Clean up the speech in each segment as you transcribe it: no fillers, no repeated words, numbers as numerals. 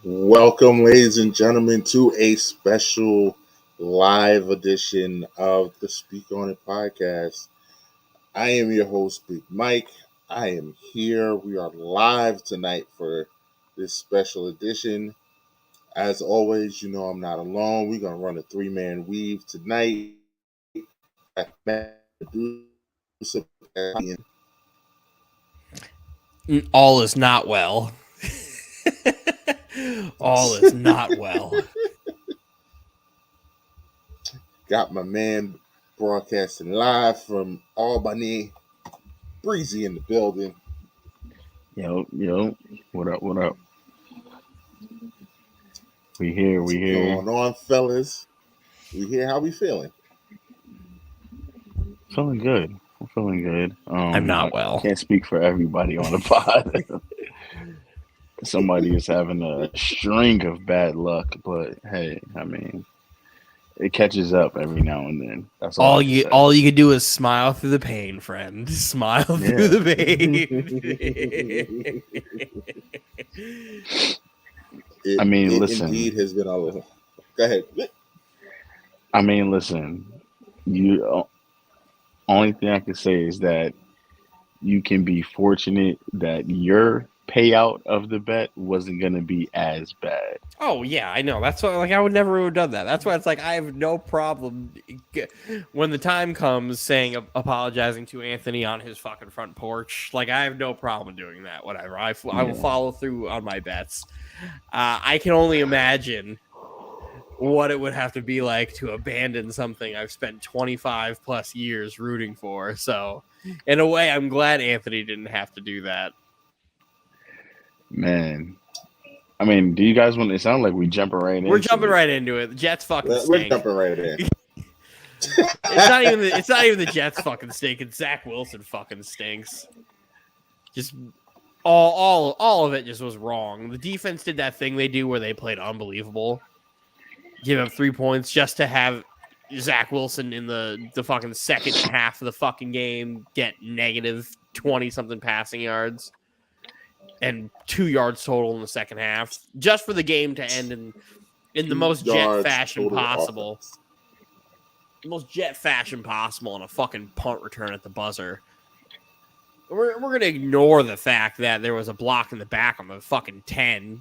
Welcome, ladies and gentlemen, to a special live edition of the Speak On It podcast. I am your host, Big Mike. I am here. We are live tonight for this special edition. As always, you know I'm not alone. We're going to run a three-man weave tonight. All is not well. All is not well. Got my man broadcasting live from Albany, Breezy in the building. Yo, what up, what up? We here. What's going on, fellas? We here. How we feeling? Feeling good. I'm feeling good. I'm not well. Can't speak for everybody on the pod. Somebody is having a string of bad luck, but hey, I mean, it catches up every now and then. That's all you can do is smile through the pain, friend. Smile through the pain. It listen. Indeed has been a little. Go ahead. I mean, listen. Only thing I can say is that you can be fortunate that your payout of the bet wasn't going to be as bad. Oh yeah, I know. That's why, I would never have done that. That's why it's like I have no problem when the time comes apologizing to Anthony on his fucking front porch. Like I have no problem doing that. Whatever. I will follow through on my bets. I can only imagine what it would have to be like to abandon something I've spent 25 plus years rooting for. So, in a way, I'm glad Anthony didn't have to do that. Man, I mean, do you guys want? It sounds like we jumping right in. We're jumping right into it. The Jets fucking stink. We're jumping right in. It's not even the Jets fucking stink. It's Zach Wilson fucking stinks. Just all of it just was wrong. The defense did that thing they do where they played unbelievable. Give up 3 points just to have Zach Wilson in the fucking second half of the fucking game get negative 20-something passing yards and 2 yards total in the second half, just for the game to end in the most jet fashion possible. Offense. The most jet fashion possible on a fucking punt return at the buzzer. We're going to ignore the fact that there was a block in the back on the fucking 10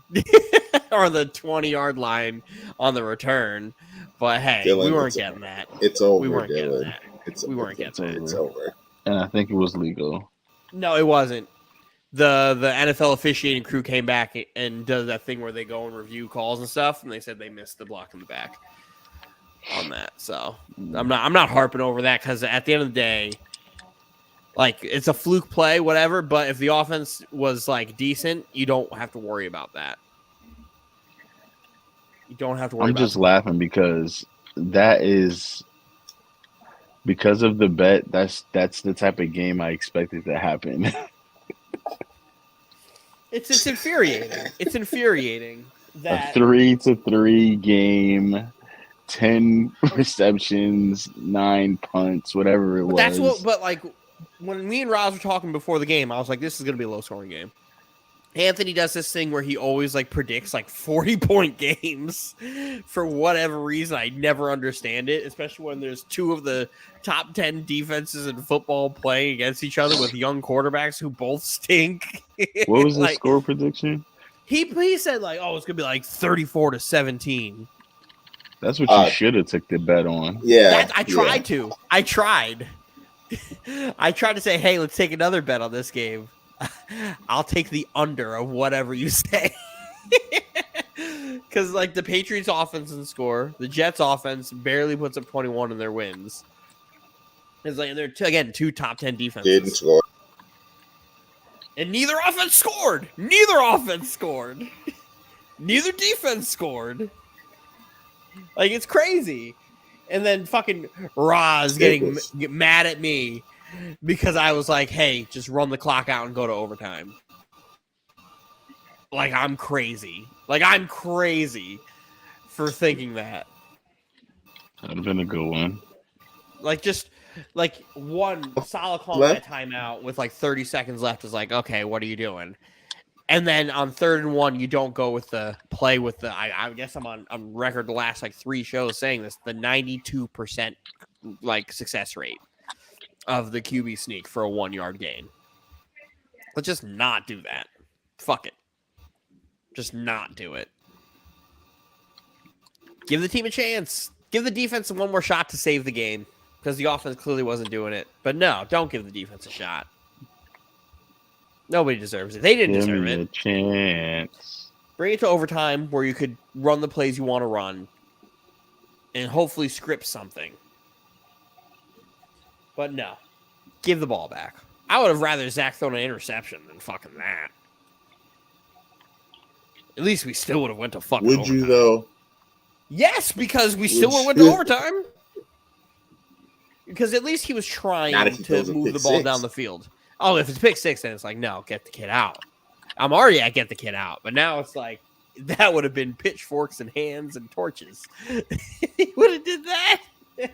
or the 20-yard line on the return. But hey, Dylan, we weren't getting that. It's over. We weren't Dylan. getting that. We weren't getting that. It's over. And I think it was legal. No, it wasn't. The NFL officiating crew came back and does that thing where they go and review calls and stuff, and they said they missed the block in the back on that. So I'm not harping over that because at the end of the day, like it's a fluke play, whatever. But if the offense was like decent, you don't have to worry about that. You don't have to worry. I'm just laughing because that is because of the bet. That's the type of game I expected to happen. It's infuriating. It's infuriating that a 3-3 game, 10 receptions, 9 punts, whatever it was. That's what. But like when me and Roz were talking before the game, I was like, "This is gonna be a low-scoring game." Anthony does this thing where he always like predicts like 40-point games for whatever reason. I never understand it, especially when there's two of the top 10 defenses in football playing against each other with young quarterbacks who both stink. What was the score prediction? He said like, "Oh, it's gonna be like 34-17." That's what you should have took the bet on. Yeah, I tried to. I tried to say, "Hey, let's take another bet on this game." I'll take the under of whatever you say. Because, like, the Patriots' offense and score, the Jets' offense barely puts up 21 in their wins. It's like they're, again, two top 10 defenses. Didn't score. And neither offense scored. Neither offense scored. Neither defense scored. Like, it's crazy. And then fucking Roz getting mad at me because I was like, hey, just run the clock out and go to overtime. Like, I'm crazy. Like, I'm crazy for thinking that. That would have been a good one. Like, just, like, one solid call that timeout with, like, 30 seconds left is like, okay, what are you doing? And then on 3rd and 1, you don't go with the play with the. I guess I'm on record the last like 3 shows saying this. The 92% like success rate of the QB sneak for a 1-yard gain. Let's just not do that. Fuck it. Just not do it. Give the team a chance. Give the defense one more shot to save the game because the offense clearly wasn't doing it. But no, don't give the defense a shot. Nobody deserves it. They didn't deserve it. Give me a chance. Bring it to overtime where you could run the plays you want to run and hopefully script something. But no. Give the ball back. I would have rather Zach thrown an interception than fucking that. At least we still would have went to fucking Would overtime. you, though? Yes, because we still would have went to overtime. Because at least he was trying to move the ball down the field. Oh, if it's pick 6, then it's like, no, get the kid out. I'm already at get the kid out. But now it's like, that would have been pitchforks and hands and torches. He would have did that. Yeah.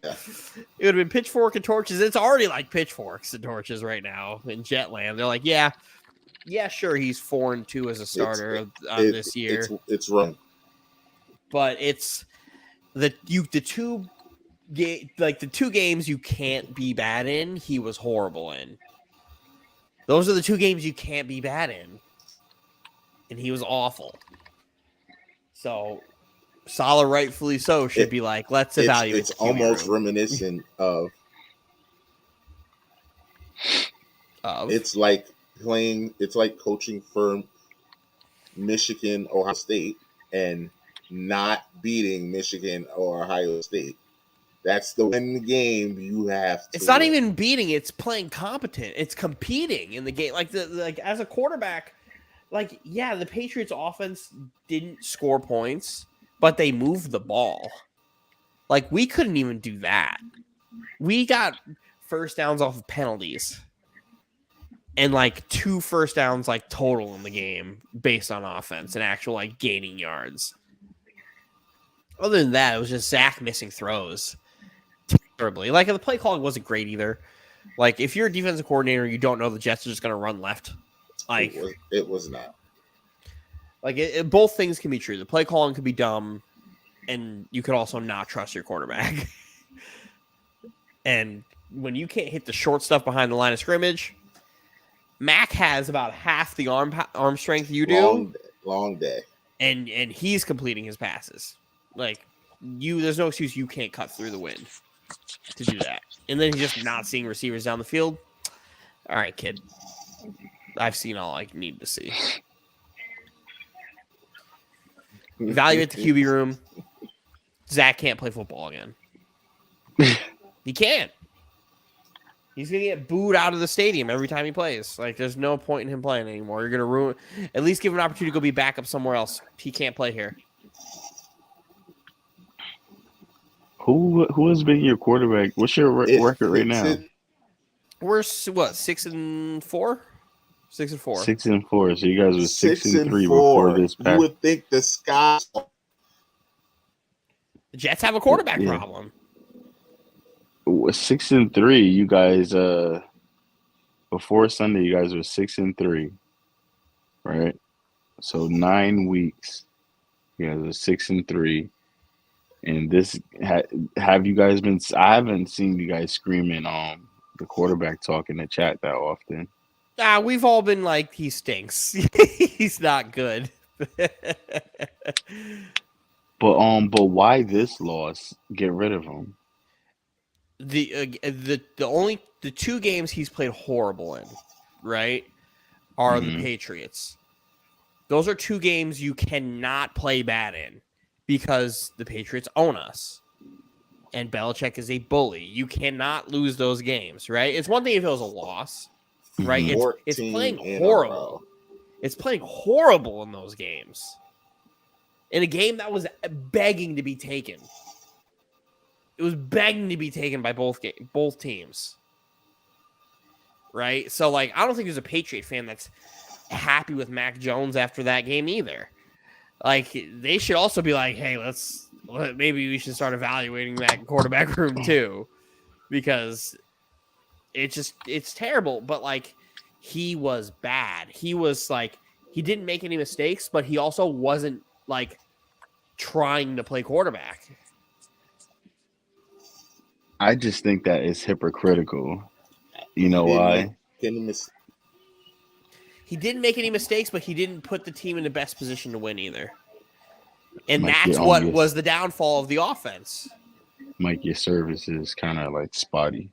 It would have been pitchfork and torches. It's already like pitchforks and torches right now in Jetland. They're like, yeah, sure, he's 4-2 as a starter this year. It's wrong. But it's the two games you can't be bad in, he was horrible in. Those are the 2 games you can't be bad in. And he was awful. So Saleh, rightfully so, should be like, let's evaluate. It's almost reminiscent of it's like coaching for Michigan, Ohio State, and not beating Michigan or Ohio State. That's the one game you have to It's not even beating, it's playing competent. It's competing in the game. Like as a quarterback, like, yeah, the Patriots offense didn't score points, but they moved the ball. Like, we couldn't even do that. We got first downs off of penalties. And like 2 first downs like total in the game based on offense and actual like gaining yards. Other than that, it was just Zach missing throws terribly. Like, the play calling wasn't great either. Like, if you're a defensive coordinator, you don't know the Jets are just going to run left. Like, it was not. Like, both things can be true. The play calling could be dumb, and you could also not trust your quarterback. And when you can't hit the short stuff behind the line of scrimmage, Mac has about half the arm strength you do. Long day. And he's completing his passes. Like, there's no excuse you can't cut through the wind to do that. And then he's just not seeing receivers down the field. All right, kid. I've seen all I need to see. Evaluate the QB room. Zach can't play football again. He can't. He's going to get booed out of the stadium every time he plays. Like, there's no point in him playing anymore. You're going to ruin... At least give him an opportunity to go be backup somewhere else. He can't play here. Who has been your quarterback? What's your record right now? We're, what, 6-4? 6-4. 6-4. So you guys were 6-3 before this past. You would think the sky... The Jets have a quarterback problem. 6-3. You guys, before Sunday, you guys were 6-3, right? So 9 weeks, you guys are 6-3, and this have you guys been? I haven't seen you guys screaming the quarterback talk in the chat that often. We've all been like, he stinks. He's not good. But why this loss? Get rid of him. The 2 games he's played horrible in, right, are the Patriots. Those are 2 games you cannot play bad in because the Patriots own us. And Belichick is a bully. You cannot lose those games, right? It's one thing if it was a loss, right? It's playing horrible. It's playing horrible in those games. In a game that was begging to be taken. It was begging to be taken by both teams. Right? So, like, I don't think there's a Patriot fan that's happy with Mac Jones after that game either. Like, they should also be like, hey, maybe we should start evaluating that quarterback room too. Because it's terrible. But, like, he was bad. He was, like, he didn't make any mistakes, but he also wasn't like trying to play quarterback. I just think that it's hypocritical. You know He didn't make why? any mistakes. He didn't make any mistakes, but he didn't put the team in the best position to win either. And Mike, that's what was the downfall of the offense. Mike, your service is kind of like spotty.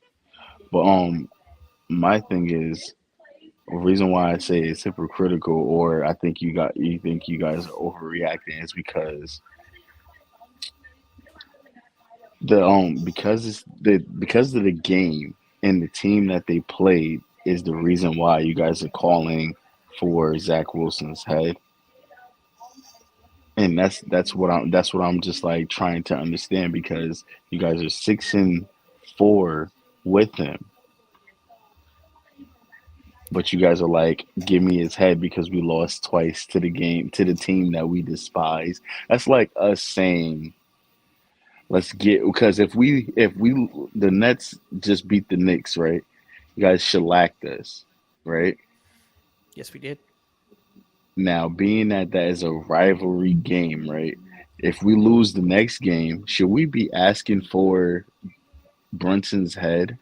But my thing is the reason why I say it's hypocritical, or I think you guys are overreacting, is because because of the game and the team that they played is the reason why you guys are calling for Zach Wilson's head. And that's what I'm just like trying to understand, because you guys are 6-4 with him, but you guys are like, give me his head because we lost twice to the team that we despise. That's like us saying, let's get, because if we the Nets just beat the Knicks, right? You guys shellacked us, right? Yes, we did. Now, being that is a rivalry game, right? If we lose the next game, should we be asking for Brunson's head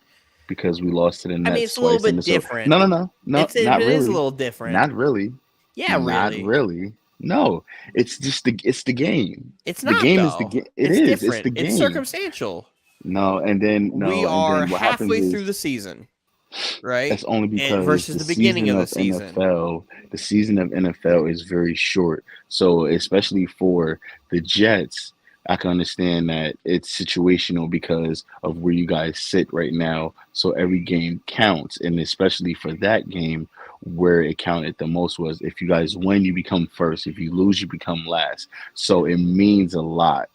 because we lost to the I mean, Nets it's a little twice in bit a different. No, It not is a really, little different. not really, Yeah, not really. really. No, it's just it's the game. It's The not, game is the though. game. It's It's different. the It's game. circumstantial. No, and then We no, and are then what happens halfway through is the season, right? that's only And because versus the beginning of the season. The season of NFL is very short. So especially for the Jets, I can understand that it's situational because of where you guys sit right now. So every game counts, and especially for that game, where it counted the most was if you guys win, you become first. If you lose, you become last. So it means a lot.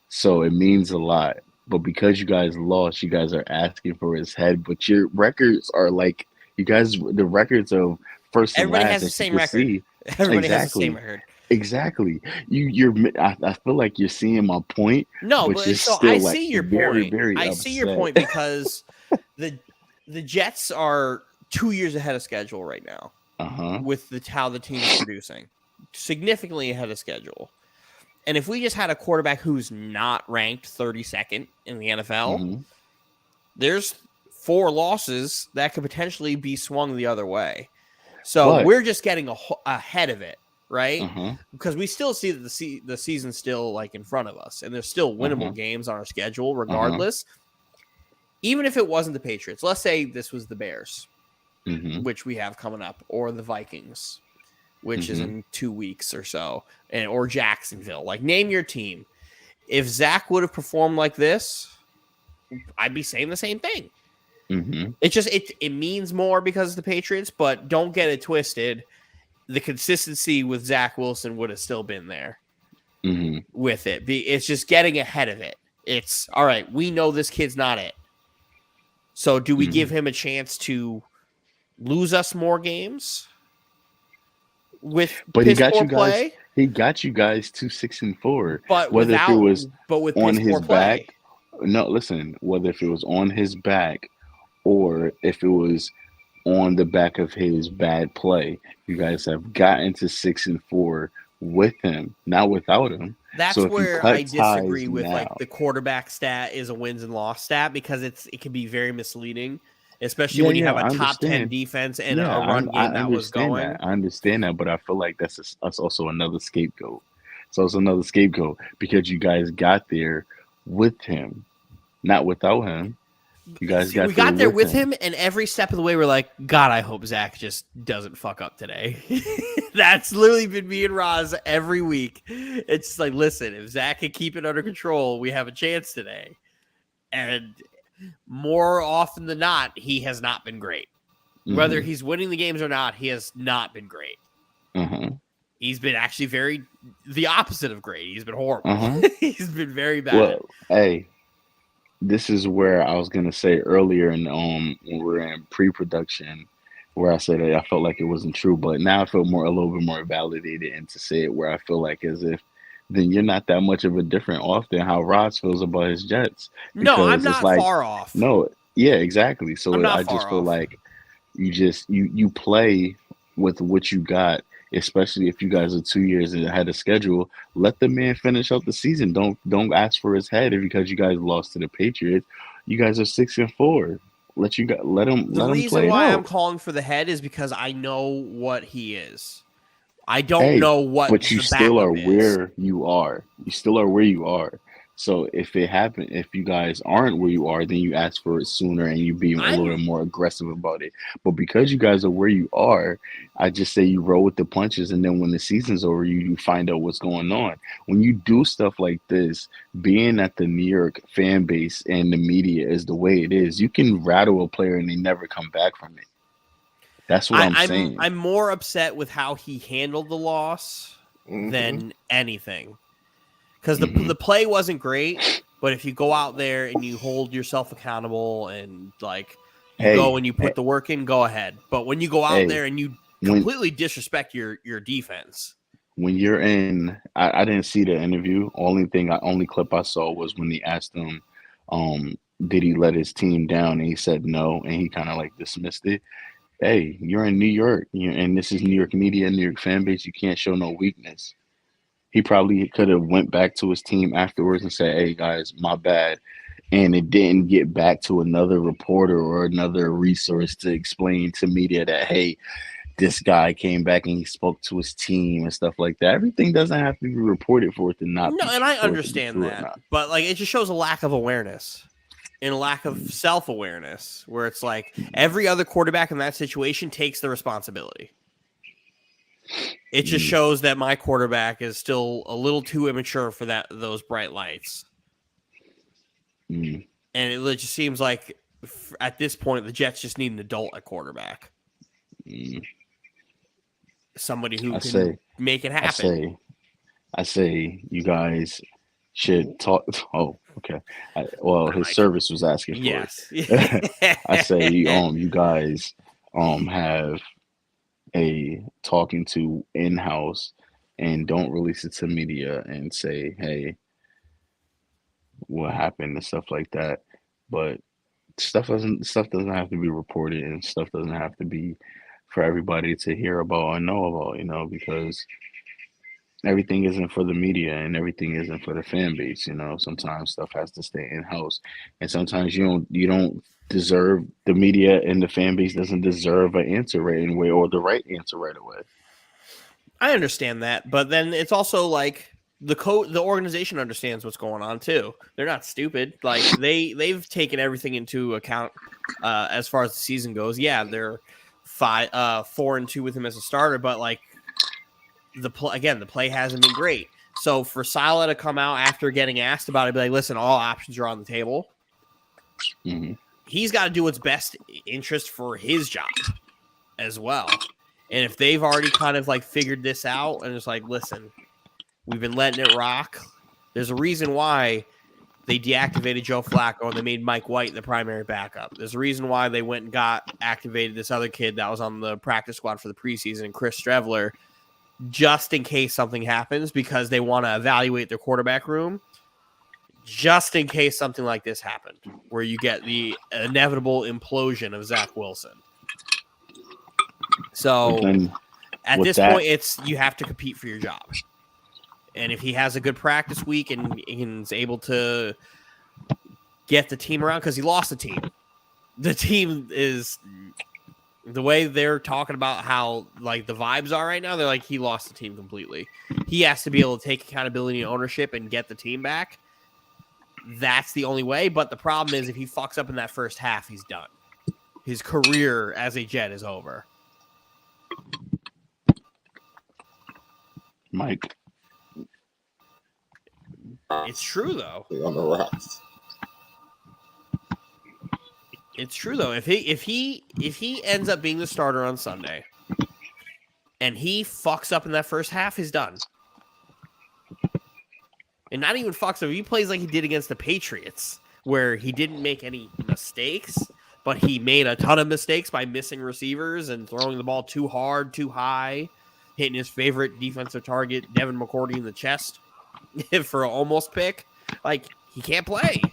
So it means a lot. But because you guys lost, you guys are asking for his head. But your records are like, you guys, the records of first and Everybody last, has the as you same can record. see. Everybody has the same Exactly. record. Exactly. I feel like you're seeing my point, No, but but you're so still I like see your very, point. very I see your upset. point because the Jets are 2 years ahead of schedule right now Uh-huh. with how the team's producing, significantly ahead of schedule. And if we just had a quarterback who's not ranked 32nd in the NFL, Mm-hmm. there's 4 losses that could potentially be swung the other way. So But we're just getting ahead of it, right? uh-huh. Because we still see that the season's still like in front of us, and there's still winnable Uh-huh. games on our schedule, Uh-huh. regardless. Even if it wasn't the Patriots, let's say this was the Bears, Mm-hmm. which we have coming up, or the Vikings, which is Mhm. in 2 weeks or so, or Jacksonville. Like, name your team. If Zach would have performed like this, I'd be saying the same thing. Mm-hmm. It just it means more because of the Patriots, but don't get it twisted. The consistency with Zach Wilson would have still been there Mm-hmm. with it. It's just getting ahead of it. It's all right. We know this kid's not it. So do we Mhm. give him a chance to lose us more games with But he piss got poor you guys. play? He got you guys to 6-4. But Whether if it was with on piss his poor play. back, no, listen. Whether if it was on his back or if it was on the back of his bad play, you guys have gotten to 6-4 with him, not without him. That's So if you where cut I disagree ties with like now, the quarterback stat is a wins and loss stat, because it can be very misleading, especially yeah, when you yeah, have a I top 10 understand. defense and Yeah, a run I game that was understand that. going. I understand that, but I feel like that's also another scapegoat. So it's another scapegoat because you guys got there with him, not without him. You guys See, we got there got there with him. him, and every step of the way, we're like, God, I hope Zach just doesn't fuck up today. That's literally been me and Roz every week. It's just like, listen, if Zach can keep it under control, we have a chance today. And more often than not, he has not been great. Whether Mhm. he's winning the games or not, he has not been great. Uh-huh. He's been actually the opposite of great. He's been horrible. Uh-huh. He's been very bad. Well, hey, this is where I was gonna say earlier in when we were in pre-production, where I said that I felt like it wasn't true, but now I feel a little bit more validated, and to say it where I feel like as if then you're not that much of a different off than how Ross feels about his Jets, No, I'm because it's not like far off. no, yeah, exactly. I'm So not I just far feel off. like you play with what you got, especially if you guys are 2 years ahead of schedule. Let the man finish out the season. Don't ask for his head because you guys lost to the Patriots. You guys are 6-4. The Let him reason play it why I'm out. calling for the head is because I know what he is. I don't Hey, know what but you the still backup are is. where you are. You still are where you are. So if you guys aren't where you are, then you ask for it sooner and you be a little I'm bit more aggressive about it. But because you guys are where you are, I just say you roll with the punches, and then when the season's over, you find out what's going on. When you do stuff like this, being that the New York fan base and the media is the way it is, you can rattle a player and they never come back from it. That's what I'm saying. I'm more upset with how he handled the loss Mm-hmm. than anything. Because Hmm. the play wasn't great, but if you go out there and you hold yourself accountable and like you go Hey, and you hey, put the work in, go ahead. But when you go out hey, there and you when completely disrespect your defense, when you're in, I didn't see the interview. Only clip I saw was when they asked him, did he let his team down, and he said no, and he kind of like dismissed it. Hey, you're in New York, and this is New York media, New York fan base. You can't show no weakness. He probably could have went back to his team afterwards and said, "Hey guys, my bad," and it didn't get back to another reporter or another resource to explain to media that, hey, this guy came back and he spoke to his team and stuff like that. Everything doesn't have to be reported for it to not no, be and I for it to be understand true or that, not. but like it just shows a lack of awareness and a lack of Mm, self awareness, where it's like every other quarterback in that situation takes the responsibility. It just mm, shows that my quarterback is still a little too immature for those bright lights. mm, And it just seems like at this point the Jets just need an adult at quarterback, mm. somebody who I can say, make it I happen. say, I say, you guys should talk. Oh, okay. Well, Hi, his Mike. service was asking for Yes. it. I say, you guys, have a talking to in house, and don't release it to media and say, hey, what happened and stuff like that. But stuff doesn't have to be reported, and stuff doesn't have to be for everybody to hear about or know about, because everything isn't for the media and everything isn't for the fan base. Sometimes stuff has to stay in house, and sometimes you don't deserve, the media and the fan base doesn't deserve an answer right away or the right answer right away. I understand that, but then it's also like the organization understands what's going on too. They're not stupid. Like they've taken everything into account as far as the season goes. Yeah, they're 4-2 with him as a starter, but like the play hasn't been great. So for Sala to come out after getting asked about it, be like, listen, all options are on the table. Hmm. He's got to do what's best interest for his job as well. And if they've already kind of like figured this out and it's like, listen, we've been letting it rock. There's a reason why they deactivated Joe Flacco and they made Mike White the primary backup. There's a reason why they went and got activated this other kid that was on the practice squad for the preseason, Chris Strevler, just in case something happens, because they want to evaluate their quarterback room just in case something like this happened, where you get the inevitable implosion of Zach Wilson. But So then at with this that, point, it's you have to compete for your job. And if he has a good practice week and he's able to get the team around, because he lost the team is the way they're talking about how like the vibes are right now. They're like, he lost the team completely. He has to be able to take accountability and ownership and get the team back. That's the only way. But the problem is, if he fucks up in that first half, he's done. His career as a Jet is over. Mike, It's true though. On the rocks. It's true though. If he ends up being the starter on Sunday and he fucks up in that first half, he's done. And not even fucks up. He plays like he did against the Patriots, where he didn't make any mistakes, but he made a ton of mistakes by missing receivers and throwing the ball too hard, too high, hitting his favorite defensive target, Devin McCourty, in the chest for an almost pick. Like, he can't play.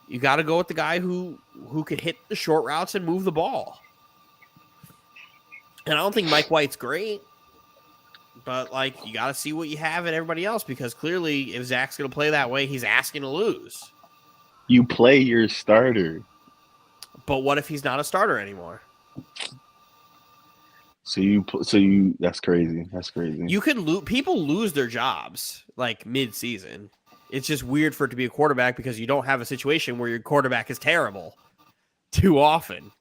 You got to go with the guy who could hit the short routes and move the ball. And I don't think Mike White's great, but like you got to see what you have in everybody else because clearly, if Zach's going to play that way, he's asking to lose. You play your starter. But what if he's not a starter anymore? So that's crazy. That's crazy. You could people lose their jobs like mid-season. It's just weird for it to be a quarterback because you don't have a situation where your quarterback is terrible too often.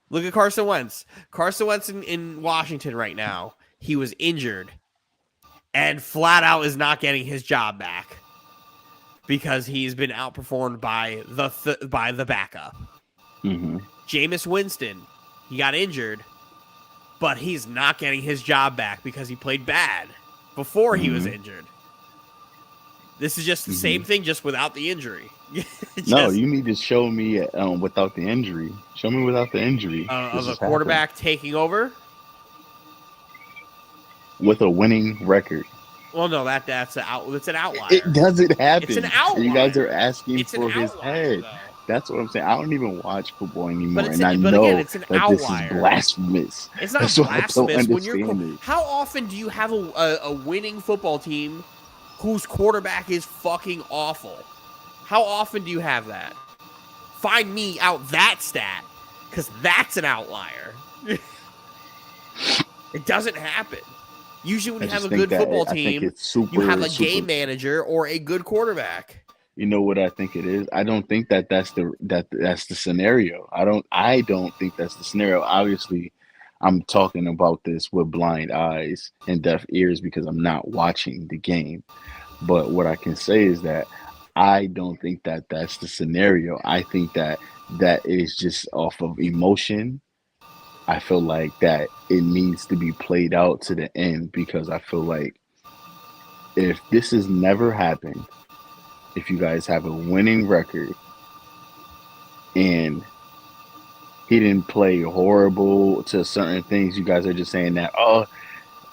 Look at Carson Wentz. Carson Wentz in Washington right now. He was injured and flat out is not getting his job back because he's been outperformed by the backup. Mm-hmm. Jameis Winston, he got injured, but he's not getting his job back because he played bad before he was injured. This is just the same thing, just without the injury. No, you need to show me without the injury. Show me without the injury. Of a quarterback taking over with a winning record. Well, no, it's an outlier. It doesn't happen. It's an outlier. You guys are asking it's for his head. Though. That's what I'm saying. I don't even watch football anymore, but and I know again, it's an that outlier. This is blasphemous. It's not That's blasphemous when you're. it. How often do you have a winning football team whose quarterback is fucking awful? How often do you have that? Find me out that stat, because that's an outlier. It doesn't happen. Usually when you have a good football team, you have a game manager or a good quarterback. You know what I think it is? I don't think that's the scenario. I don't think that's the scenario. Obviously, I'm talking about this with blind eyes and deaf ears because I'm not watching the game. But what I can say is that I don't think that that's the scenario. I think that is just off of emotion. I feel like that it needs to be played out to the end because I feel like if this has never happened, if you guys have a winning record and he didn't play horrible to certain things, you guys are just saying that,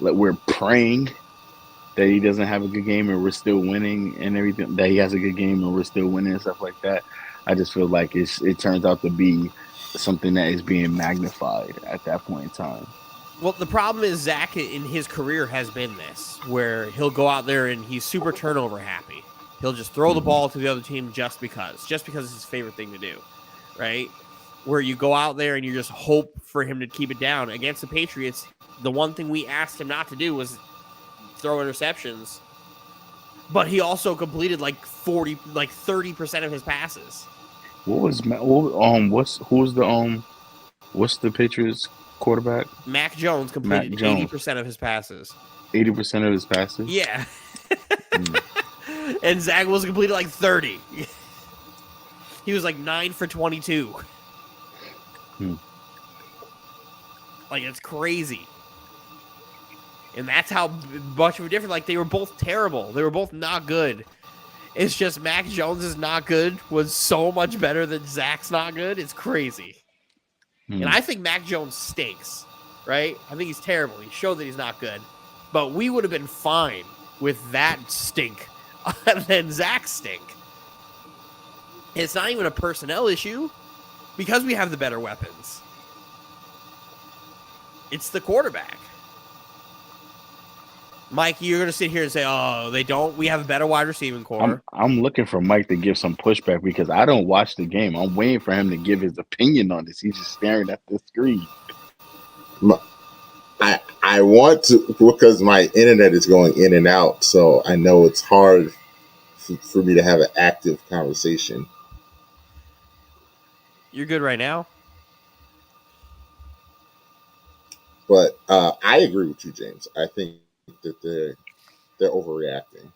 like we're praying that he doesn't have a good game and we're still winning and everything, that he has a good game and we're still winning and stuff like that. I just feel like it turns out to be something that is being magnified at that point in time. Well, the problem is Zach in his career has been this, where he'll go out there and he's super turnover happy. He'll just throw the ball to the other team just because it's his favorite thing to do, right? Where you go out there and you just hope for him to keep it down. Against the Patriots, the one thing we asked him not to do was throw interceptions, but he also completed like 30% of his passes. What's the Patriots quarterback? Mac Jones completed 80% of his passes. 80% of his passes? Yeah. And Zach was completed like 30. He was like 9 for 22. Like, it's crazy. And that's how much of a difference. Like, they were both terrible. They were both not good. It's just Mac Jones is not good was so much better than Zach's not good. It's crazy. And I think Mac Jones stinks, right? I think he's terrible. He showed that he's not good. But we would have been fine with that stink than Zach stink. It's not even a personnel issue because we have the better weapons. It's the quarterback. Mike, you're going to sit here and say, oh, they don't. We have a better wide receiving core. I'm looking for Mike to give some pushback because I don't watch the game. I'm waiting for him to give his opinion on this. He's just staring at the screen. I want to, because my internet is going in and out, so I know it's hard for me to have an active conversation. You're good right now? But I agree with you, James. I think that they're overreacting.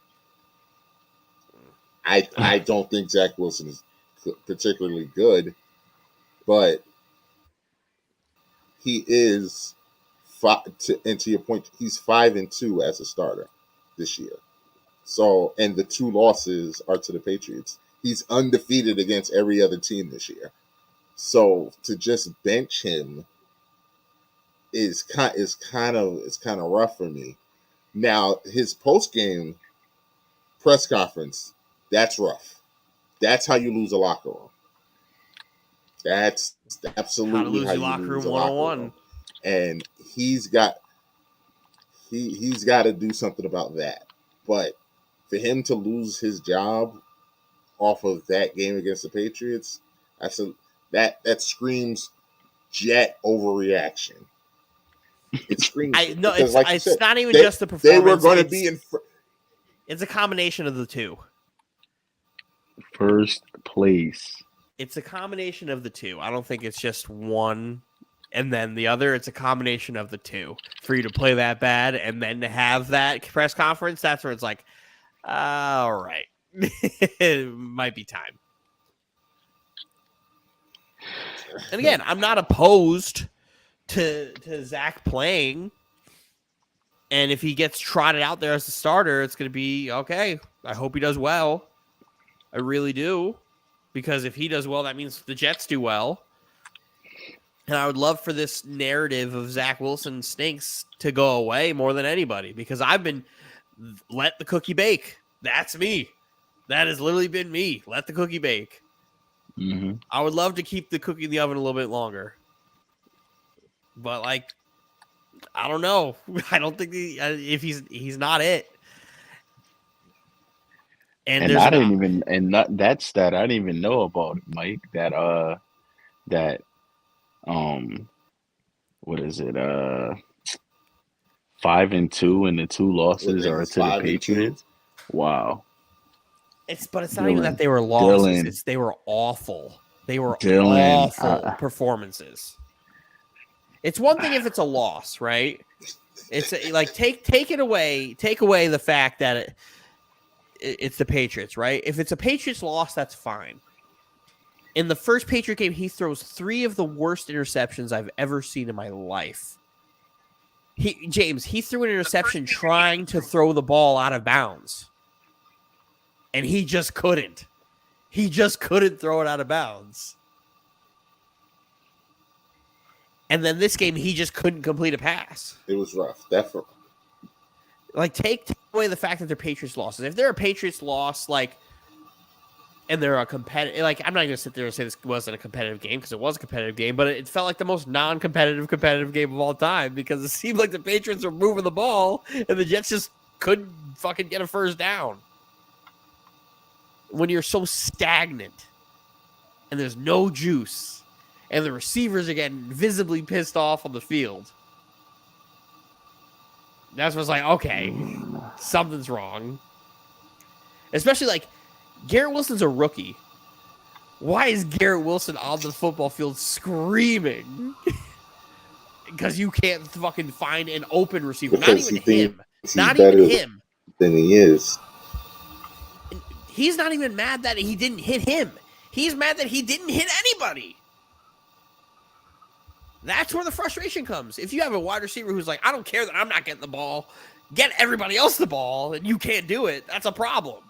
I don't think Zach Wilson is particularly good, but he is and to your point, he's 5-2 as a starter this year. So, and the 2 losses are to the Patriots. He's undefeated against every other team this year. So to just bench him is kind of rough for me. Now, his post-game press conference, that's rough. That's how you lose a locker room. That's How to absolutely lose how your you locker lose room a locker 101. room, and he's got he's got to do something about that. But for him to lose his job off of that game against the Patriots, that's that screams Jet overreaction. It screams I it no, because, like you it's said, not even they just the they were performance. going to be in. It's a combination of the two. First place. It's a combination of the two. I don't think it's just one and then the other. It's a combination of the two. For you to play that bad and then to have that press conference, that's where it's like, all right, it might be time. And again, I'm not opposed to Zach playing. And if he gets trotted out there as a starter, it's going to be okay. I hope he does well. I really do. Because if he does well, that means the Jets do well. And I would love for this narrative of Zach Wilson stinks to go away more than anybody, because I've been let the cookie bake. That's me. That has literally been me. Let the cookie bake. Mm-hmm. I would love to keep the cookie in the oven a little bit longer. But, like, I don't know. I don't think if he's not it. And I didn't even that stat I didn't even know about, Mike. That what is it? 5-2 and the two losses are to the 5-2. Patriots. Wow. But it's not even that they were losses. It's they were awful. They were awful performances. It's one thing if it's a loss, right? It's like take away the fact that it's the Patriots, right? If it's a Patriots loss, that's fine. In the first Patriot game, he throws 3 of the worst interceptions I've ever seen in my life. He threw an interception trying to throw the ball out of bounds. And he just couldn't. He just couldn't throw it out of bounds. And then this game, he just couldn't complete a pass. It was rough. Definitely. Like, take away the fact that they're Patriots losses. If they're a Patriots loss, like, and they're a competitive, like, I'm not going to sit there and say this wasn't a competitive game, because it was a competitive game, but it felt like the most competitive game of all time, because it seemed like the Patriots were moving the ball and the Jets just couldn't fucking get a first down. When you're so stagnant and there's no juice and the receivers are getting visibly pissed off on the field, that's what's like, okay, something's wrong. Especially, like, Garrett Wilson's a rookie. Why is Garrett Wilson on the football field screaming? Because you can't fucking find an open receiver. Because not even him. Not better even him. Than he is. He's not even mad that he didn't hit him. He's mad that he didn't hit anybody. That's where the frustration comes. If you have a wide receiver who's like, I don't care that I'm not getting the ball, get everybody else the ball, and you can't do it, that's a problem.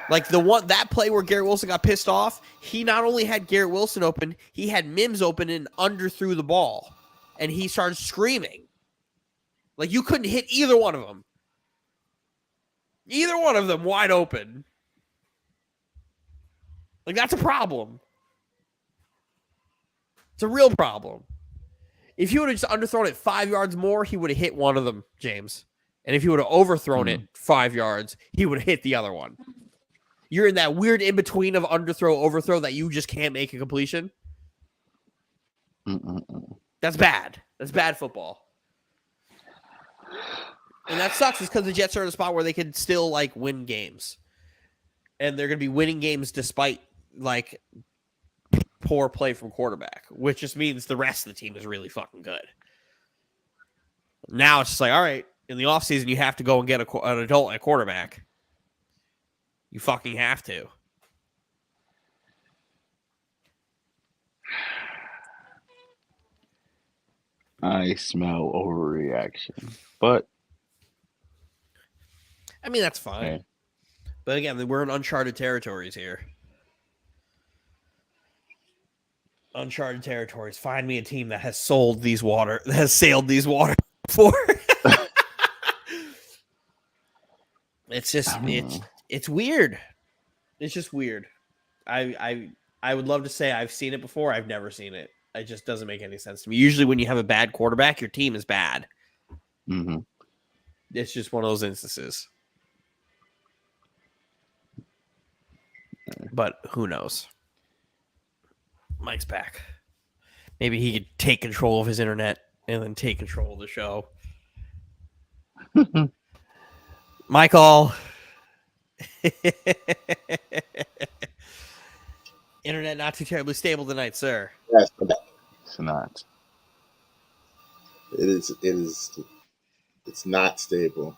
Like that play where Garrett Wilson got pissed off, he not only had Garrett Wilson open, he had Mims open and underthrew the ball. And he started screaming. Like, you couldn't hit either one of them. Either one of them wide open. Like, that's a problem. It's a real problem. If he would have just underthrown it 5 yards more, he would have hit one of them, James. And if he would have overthrown it 5 yards, he would have hit the other one. You're in that weird in-between of underthrow, overthrow that you just can't make a completion. That's bad. That's bad football. And that sucks, is because the Jets are in a spot where they can still, like, win games. And they're going to be winning games despite, like, poor play from quarterback, which just means the rest of the team is really fucking good. Now it's just like, all right, in the offseason, you have to go and get an adult at quarterback. You fucking have to. I smell overreaction, but I mean, that's fine. Okay. But again, we're in uncharted territories here. Uncharted territories. Find me a team that has sailed these waters before. It's just it's weird. It's just weird. I would love to say I've seen it before. I've never seen it. It just doesn't make any sense to me. Usually, when you have a bad quarterback, your team is bad. Mm-hmm. It's just one of those instances. But who knows? Mike's back. Maybe he could take control of his internet and then take control of the show. Michael. Internet not too terribly stable tonight, sir. Yes, It's not. it is. It is. It's not stable.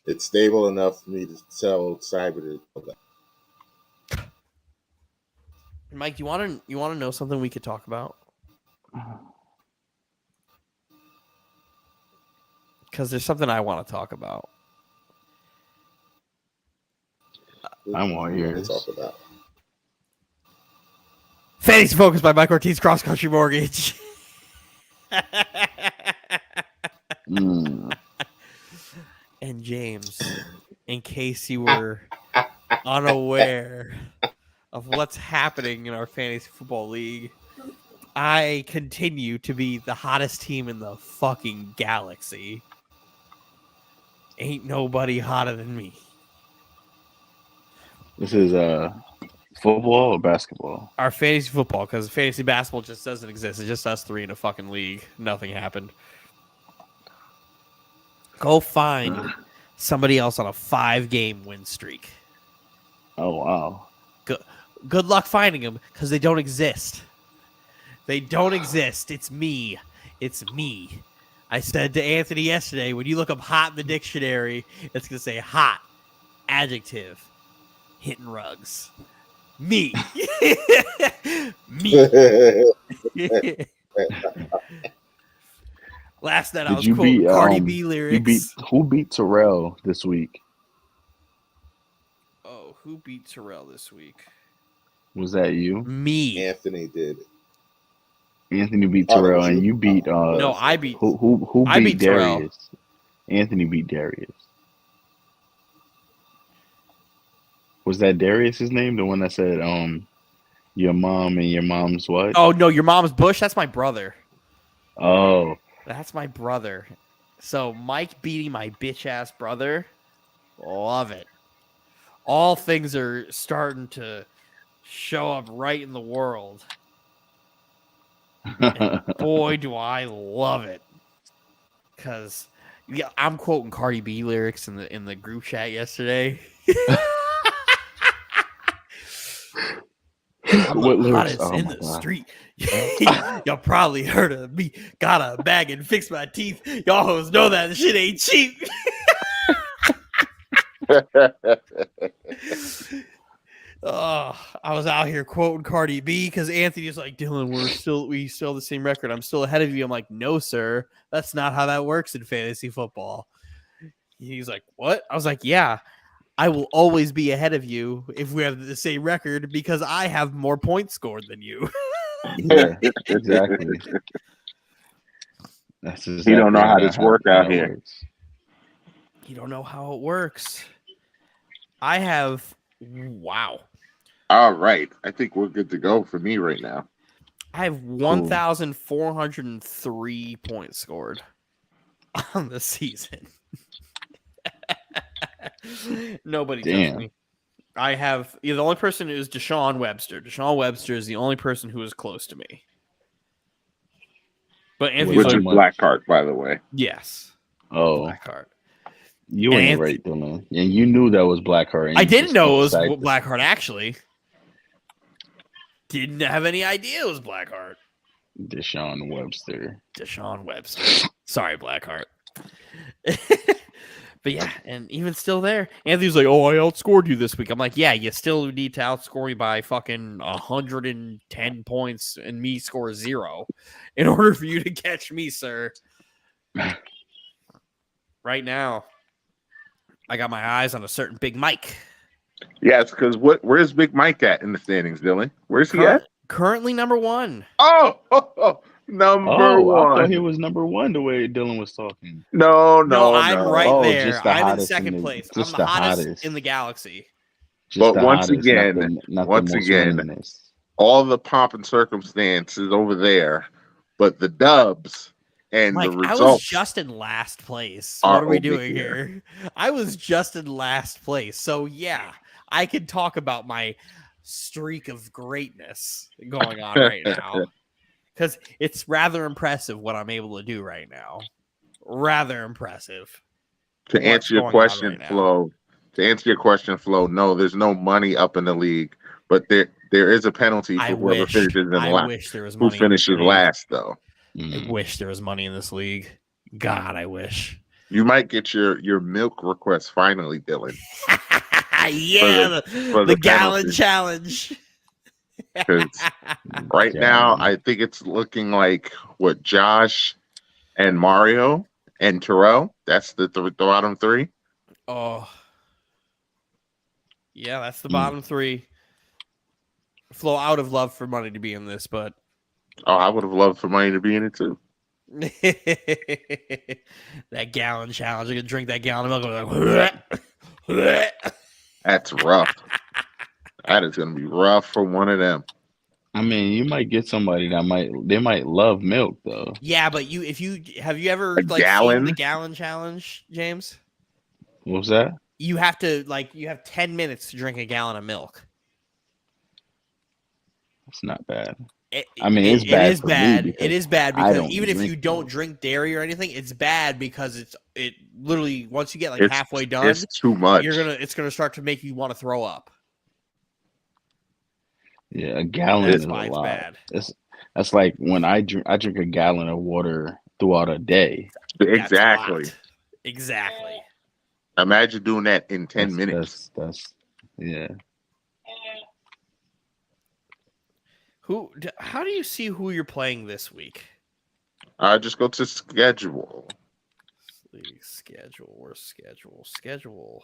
It's stable enough for me to tell Cyber to tell that. Mike, you want to know something we could talk about? Because there's something I want to talk about. I'm all ears. Talk about. Fantasy Focus by Mike Ortiz, Cross Country Mortgage. And James, in case you were unaware of what's happening in our fantasy football league, I continue to be the hottest team in the fucking galaxy. Ain't nobody hotter than me. This is football or basketball? Our fantasy football, because fantasy basketball just doesn't exist. It's just us three in a fucking league. Nothing happened. Go find somebody else on a 5-game win streak. Oh, wow. Good luck finding them, because they don't exist. They don't exist. It's me. It's me. I said to Anthony yesterday, when you look up hot in the dictionary, it's going to say hot, adjective, hitting rugs. Me. Me. Last night I was quoting Cardi B lyrics. Who beat Terrell this week? Oh, who beat Terrell this week? Was that you? Me. Anthony did. Anthony beat Terrell, and you beat. No, I beat. Who I beat beat Terrell. Darius? Anthony beat Darius. Was that Darius's name? The one that said, your mom and your mom's what? Oh no, your mom's Bush. That's my brother. Oh, That's my brother. So Mike beating my bitch ass brother. Love it. All things are starting to show up right in the world. And boy, do I love it. Because yeah, I'm quoting Cardi B lyrics in the group chat yesterday. I'm What the lyrics? hottest Oh in my the God. street. Y'all probably heard of me. Got a bag and fix my teeth. Y'all hoes know that the shit ain't cheap. Oh, I was out here quoting Cardi B because Anthony's like, Dylan, we still have the same record. I'm still ahead of you. I'm like, no, sir. That's not how that works in fantasy football. He's like, what? I was like, yeah. I will always be ahead of you if we have the same record because I have more points scored than you. Yeah, exactly. That's exactly. You don't know how this work out here. Works. You don't know how it works. I have wow. All right. I think we're good to go for me right now. I have 1,403 points scored on the season. Nobody touched me. I have the only person who is Deshaun Webster. Deshaun Webster is the only person who is close to me. But Anthony's Which like, is Blackheart, by the way. yes. Oh, Blackheart. you And ain't right, Dylan. And you knew that was Blackheart. I didn't know it was Blackheart, actually. Didn't have any idea it was Blackheart. Deshaun Webster. Deshaun Webster. Sorry, Blackheart. But yeah, and even still there, Anthony's like, oh, I outscored you this week. I'm like, yeah, you still need to outscore me by fucking 110 points and me score 0 in order for you to catch me, sir. Right now, I got my eyes on a certain Big Mike. Yes, because where's Big Mike at in the standings, Dylan? Where's he at? Currently number 1. Oh, number one. I thought he was number 1 the way Dylan was talking. No, I'm right Oh, there. just the I'm in hottest second in the- place. I'm just the the hottest hottest. in the galaxy. Just But the hottest, not the once most again, winningest. all the pomp and circumstance is over there, but the dubs and the Mike, I was results just in last place. What are are we over doing here. here? I was just in last place. So, yeah, I can talk about my streak of greatness going on right now because it's rather impressive what I'm able to do right now. Rather impressive. To What's answer your going on question, right now? Flo. To answer your question, Flo. No, there's no money up in the league, but there is a penalty I for whoever wish, finishes in I last. wish there was Who money in this finishes league. last, though? I Mm. wish there was money in this league. God, I wish. You might get your milk request finally, Dylan. Yeah, For the the gallon penalty. challenge. Because right now, I think it's looking like what Josh and Mario and Terrell. That's the bottom three. Oh, yeah, that's the Mm. bottom three. Flo, I would have loved for money to be in this, but Oh, I would have loved for money to be in it too. that gallon challenge. I could drink that gallon of milk. I'm like, That's rough. That is going to be rough for one of them. I mean, you might get somebody that might love milk though. yeah, but have you ever A seen gallon? the gallon challenge, James? What was that? You have 10 minutes to drink a gallon of milk. It's not bad. It, I mean, it's it bad is for me bad. because It is bad I because don't even if drink you don't milk. drink dairy or anything, it's bad because it literally once you get like It's halfway done, it's too much. it's gonna start to make you want to throw up. Yeah, a gallon That's is a why it's lot. bad. That's like when I drink a gallon of water throughout a day. That's a Exactly. lot. Exactly. Imagine doing that in 10 minutes. That's yeah. How do you see who you're playing this week? Just go to schedule. League schedule. Where's schedule? Schedule.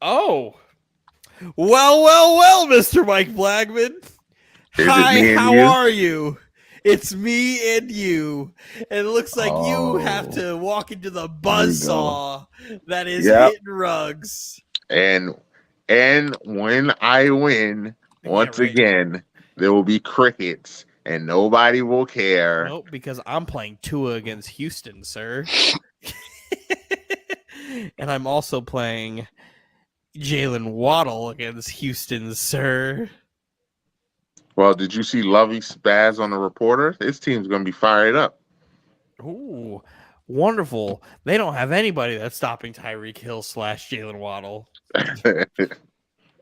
Oh. Well, Mr. Mike Blackman. Is it Hi, me and how you? are you? It's me and you. And it looks like you have Oh. to walk into the Here we go. buzzsaw that is Yep. hitting rugs. And when I win, once right. again, there will be crickets and nobody will care. Nope, because I'm playing Tua against Houston, sir. And I'm also playing Jalen Waddle against Houston, sir. Well, did you see Lovey spaz on the reporter? His team's going to be fired up. Ooh, wonderful. They don't have anybody that's stopping Tyreek Hill / Jalen Waddle.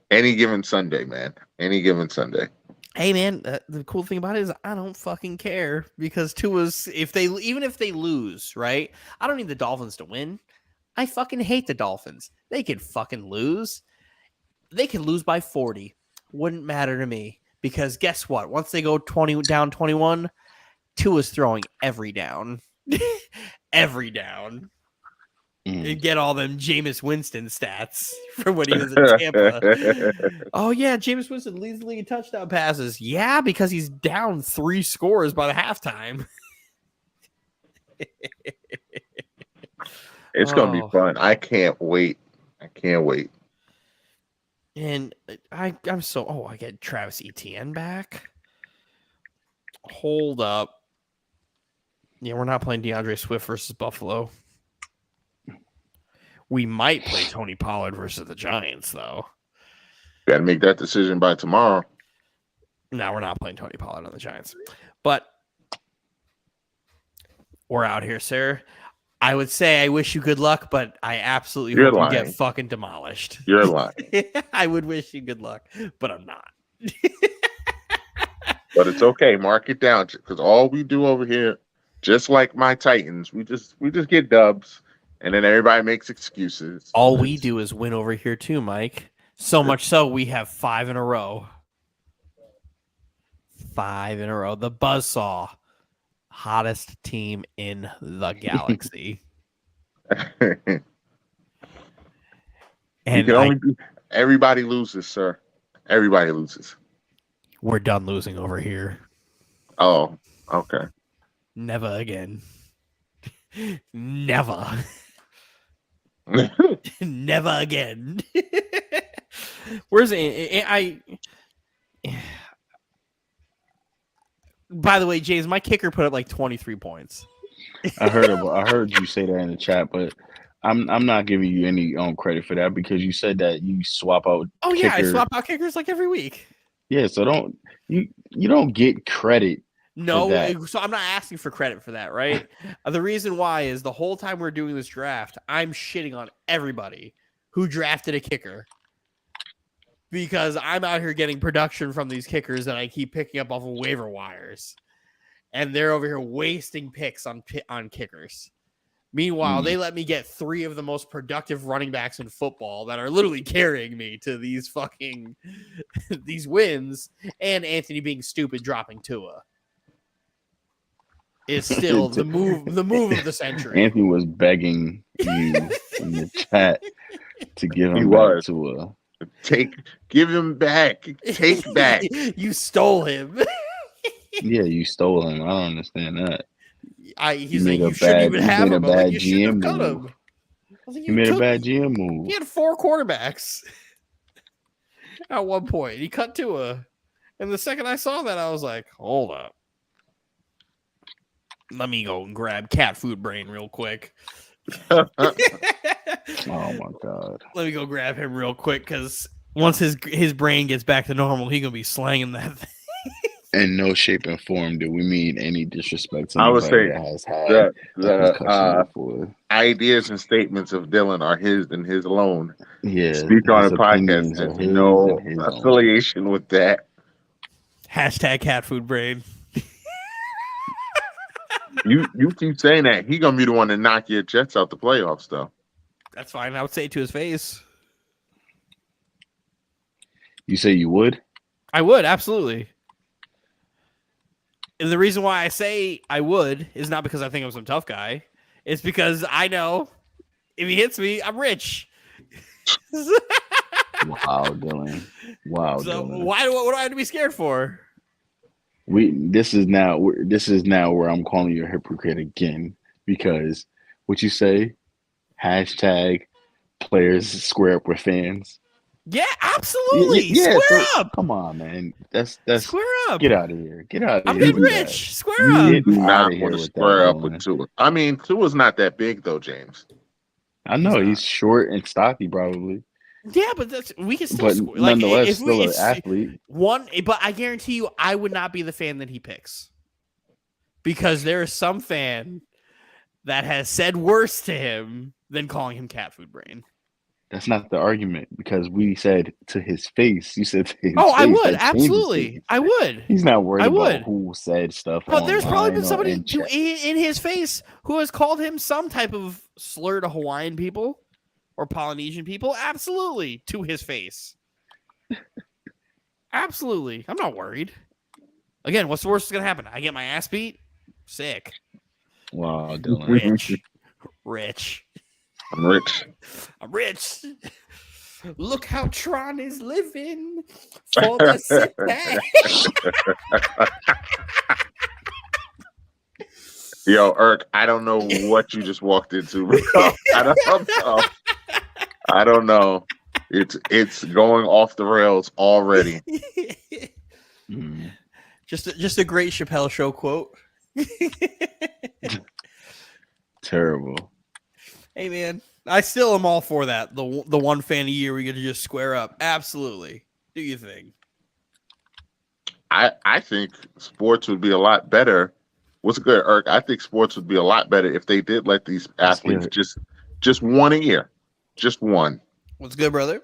Any given Sunday, man. Any given Sunday. Hey, man, the cool thing about it is I don't fucking care because Tua's, even if they lose, right? I don't need the Dolphins to win. I fucking hate the Dolphins. They could fucking lose. They could lose by 40. Wouldn't matter to me because guess what? Once they go 20 down 21, Tua's throwing every down. Every down. Mm. And get all them Jameis Winston stats from when he was in Tampa. Oh, yeah, Jameis Winston leads the league in touchdown passes. Yeah, because he's down 3 scores by the halftime. It's going to be fun. I can't wait. And I'm so... Oh, I get Travis Etienne back? Hold up. Yeah, we're not playing DeAndre Swift versus Buffalo. We might play Tony Pollard versus the Giants, though. Got to make that decision by tomorrow. No, we're not playing Tony Pollard on the Giants. But we're out here, sir. I would say I wish you good luck, but I absolutely hope you get fucking demolished. You're lying. I would wish you good luck, but I'm not. But it's okay. Mark it down because all we do over here, just like my Titans, we just get dubs, and then everybody makes excuses. All we do is win over here too, Mike. So much so we have 5 in a row. 5 in a row. The Buzzsaw, hottest team in the galaxy. And everybody loses, sir. Everybody loses. We're done losing over here. Oh, okay. Never again. Never. Never again. Where's I? By the way, James, my kicker put up like 23 points. I heard you say that in the chat, but I'm not giving you any credit for that because you said that you swap out. Oh yeah, I swap out kickers like every week. Yeah, so you don't get credit. No, so I'm not asking for credit for that, right? The reason why is the whole time we're doing this draft, I'm shitting on everybody who drafted a kicker because I'm out here getting production from these kickers that I keep picking up off of waiver wires, and they're over here wasting picks on kickers. Meanwhile, they let me get 3 of the most productive running backs in football that are literally carrying me to these fucking these wins, and Anthony being stupid dropping Tua. Is still the move of the century. Anthony was begging you in the chat to give him back to give him back. Take back. You stole him. Yeah, you stole him. I don't understand that. He's like, you shouldn't even have him. Like, you shouldn't have cut him. He made a bad GM move. He had 4 quarterbacks at one point. He cut Tua. And the second I saw that, I was like, hold up. Let me go and grab cat food brain real quick. Oh my god! Let me go grab him real quick because once his brain gets back to normal, he's gonna be slanging that thing. In no shape and form do we mean any disrespect to I would say that has had the ideas and statements of Dylan are his and his alone. Yeah, Speak on a podcast has no affiliation with that. Hashtag cat food brain. You keep saying that he gonna be the one to knock your Jets out the playoffs, though. That's fine. I would say it to his face. You say you would? I would, absolutely. And the reason why I say I would is not because I think I'm some tough guy. It's because I know if he hits me, I'm rich. Wow, Dylan. Wow. So Dylan. what do I have to be scared for? This is now where I'm calling you a hypocrite again because what you say, hashtag players square up with fans. Yeah, absolutely. Yeah, square up. Come on, man. That's square up. Get out of here. Get out of I'm here. getting rich. Square up. You do not want to square up with Tua. I mean, Tua's not that big though, James. I know he's short and stocky, probably. Yeah, but we can still score. Nonetheless, like, still an athlete. But I guarantee you, I would not be the fan that he picks because there is some fan that has said worse to him than calling him cat food brain. That's not the argument because we said to his face. You said to his face. I would absolutely. I would. He's not worried about who said stuff. But there's probably been somebody in his face who has called him some type of slur to Hawaiian people. Or Polynesian people? Absolutely. To his face. Absolutely. I'm not worried. Again, what's the worst that's going to happen? I get my ass beat? Sick. Wow, Dylan. Rich. I'm rich. I'm rich. Look how Tron is living for the sit back. Yo, Irk, I don't know what you just walked into. I don't know. It's going off the rails already. Just a great Chappelle Show quote. Terrible. Hey man, I still am all for that. The one fan a year we get to just square up. Absolutely. Do you think? I think sports would be a lot better. What's good, Irk? I think sports would be a lot better if they did let these athletes just one a year. Just one. What's good, brother?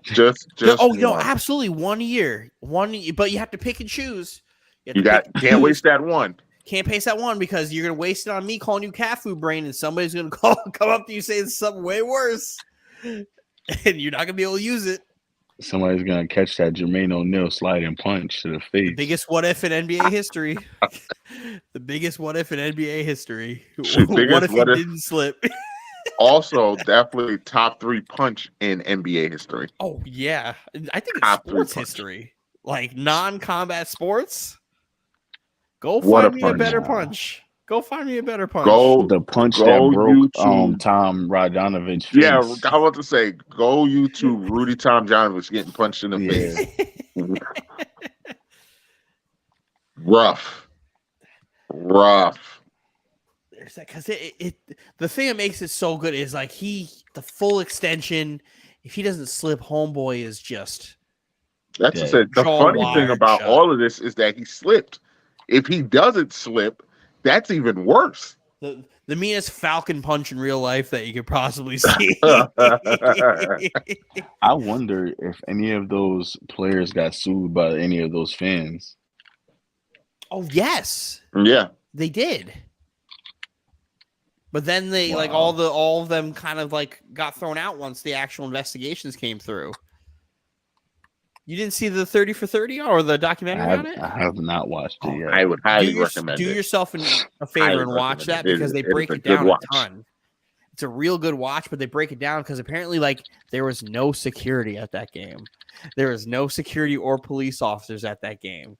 Just absolutely 1 year. But you have to pick and choose. Can't waste that one. Can't pace that one because you're gonna waste it on me calling you cat food brain, and somebody's gonna come up to you saying something way worse, and you're not gonna be able to use it. Somebody's gonna catch that Jermaine O'Neal sliding punch to the face. The biggest what if in NBA history. The biggest what if in NBA history. What if he didn't slip? Also, definitely top 3 punch in NBA history. Oh yeah, I think it's sports history, like non-combat sports. Go find me a better punch. Go find me a better punch. The punch that go broke YouTube. Tom Radanovich's face. Yeah, I want to say, go YouTube Rudy Tomjanovich getting punched in the Yeah. face. Rough. There's that because the thing that makes it so good is like the full extension. If he doesn't slip, homeboy is just. That's Yeah. the Jaw funny thing wired about shut. all of this is that he slipped. If he doesn't slip, that's even worse. The meanest falcon punch in real life that you could possibly see. I wonder if any of those players got sued by any of those fans. Oh yes, Yeah. they did. But then they like Wow. all of them kind of like got thrown out once the actual investigations came through. You didn't see the 30 for 30 or the documentary on it? I have not watched it yet. I would highly recommend do it. yourself a Highly favor and watch recommend that it. because they It is break a it good down watch. a ton. It's a real good watch, but they break it down because apparently like there was no security at that game. There was no security or police officers at that game.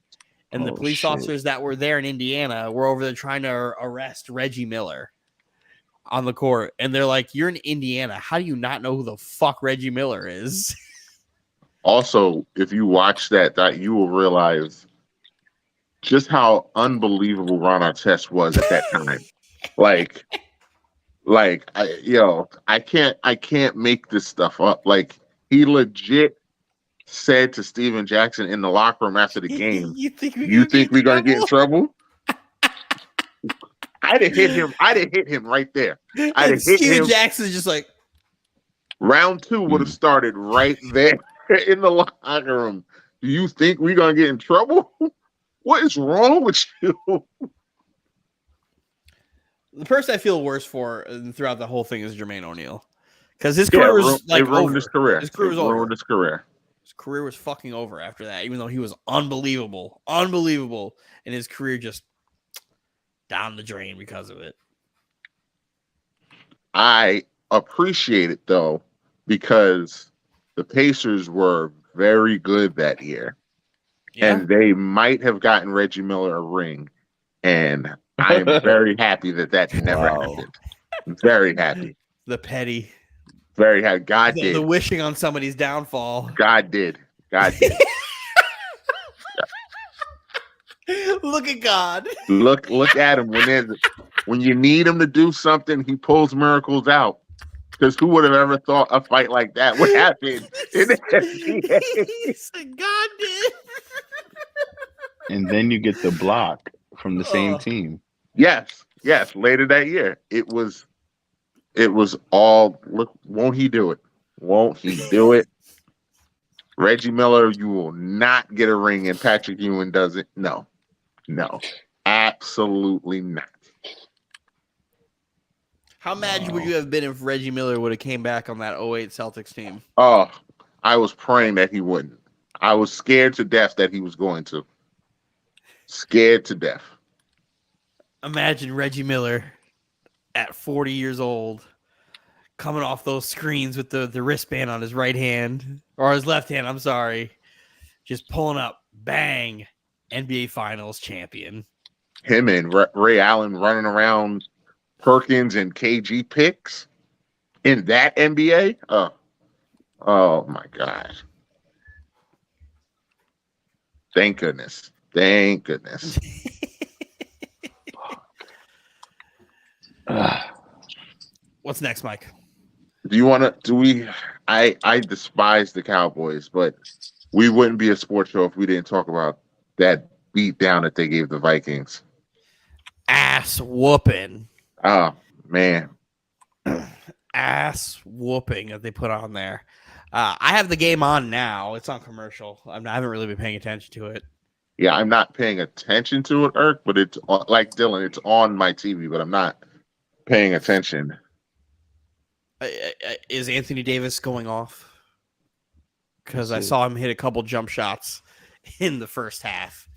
And the police officers that were there in Indiana were over there trying to arrest Reggie Miller on the court. And they're like, you're in Indiana. How do you not know who the fuck Reggie Miller is? Also, if you watch that you will realize just how unbelievable Ron Artest was at that time. I can't make this stuff up. Like, he legit said to Steven Jackson in the locker room after the game, you think we're gonna get in trouble? I'd have hit him right there. I'd have hit Steven him. Jackson's just like, Round 2 would have started right there in the locker room. Do you think we're gonna get in trouble? What is wrong with you? the person I feel worse for throughout the whole thing is Jermaine O'Neal. Because his career was like it ruined over. his career. His career was over. Ruined his career. His career was fucking over after that, even though he was unbelievable. And his career just down the drain because of it. I appreciate it though, because the Pacers were very good that year. Yeah. And they might have gotten Reggie Miller a ring. And I'm very happy that never happened. Very happy. The petty. Very happy. God did. The wishing on somebody's downfall. God did. Look at God. Look at him. When you need him to do something, he pulls miracles out. Because who would have ever thought a fight like that would happen in the NBA? God did. And then you get the block from the same team. Yes. Later that year, it was all. Look, won't he do it? Won't he do it? Reggie Miller, you will not get a ring, and Patrick Ewing doesn't. No, absolutely not. How mad would you have been if Reggie Miller would have came back on that 08 Celtics team? Oh, I was praying that he wouldn't. I was scared to death that he was going to. Scared to death. Imagine Reggie Miller at 40 years old coming off those screens with the wristband on his right hand or his left hand. I'm sorry. Just pulling up. Bang. NBA Finals champion. Him and Ray Allen running around Perkins and KG picks in that NBA. Oh my God. Thank goodness. What's next, Mike? I despise the Cowboys, but we wouldn't be a sports show if we didn't talk about that beat down that they gave the Vikings. Ass whooping. Oh, man. Ass whooping that they put on there. I have the game on now. It's on commercial. I haven't really been paying attention to it. Yeah, I'm not paying attention to it, Irk, but it's like Dylan, it's on my TV, but I'm not paying attention. Is Anthony Davis going off? Because I saw him hit a couple jump shots in the first half.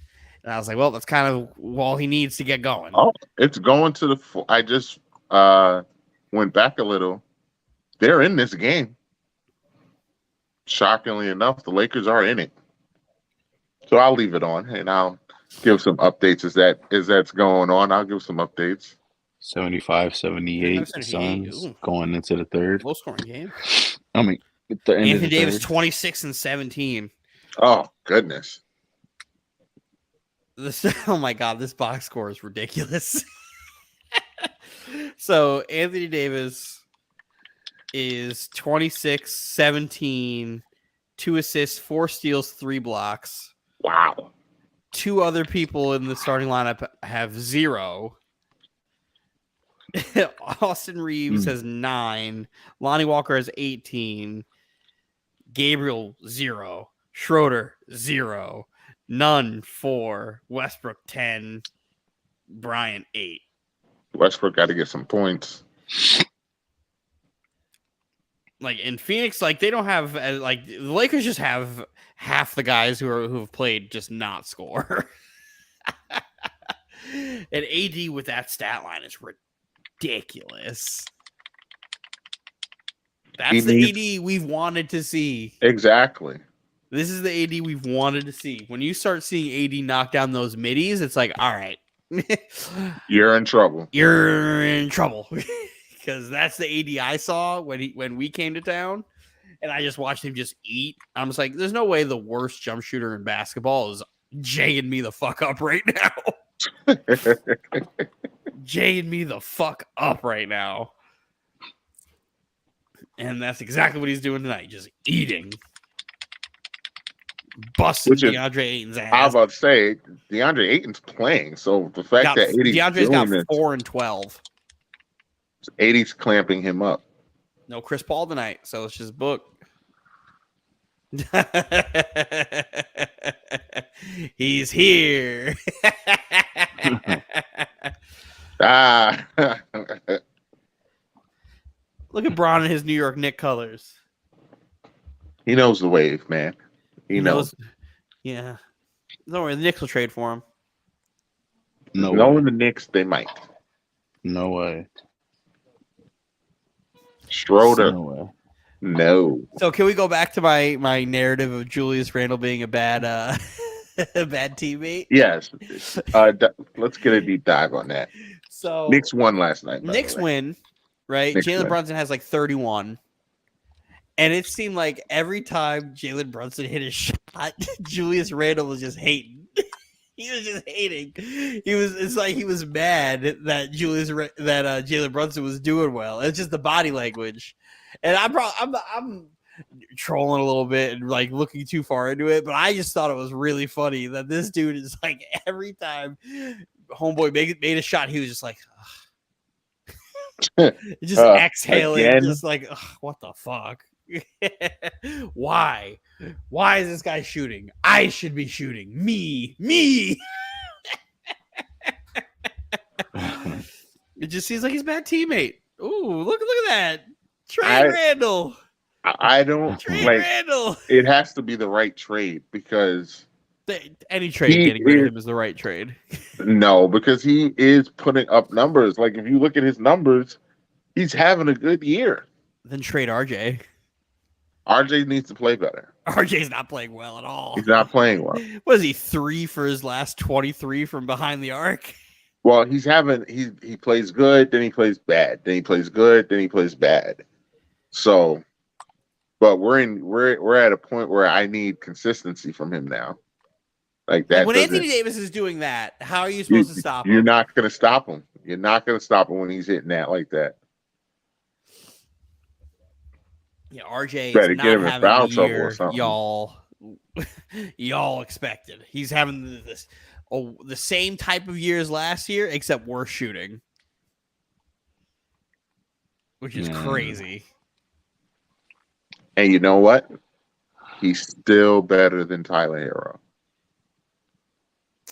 And I was like, well, that's kind of all he needs to get going. Oh, it's going to the... I just went back a little. They're in this game. Shockingly enough, the Lakers are in it. So I'll leave it on, and I'll give some updates as that's going on. I'll give some updates. 75, 78 Suns Ooh. going into the third. Low scoring game. I mean, at the end Anthony of the Davis third. 26 and 17. Oh goodness. Oh my god, this box score is ridiculous. So Anthony Davis is 26, 17, 2 assists, 4 steals, 3 blocks. Wow. 2 other people in the starting lineup have 0. Austin Reeves has 9. Lonnie Walker has 18. Gabriel 0. Schroeder 0. Nunn 4. Westbrook 10. Bryant 8. Westbrook got to get some points. Like in Phoenix, like they don't have like the Lakers just have half the guys who have played just not score. And AD with that stat line is ridiculous. That's the AD we've wanted to see. Exactly. This is the AD we've wanted to see. When you start seeing AD knock down those middies, it's like, all right, You're in trouble. You're in trouble. Because that's the AD I saw when we came to town, and I just watched him just eat. I'm just like, there's no way the worst jump shooter in basketball is jaying me the fuck up right now. Jaying me the fuck up right now. And that's exactly what he's doing tonight, just eating. Busting DeAndre Ayton's ass. I was about to say, DeAndre Ayton's playing, so the fact that DeAndre's got 4 and 12. 80's clamping him up. No Chris Paul tonight, so it's just book. He's here. Look at Bron in his New York Knicks colors. He knows the wave, man. He knows. Yeah. Don't worry, the Knicks will trade for him. Knowing the Knicks, they might. No way. Schroeder. No way. No. So can we go back to my narrative of Julius Randle being a bad a bad teammate? Yes. Let's get a deep dive on that. So Knicks won last night. Knicks win, right? Jalen Brunson has like 31. And it seemed like every time Jalen Brunson hit a shot, Julius Randle was just hating. He was just hating. It's like he was mad that Jalen Brunson was doing well. It's just the body language. And I'm trolling a little bit and like looking too far into it, but I just thought it was really funny that this dude is like every time homeboy made a shot, he was just like just exhaling, again? Just like what the fuck. Why is this guy shooting? I should be shooting. Me. It just seems like he's a bad teammate. Ooh, look at that. Trade Randall. I don't trade Randall. It has to be the right trade because any trade getting rid of him is the right trade. No, because he is putting up numbers. Like if you look at his numbers, he's having a good year. Then trade RJ. RJ needs to play better. RJ's not playing well at all. He's not playing well. What is he, 3 for his last 23 from behind the arc? Well, he plays good, then he plays bad, then he plays good, then he plays bad. So, but we're at a point where I need consistency from him now. Like that. When Anthony Davis is doing that, how are you supposed to stop him? You're not going to stop him. You're not going to stop him when he's hitting that like that. Yeah, RJ better is get him not in foul having the trouble or year something. y'all expected. He's having the same type of year as last year, except worse shooting, which is crazy. And you know what? He's still better than Tyler Hero.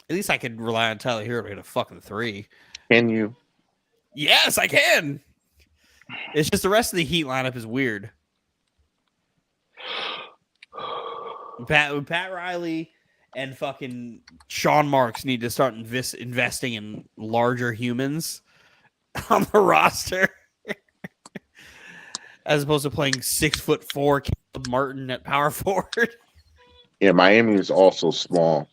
At least I could rely on Tyler Hero to hit a fucking 3. Can you? Yes, I can. It's just the rest of the Heat lineup is weird. Pat Riley and fucking Sean Marks need to start investing in larger humans on the roster, as opposed to playing 6'4" Caleb Martin at power forward. Yeah, Miami is also small.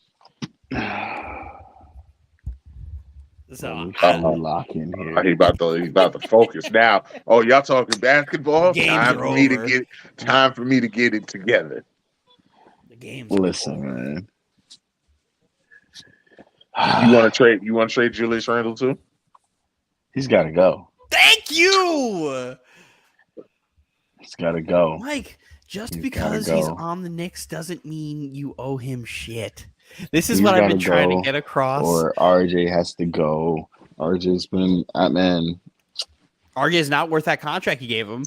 So We I, finally lock in here. He about to focus now. Oh, y'all talking basketball? Games are over. Time for me to get it together. the game's Listen, over. man. You want to trade Julius Randle too? He's got to go. Thank you, He's got to go. Mike. Just He's because gotta he's go. on the Knicks doesn't mean you owe him shit. This is He's what I've gotta been trying to go, get across. Or RJ has to go. RJ's been, man. RJ is not worth that contract you gave him.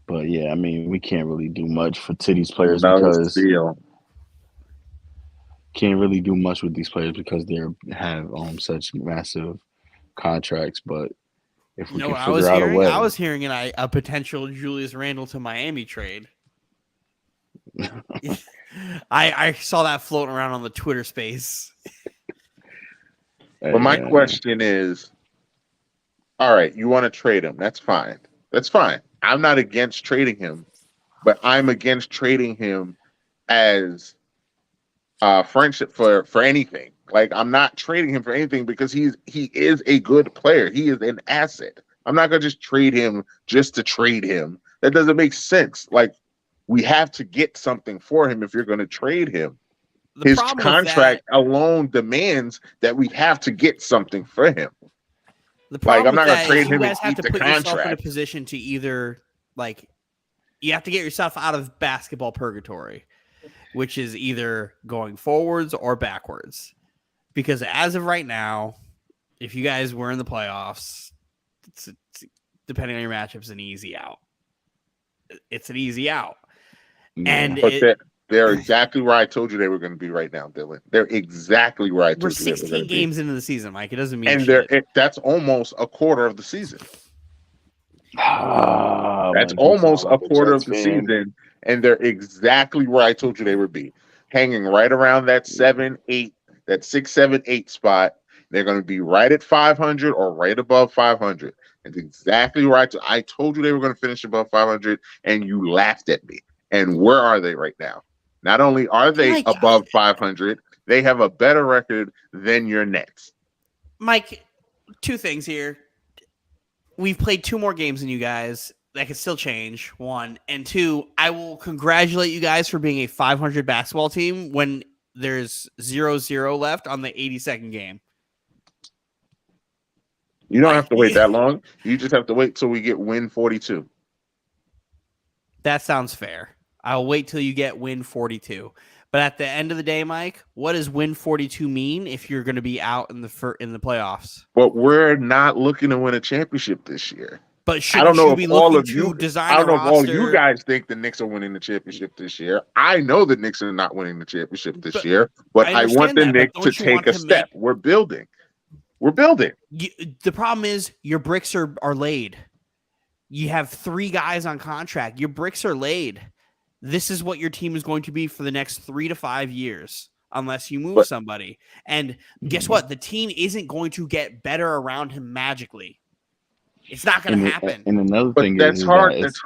But yeah, I mean, we can't really do much for these players Another because steal. can't really do much with these players because they have such massive contracts. But if we You know can what I figure was out a hearing? way, I was hearing a potential Julius Randle to Miami trade. I saw that floating around on the Twitter space. But my question is, all right, you want to trade him? That's fine. That's fine. I'm not against trading him, but I'm against trading him as friendship for anything. Like, I'm not trading him for anything because he is a good player. He is an asset. I'm not gonna just trade him just to trade him. That doesn't make sense. Like, we have to get something for him if you're going to trade him. His contract alone demands that we have to get something for him. The problem I'm not with going to that trade is you him guys and have keep to the put yourself in a contract. position to either, like, you have to get yourself out of basketball purgatory, which is either going forwards or backwards. Because as of right now, if you guys were in the playoffs, it's depending on your matchups, an easy out. It's an easy out. Yeah. And But they're exactly where I told you they were going to be right now, Dylan. They're exactly where I we're told you they were 16 going to be. games into the season, Mike. It doesn't mean And shit. that's almost a quarter of the season. That's man, almost like a quarter Jets of the fan. season, and they're exactly where I told you they would be, hanging right around that 7, 8, that 6, 7, 8 spot. They're going to be right at 500 or right above 500. That's exactly right. I told you they were going to finish above 500, and you laughed at me. And where are they right now? Not only are they Mike, above 500, they have a better record than your Nets. Mike, two things here. We've played 2 more games than you guys. That could still change, 1. And 2, I will congratulate you guys for being a 500 basketball team when there's 0-0 left on the 82nd game. You don't have to wait that long. You just have to wait till we get win 42. That sounds fair. I'll wait till you get win 42. But at the end of the day, Mike, what does win 42 mean if you're going to be out in the playoffs? But we're not looking to win a championship this year. But shouldn't you be looking to design a roster? I don't know if all you guys think the Knicks are winning the championship this year. I know the Knicks are not winning the championship this year, but I want the Knicks to take a step. We're building. We're building. The problem is your bricks are laid. You have 3 guys on contract. Your bricks are laid. This is what your team is going to be for the next 3 to 5 years, unless you move somebody. And guess what? The team isn't going to get better around him magically. It's not going to happen. And another thing that's hard. That's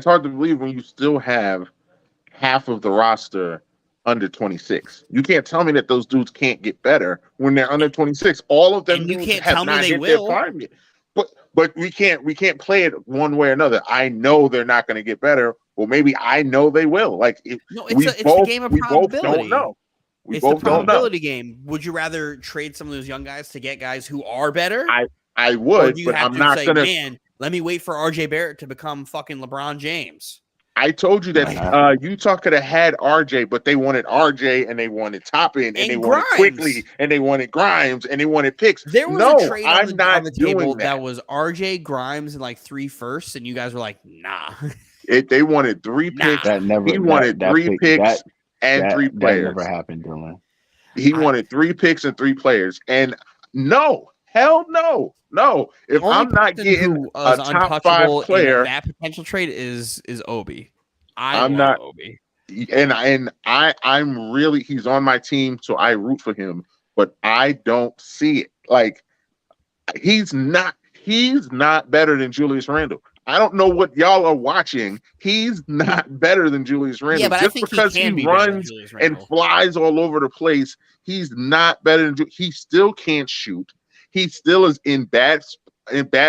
hard to believe when you still have half of the roster under 26. You can't tell me that those dudes can't get better when they're under 26. All of them and you dudes can't have tell me not they hit will. their prime yet. But we can't play it one way or another. I know they're not going to get better. Well, maybe I know they will. Like it's the game of probability. We both don't know. It's the probability game. Would you rather trade some of those young guys to get guys who are better? I would, but I'm not going to. Man, let me wait for RJ Barrett to become fucking LeBron James. I told you that Utah could have had RJ, but they wanted RJ and they wanted Toppin and they wanted Quickly and they wanted Grimes and they wanted picks. There was a trade on the table that was RJ, Grimes, and like 3 firsts, and you guys were like, nah. They wanted 3 picks. He wanted 3 picks and 3 players. That never happened, Dylan. He wanted 3 picks and 3 players. And no, hell no. No, if I'm not getting a top 5 player, that potential trade is Obi. I'm not Obi, and I'm really, he's on my team, so I root for him. But I don't see it. Like he's not better than Julius Randle. I don't know what y'all are watching. He's not better than Julius Randle. Yeah, but I Just think because he he can be better than runs Julius and Randle. flies all over the place, he's not better than. He still can't shoot. He still is in bad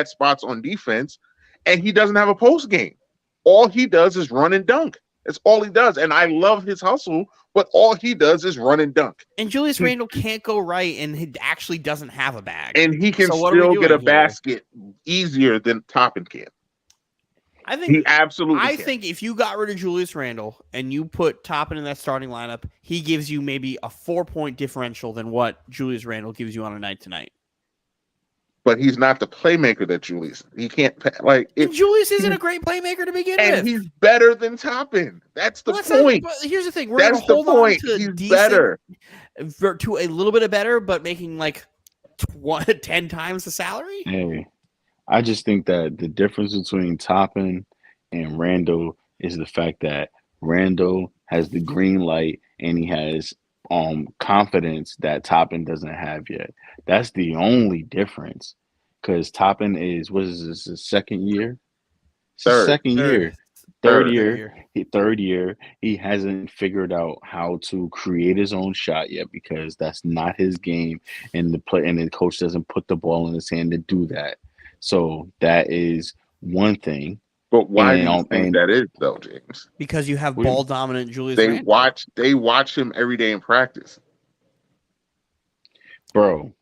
spots on defense, and he doesn't have a post game. All he does is run and dunk. That's all he does. And I love his hustle, but all he does is run and dunk. And Julius Randle can't go right, and he actually doesn't have a bag. And he can So what are we still get a doing here? basket easier than Toppin can. I think He absolutely I can. think if you got rid of Julius Randle and you put Toppin in that starting lineup, he gives you maybe a 4-point differential than what Julius Randle gives you on a night to night. But he's not the playmaker that Julius. He can't like. And Julius isn't a great playmaker to begin And with. he's better than Toppin. That's the Well, point. but here's the thing: we're going That's to the hold point. on to He's decent, better. to a little bit of better, but making like 10 times the salary. Hey, I just think that the difference between Toppin and Randall is the fact that Randall has the green light and he has confidence that Toppin doesn't have yet. That's the only difference. Because Toppin is, what is this, his second year? It's his second year. Third year. He hasn't figured out how to create his own shot yet because that's not his game, and the coach doesn't put the ball in his hand to do that. So that is one thing. But why do you think that is, though, James? Because you have ball dominant Julius They Randle. They watch him every day in practice. Bro,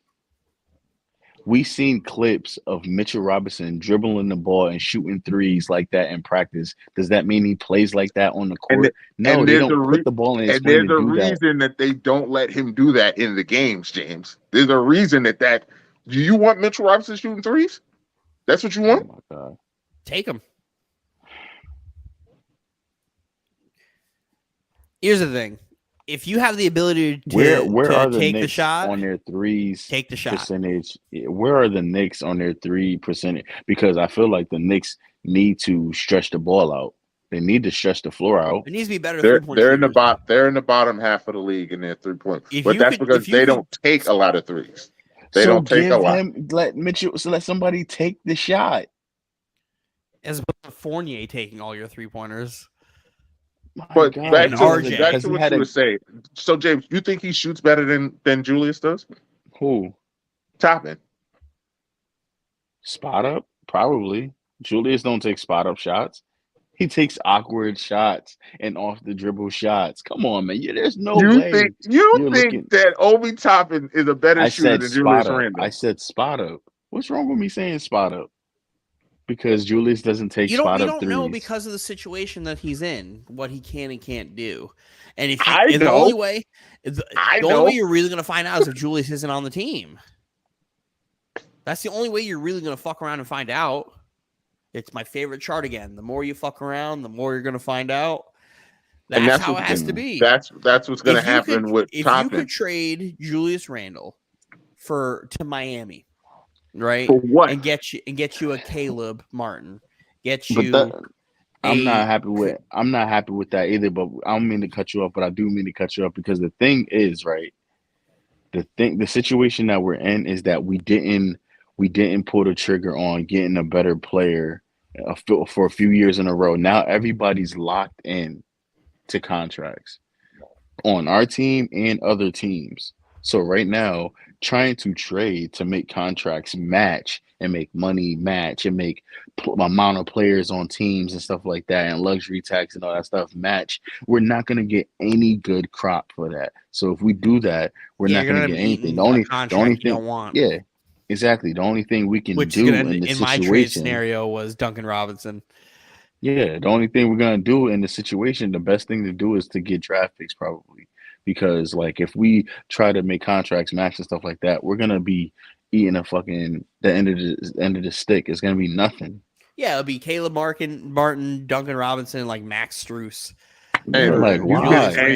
we seen clips of Mitchell Robinson dribbling the ball and shooting threes like that in practice. Does that mean he plays like that on the court? No, they don't put the ball in his hand to do that. And there's a reason that they don't let him do that in the games, James. There's a reason that. Do you want Mitchell Robinson shooting threes? That's what you want? Oh my God. Take him. Here's the thing. If you have the ability to, where are the take Knicks the shot on their threes, take the shot percentage? Where are the Knicks on their 3%? Because I feel like the Knicks need to stretch the ball out. They need to stretch the floor out. It needs to be better. They're in the bottom half of the league in their 3-point. But that's because they don't take a lot of threes. They don't take a lot. Let somebody take the shot. As opposed to Fournier taking all your 3-pointers. But God, back to what you were saying. So, James, you think he shoots better than Julius does? Who? Toppin. Spot up? Probably. Julius don't take spot up shots. He takes awkward shots and off the dribble shots. Come on, man. There's no way. You think that Obi Toppin is a better shooter than Julius Randle? I said spot up. What's wrong with me saying spot up? Because Julius doesn't take spot up threes. You don't know because of the situation that he's in, what he can and can't do. And the only way you're really going to find out is if Julius isn't on the team. That's the only way you're really going to fuck around and find out. It's my favorite chart again. The more you fuck around, the more you're going to find out. That's how it has to be. That's what's going to happen with Toppin. If you could trade Julius Randle to Miami, right? For what? And get you a Caleb Martin. I'm not happy with that either, but I don't mean to cut you off, but I do mean to cut you off because the thing is, right? The situation that we're in is that we didn't pull the trigger on getting a better player for a few years in a row. Now everybody's locked in to contracts on our team and other teams. So right now, trying to trade to make contracts match and make money match and make amount of players on teams and stuff like that and luxury tax and all that stuff match, we're not going to get any good crop for that. So if we do that, we're not going to get anything. The only thing you don't want. Yeah, exactly. The only thing we can do in this situation, my trade scenario, was Duncan Robinson. Yeah, the only thing we're going to do in the situation, the best thing to do is to get draft picks probably. Because like if we try to make contracts match and stuff like that, we're gonna be eating the end of the stick. It's gonna be nothing. Yeah, it'll be Caleb Martin, Duncan Robinson, like Max Strus. Hey,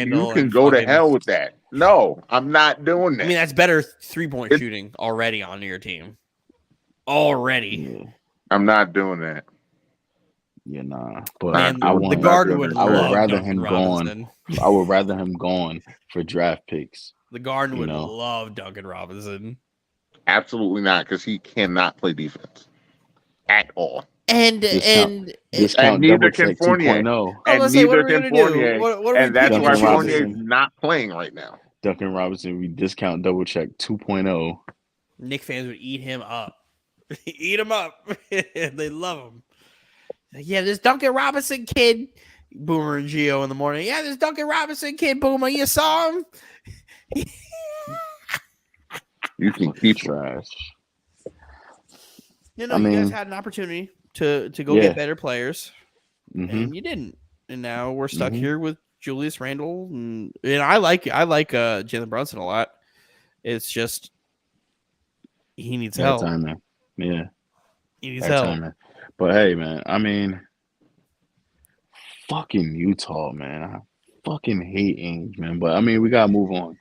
you can go to hell with that. No, I'm not doing that. I mean, that's better 3-point shooting already on your team. Already. Yeah. I'm not doing that. Yeah, nah. But Man, I would rather him gone. I would rather him gone for draft picks. The Garden would love Duncan Robinson. Absolutely not, because he cannot play defense at all. and Discount neither double can check Fournier. 2.0. I was And gonna say, what neither are we can gonna do? Fournier. What are we And that's picking why and Duncan Fournier is choosing? not playing right now. Duncan Robinson, we discount double check 2.0. Nick fans would eat him up. Eat him up. They love him. Yeah, this Duncan Robinson kid. Boomer and Geo in the morning. Yeah, this Duncan Robinson kid, Boomer. You saw him? You can keep him. Trash. You know, I you guys mean, had an opportunity to go yeah. get better players, hmm and you didn't. And now we're stuck Mhm. here with Julius Randle, and I like Jalen Brunson a lot. It's just he needs Bad help. timing. Yeah, He needs bad help. timing. But hey, man, I mean, fucking Utah, man. I fucking hate Ainge, man. But I mean, we gotta move on.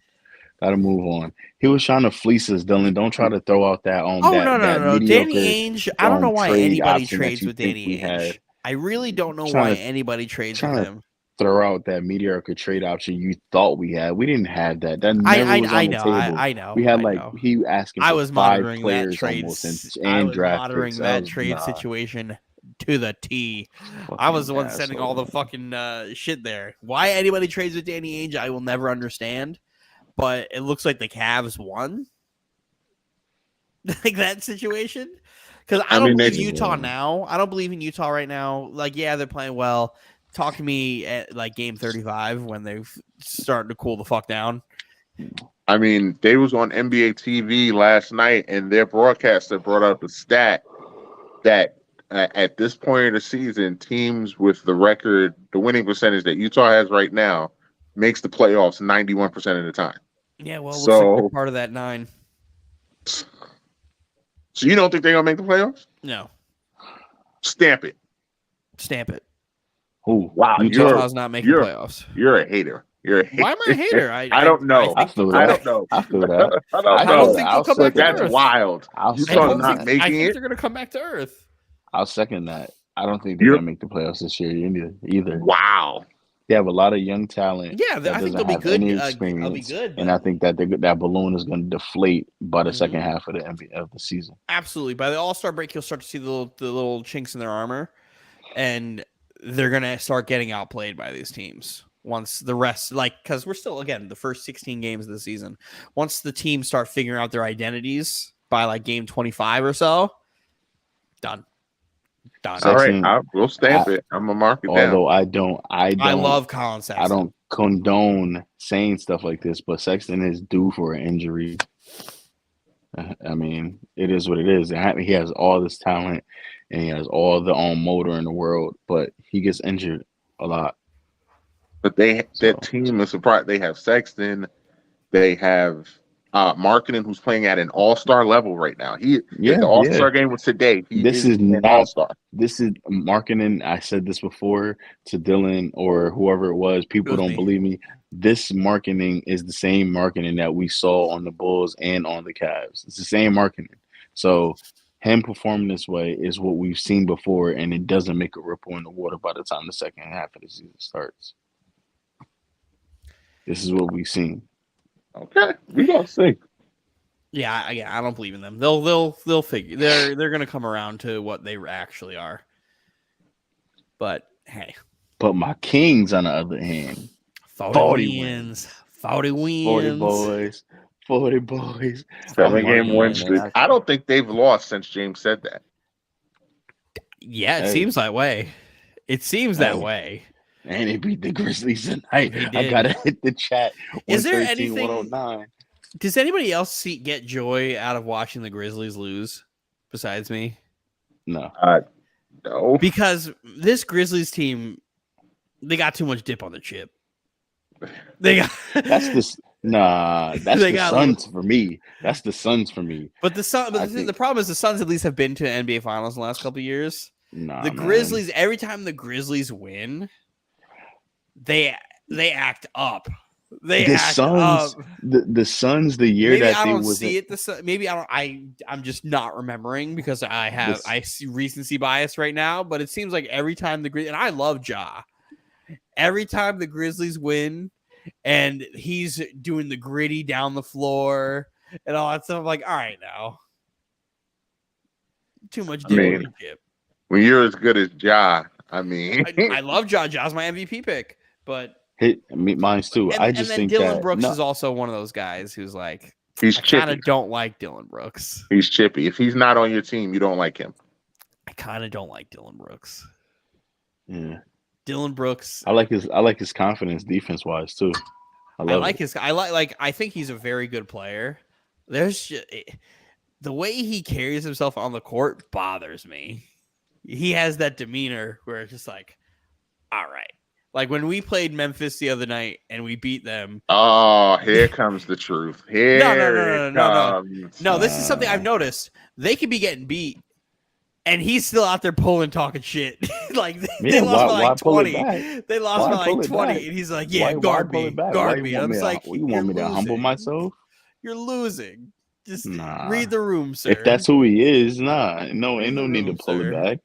Gotta move on. He was trying to fleece us, Dylan. Don't try to throw out that Oh no! Danny mediocre Ainge. I don't know why trade anybody option that trades you with think Danny we Ainge. had. I really don't know Trying why to anybody trades with trying to him. throw out that mediocre trade option you thought we had. We didn't have that. That I never was on I the know table. I know We had I like know. he asking I for was 5 monitoring that players trade. almost I and was draft monitoring picks. that trade situation to the T. I was Fucking the one sending all asshole. the fucking shit there. Why anybody trades with Danny Ainge, I will never understand. But it looks like the Cavs won, like that situation. Because I don't believe Utah now. I don't believe in Utah right now. Like, yeah, they're playing well. Talk to me at like game 35 when they're starting to cool the fuck down. I mean, they was on NBA TV last night, and their broadcaster brought up a stat that at this point of the season, teams with the winning percentage that Utah has right now, makes the playoffs 91% of the time. Yeah, well, it looks like they're part of that 9. So you don't think they're gonna make the playoffs? No. Stamp it. Stamp it. Who? Wow, Utah's not making playoffs. You're a hater. You're a hater. Why am I a hater? I don't know. I feel I that. don't know. I feel that. I don't I know. don't think they'll come back to That's earth. wild. Utah not I making think it. they're gonna come back to earth. I'll second that. I don't think they're gonna make the playoffs this year either. Wow. They have a lot of young talent. Yeah, that I think doesn't they'll be have good. any I'll experience, be good. and I think that that balloon is going to deflate by the second Mhm. half of the season. Absolutely. By the All-Star break, you'll start to see the little chinks in their armor, and they're gonna start getting outplayed by these teams. Once the rest, because we're still the first 16 games of the season. Once the teams start figuring out their identities by like game 25 or so, done. All right, we'll stamp it. I'm gonna mark it down. Although I love Colin Sexton. I don't condone saying stuff like this, but Sexton is due for an injury. I mean, it is what it is. He has all this talent and he has all the motor in the world, but he gets injured a lot. But that team is surprised. They have Sexton. They have Markkanen, who's playing at an all-star level right now. The all-star game was today. This is an not all-star. This is Markkanen. I said this before to Dylan or whoever it was. People don't believe me. This Markkanen is the same Markkanen that we saw on the Bulls and on the Cavs. It's the same Markkanen. So him performing this way is what we've seen before, and it doesn't make a ripple in the water by the time the second half of the season starts. This is what we've seen. Okay, we gonna see. Yeah, I don't believe in them. They'll figure. They're gonna come around to what they actually are. But hey. But my Kings, on the other hand, 40 wins. 40 wins. 40 boys. 7-game win streak. I don't think they've lost since James said that. Yeah, it seems that way. It seems that way. And they beat the Grizzlies tonight. I gotta hit the chat. Is there anything? 109. Does anybody else get joy out of watching the Grizzlies lose besides me? No. No. Because this Grizzlies team, they got too much dip on the chip. They got that's the Suns for me. That's the Suns for me. But the problem is the Suns at least have been to NBA Finals in the last couple of years. The Grizzlies, every time the Grizzlies win, they act up. The Suns, the year maybe that I don't see it. Maybe I'm just not remembering because I see recency bias right now. But it seems like every time and I love Ja. Every time the Grizzlies win, and he's doing the gritty down the floor and all that stuff, I'm like, all right, now too much dip. when you're as good as Ja, I mean, I love Ja. Ja's my MVP pick, but Mine's too. I and just then think Dylan that Brooks no, is also one of those guys who's like, he's I kind chippy. of don't like Dylan Brooks. He's chippy. If he's not on your team, you don't like him. I kind of don't like Dylan Brooks. yeah. Dylan Brooks. I like his confidence defense wise too. I love like it. his. I think he's a very good player. There's just, the way he carries himself on the court bothers me. He has that demeanor where it's just like, all right. Like when we played Memphis the other night and we beat them. Oh, here comes the truth. Here it comes. No, this is something I've noticed. They could be getting beat, and he's still out there talking shit. Like they lost by like 20. They lost by like 20, and he's like, "Yeah, guard me." I'm just like, you want me to humble myself? You're losing. Just Nah. read the room, sir. If that's who he is, ain't no need to pull it back.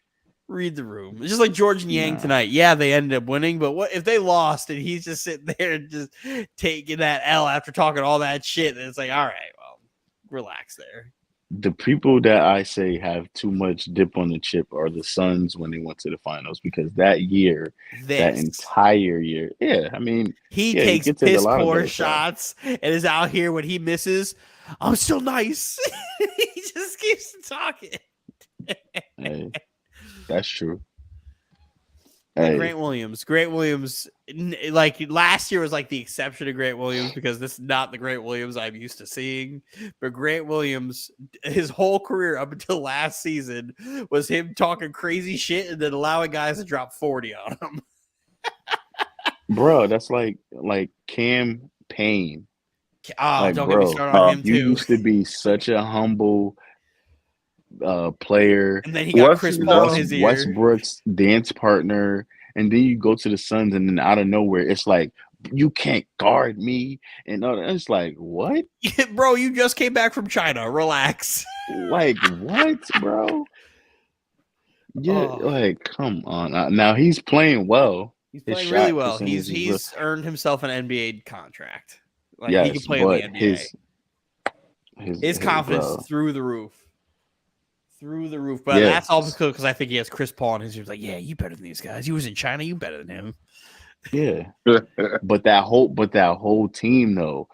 Read the room. It's just like George and Yang tonight. Yeah, they ended up winning, but what if they lost and he's just sitting there and just taking that L after talking all that shit? And it's like, all right, well, relax there. The people that I say have too much dip on the chip are the Suns when they went to the finals, because that entire year, I mean, he takes piss poor shots and is out here when he misses. I'm still nice. He just keeps talking. Hey. That's true. Hey. Grant Williams, like last year was like the exception to Grant Williams because this is not the Grant Williams I'm used to seeing. But Grant Williams, his whole career up until last season was him talking crazy shit and then allowing guys to drop 40 on him. Bro, that's like Cam Payne. Oh, don't get me started on him too. You used to be such a humble player, and then he got Chris Paul in his ear. Westbrook's dance partner, and then you go to the Suns, and then out of nowhere, it's like, you can't guard me, and it's like, what? Bro, you just came back from China. Relax. Like, what, bro? Yeah, like, come on. Now he's playing well. He's playing really well. He's earned himself an NBA contract. Like, he can play in the NBA. His confidence through the roof. But that's all because I think he has Chris Paul and he's like, yeah, you better than these guys. He was in China, you better than him. Yeah. but that whole team though,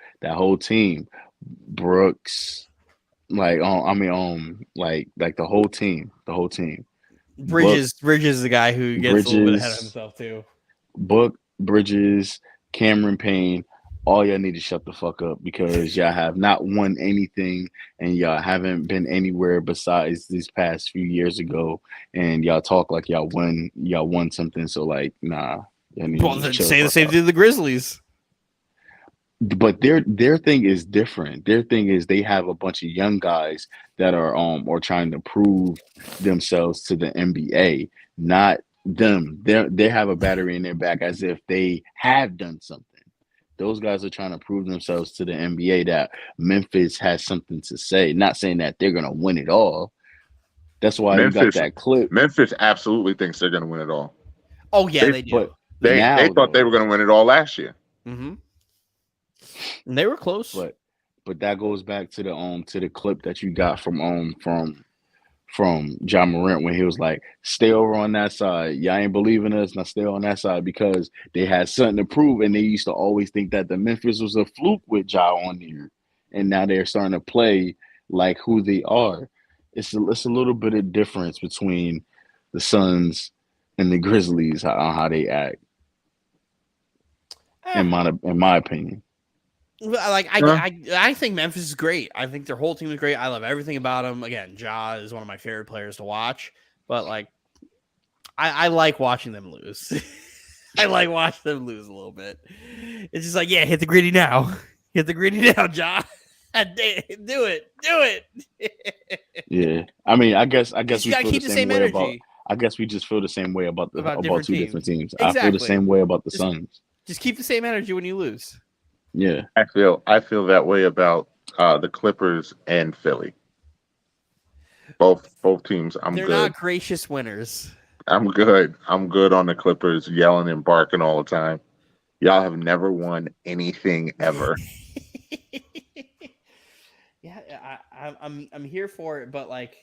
Brooks, like the whole team. Bridges is the guy who gets a little bit ahead of himself too. Bridges, Cameron Payne, all y'all need to shut the fuck up, because y'all have not won anything and y'all haven't been anywhere besides these past few years ago, and y'all talk like y'all won something. So like, nah. Well, say the same thing to the Grizzlies. But their thing is different. Their thing is they have a bunch of young guys that are or trying to prove themselves to the NBA, not them. They have a battery in their back as if they have done something. Those guys are trying to prove themselves to the NBA that Memphis has something to say. Not saying that they're going to win it all. That's why you got that clip. Memphis absolutely thinks they're going to win it all. Oh, yeah, they do. They thought they were going to win it all last year. Mm-hmm. And they were close. But that goes back to the clip that you got from John Morant when he was like, stay over on that side. Y'all ain't believing us. Now stay on that side, because they had something to prove, and they used to always think that the Memphis was a fluke with Ja on there. And now they're starting to play like who they are. It's a little bit of difference between the Suns and the Grizzlies on how they act. In my opinion. Like I think Memphis is great. I think their whole team is great. I love everything about them. Again, Ja is one of my favorite players to watch. But like, I like watching them lose. I like watching them lose a little bit. It's just like, yeah, hit the gritty now. Hit the gritty now, Ja. Do it. Yeah, I mean, I guess you we gotta feel keep the same way energy. about. I guess we just feel the same way about two different teams. Exactly. I feel the same way about the Suns. Just keep the same energy when you lose. Yeah, I feel that way about the Clippers and Philly. Both teams. They're good. Not gracious winners. I'm good. I'm good on the Clippers, yelling and barking all the time. Y'all have never won anything ever. Yeah, I'm here for it, but like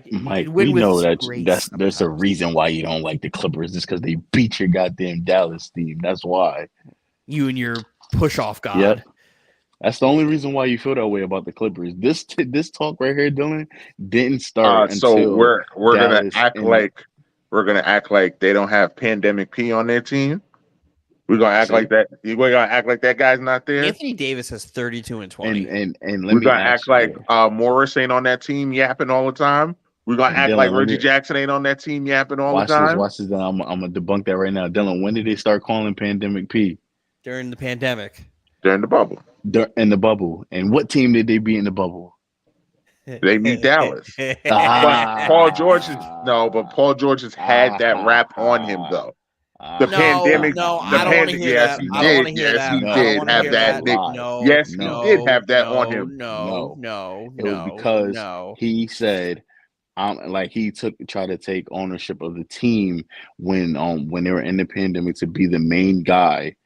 you Mike, can win we with know some that grace there's a sometimes. reason why you don't like the Clippers. It's because they beat your goddamn Dallas team. That's why. You and your push off Yep. god. That's the only reason why you feel that way about the Clippers. This talk right here, Dylan, didn't start So until we're gonna Dallas act and like they don't have Pandemic P on their team. We're gonna act see like that. We're gonna act like that guy's not there. Anthony Davis has 32 and 20. and let We're me gonna ask act like you, Morris ain't on that team yapping all the time. We're gonna and act like Dylan, let Reggie me Jackson ain't on that team yapping all the watch this. time. Watch this. Then I'm gonna debunk that right now, Dylan. When did they start calling Pandemic P? During the pandemic. During the bubble, In the bubble. And what team did they beat in the bubble? they beat Dallas. But Paul George is no, but Paul George has had that rap on him though. The pandemic, No, the I don't want to hear yes, that. he I don't want did. to hear Yes, that. he I don't did want to have hear That's a that. that. lie. No, Yes, he No. did have that no, on him. no. It was because no. he said like he tried to take ownership of the team when they were in the pandemic to be the main guy.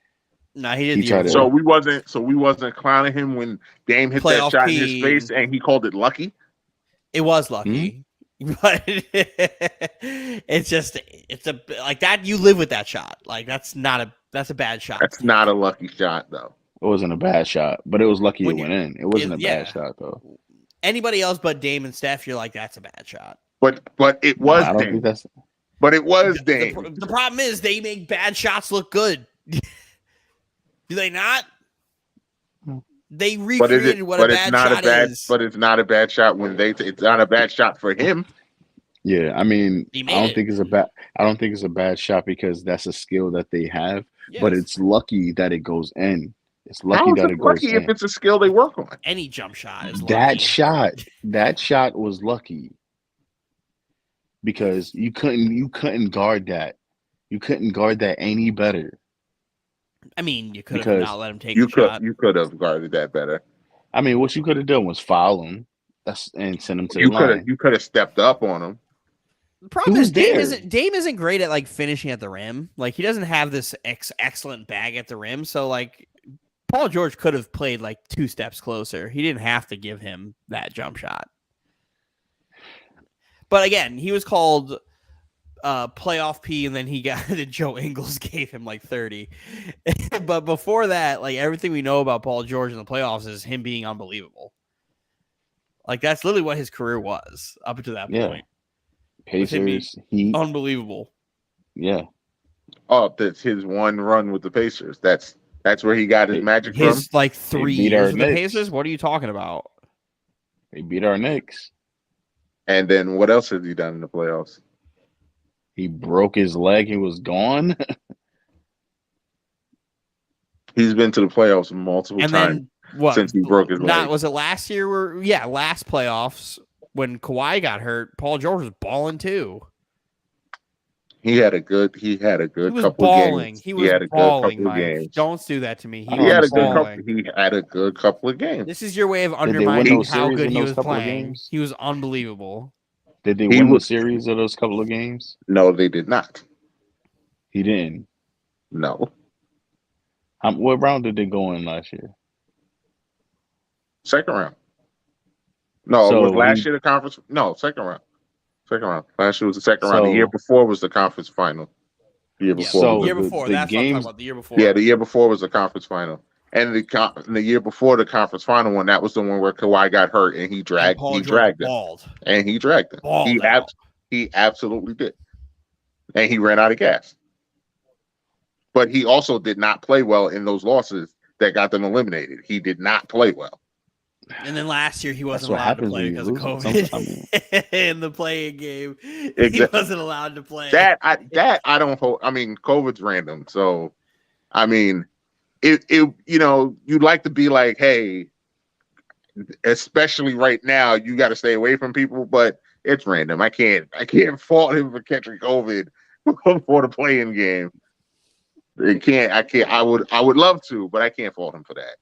Nah, he did He the year tried to So before. we wasn't clowning him when Dame hit that Playoff shot in his P. face and he called it lucky. It was lucky. But it's a like that you live with that shot. Like that's a bad shot. That's not a lucky shot though. It wasn't a bad shot, but it was lucky When it you- went in. It wasn't a yeah. bad shot though. Anybody else but Dame and Steph, you're like, that's a bad shot. But it No, was I don't Dame. think that's But it was Dame. The problem is they make bad shots look good. Do they not? They recreated what a bad shot is. But it's not a bad shot when it's not a bad shot for him. Yeah, I mean, He I made don't it. think it's a bad. I don't think it's a bad shot because that's a skill that they have. But Yes. it's lucky that it goes in. It's How lucky is that it it goes lucky if in. it's a skill they work on? Any jump shot is That lucky. shot was lucky because you couldn't guard that. You couldn't guard that any better. I mean, you could have Because not let him take You the shot. could have guarded that better. I mean, what you could have done was foul him, and send him to the line. You could have stepped up on him. The problem He is was there. Dame isn't great at like finishing at the rim. Like he doesn't have this excellent bag at the rim. So like Paul George could have played like 2 steps closer. He didn't have to give him that jump shot. But again, he was called playoff P, and then he got the Joe Ingles gave him like 30. But before that, like everything we know about Paul George in the playoffs is him being unbelievable. Like that's literally what his career was up to that point. Pacers, Heat, Unbelievable. yeah. Oh, that's his one run with the Pacers. That's where he got his magic from. His like 3 beat years our with the Knicks. Pacers. What are you talking about? They beat our Knicks. And then what else has he done in the playoffs? He broke his leg. He was gone. He's been to the playoffs multiple And times then what? since he broke his leg. Was it last year? Last playoffs when Kawhi got hurt. Paul George was balling too. He had a good He was couple balling. games. He was had a balling, good couple Mike. games. Don't do that to me. He I was don't He understand. had a good couple of games. This is your way of Did they win undermining those how series good in he those was couple of playing. games? He was unbelievable. Did they He win the was- series of those couple of games? No, they did not. He didn't. No. What round did they go in last year? Second round. No, So it was last he- year the conference. No, second round. Second round. Last year was the second round. The So- year before was the conference final. The year Yeah, before. So was the year the- before. the That's what I'm talking games- about. The year before. Yeah, the year before was the conference final, and the year before the conference final one, that was the one where Kawhi got hurt and he And dragged Paul he George dragged him, balled. and he dragged him. Balled out. He absolutely did, and he ran out of gas. But he also did not play well in those losses that got them eliminated. He did not play well. And then last year he wasn't what allowed to happens play when because you of lose COVID. sometimes. In the playing game, he Exactly. wasn't allowed to play. That I don't hold. I mean, COVID's random, so I mean, it you'd like to be like, hey, especially right now, you got to stay away from people, but it's random. I can't fault him for catching COVID for the playing game. I can't. I would love to, but I can't fault him for that.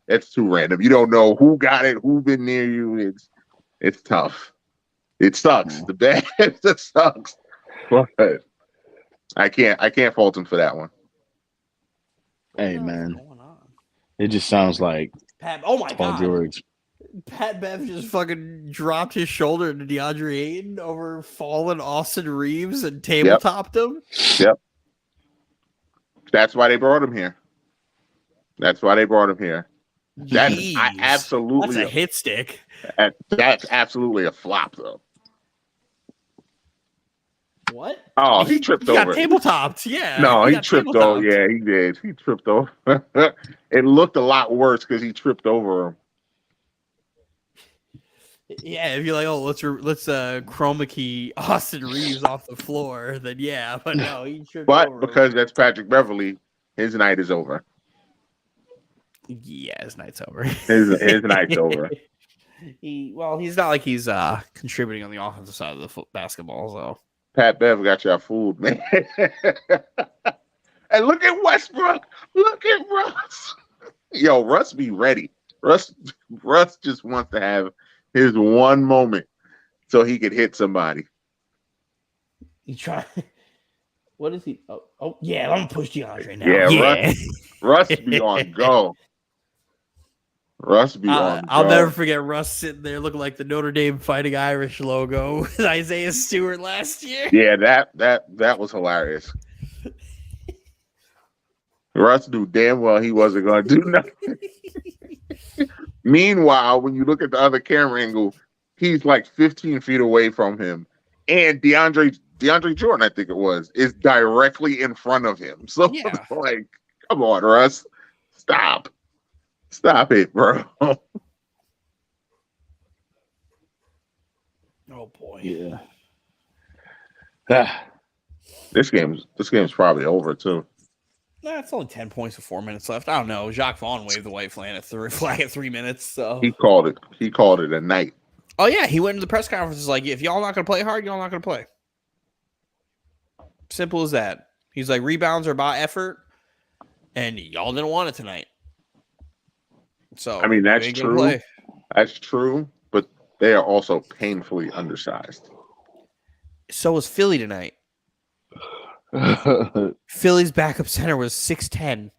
That's too random. You don't know who got it, who been near you. It's tough. It sucks. The bad it sucks. But I can't fault him for that one. Hey What the hell is man, going on? it just sounds like Pat, oh my Paul god! George. Pat Bev just fucking dropped his shoulder to DeAndre Ayton over fallen Austin Reeves and tabletopped him. Yep. That's why they brought him here. That's absolutely That's a hit stick. That's absolutely a flop, though. What? Oh, he tripped over. Got tabletopped. Yeah. No, he tripped over. Yeah, he did. He tripped over. It looked a lot worse because he tripped over him. Yeah, if you're like, oh, let's chroma key Austin Reeves off the floor, then yeah, but no, he tripped over. But because that's Patrick Beverly, his night is over. Yeah, his night's over. His night's over. He's not like he's contributing on the offensive side of the basketball, so. Pat Bev got y'all fooled, man. And look at Westbrook. Look at Russ. Yo, Russ be ready. Russ just wants to have his one moment so he could hit somebody. He try. What is he? Oh yeah, I'm gonna push DeAndre now. Yeah. Russ be on go. I'll never forget Russ sitting there looking like the Notre Dame Fighting Irish logo with Isaiah Stewart last year. Yeah, that was hilarious. Russ knew damn well he wasn't going to do nothing. Meanwhile, when you look at the other camera angle, he's like 15 feet away from him. And DeAndre Jordan, I think it was, is directly in front of him. So it's like, come on, Russ. Stop it, bro. Oh boy. Yeah. This game's probably over too. Nah, it's only 10 points with 4 minutes left. I don't know. Jacques Vaughn waved the white flag at 3 minutes. So he called it a night. Oh yeah, he went to the press conference like, if y'all not gonna play hard, y'all not gonna play. Simple as that. He's like, rebounds are about effort, and y'all didn't want it tonight. So I mean, that's true. That's true, but they are also painfully undersized. So was Philly tonight. Philly's backup center was 6'10".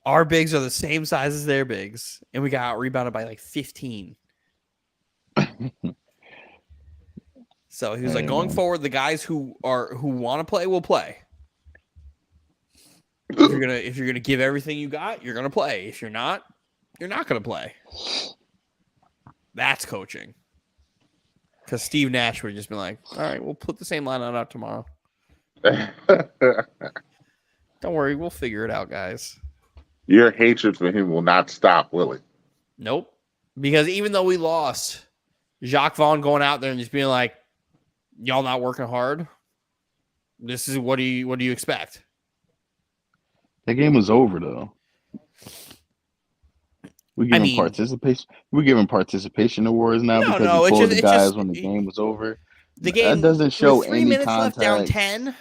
Our bigs are the same size as their bigs, and we got out rebounded by like 15. So he was like, going forward, the guys who want to play will play. If you're gonna give everything you got, you're gonna play. If you're not gonna play. That's coaching. Because Steve Nash would have just been like, all right, we'll put the same lineup out tomorrow. Don't worry, we'll figure it out, guys. Your hatred for him will not stop, will it? Nope. Because even though we lost, Jacques Vaughn going out there and just being like, y'all not working hard. This is what do you expect? That game was over though. We're giving participation awards now because we pulled the guys when the game was over. The game that doesn't show 3 any minutes contact. left, down 10.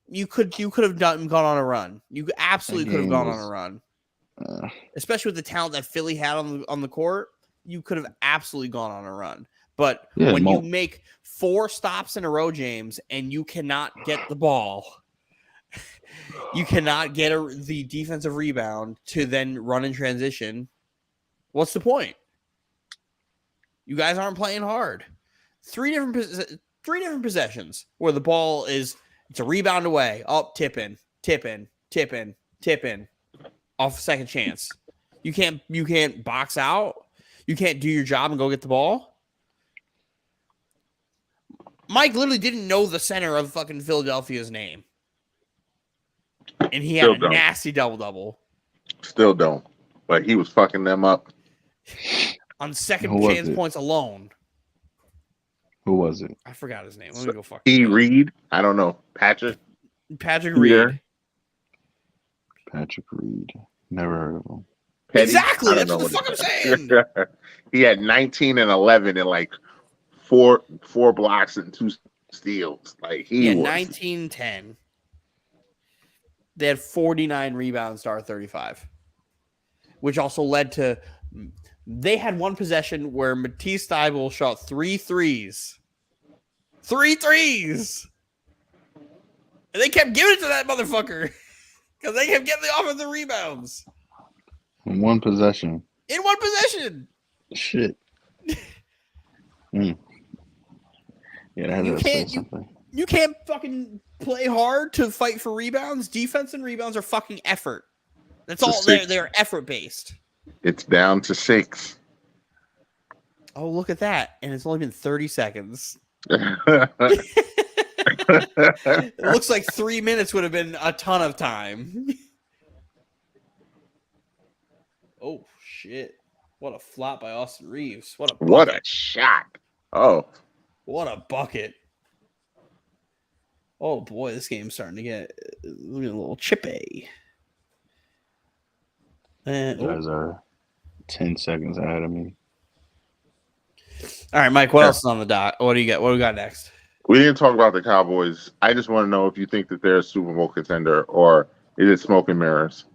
You could have gone on a run. You absolutely could have gone on a run. Especially with the talent that Philly had on the court, you could have absolutely gone on a run. But when you make 4 stops in a row, James, and you cannot get the ball, you cannot get the defensive rebound to then run in transition. What's the point? You guys aren't playing hard. Three different possessions where the ball it's a rebound away, up, tip in, off a second chance. You can't box out. You can't do your job and go get the ball. Mike literally didn't know the center of fucking Philadelphia's name. And he had a nasty double-double. Still don't. But he was fucking them up. On second chance points alone. Who was it? I forgot his name. Let me go fuck. Reed? I don't know. Patrick Reed. Patrick Reed. Never heard of him. Exactly. That's what the fuck I'm saying. He had 19 and 11 and like four blocks and 2 steals. Like he had 19-10. They had 49 rebounds to our 35, which also led to they had one possession where Matisse Thybulle shot 3 threes. 3 threes. And they kept giving it to that motherfucker because they kept getting the offensive rebounds. In one possession. in one possession. Shit. Mm. Yeah, that You does say can't something. you can't fucking play hard to fight for rebounds. Defense and rebounds are fucking effort. That's It's a all. six. They're effort based. It's down to 6. Oh, look at that! And it's only been 30 seconds. What It looks like 3 minutes would have been a ton of time. Oh shit! What a flop by Austin Reeves! What a a bucket! shot. Oh, What a bucket! Oh boy, this game's starting to get a little chippy. And You guys are 10 seconds ahead of me. all right, Mike. What Yeah. else is on the dock? What do you got? What do we got next? we didn't talk about the Cowboys. I just want to know if you think that they're a Super Bowl contender or is it smoke and mirrors?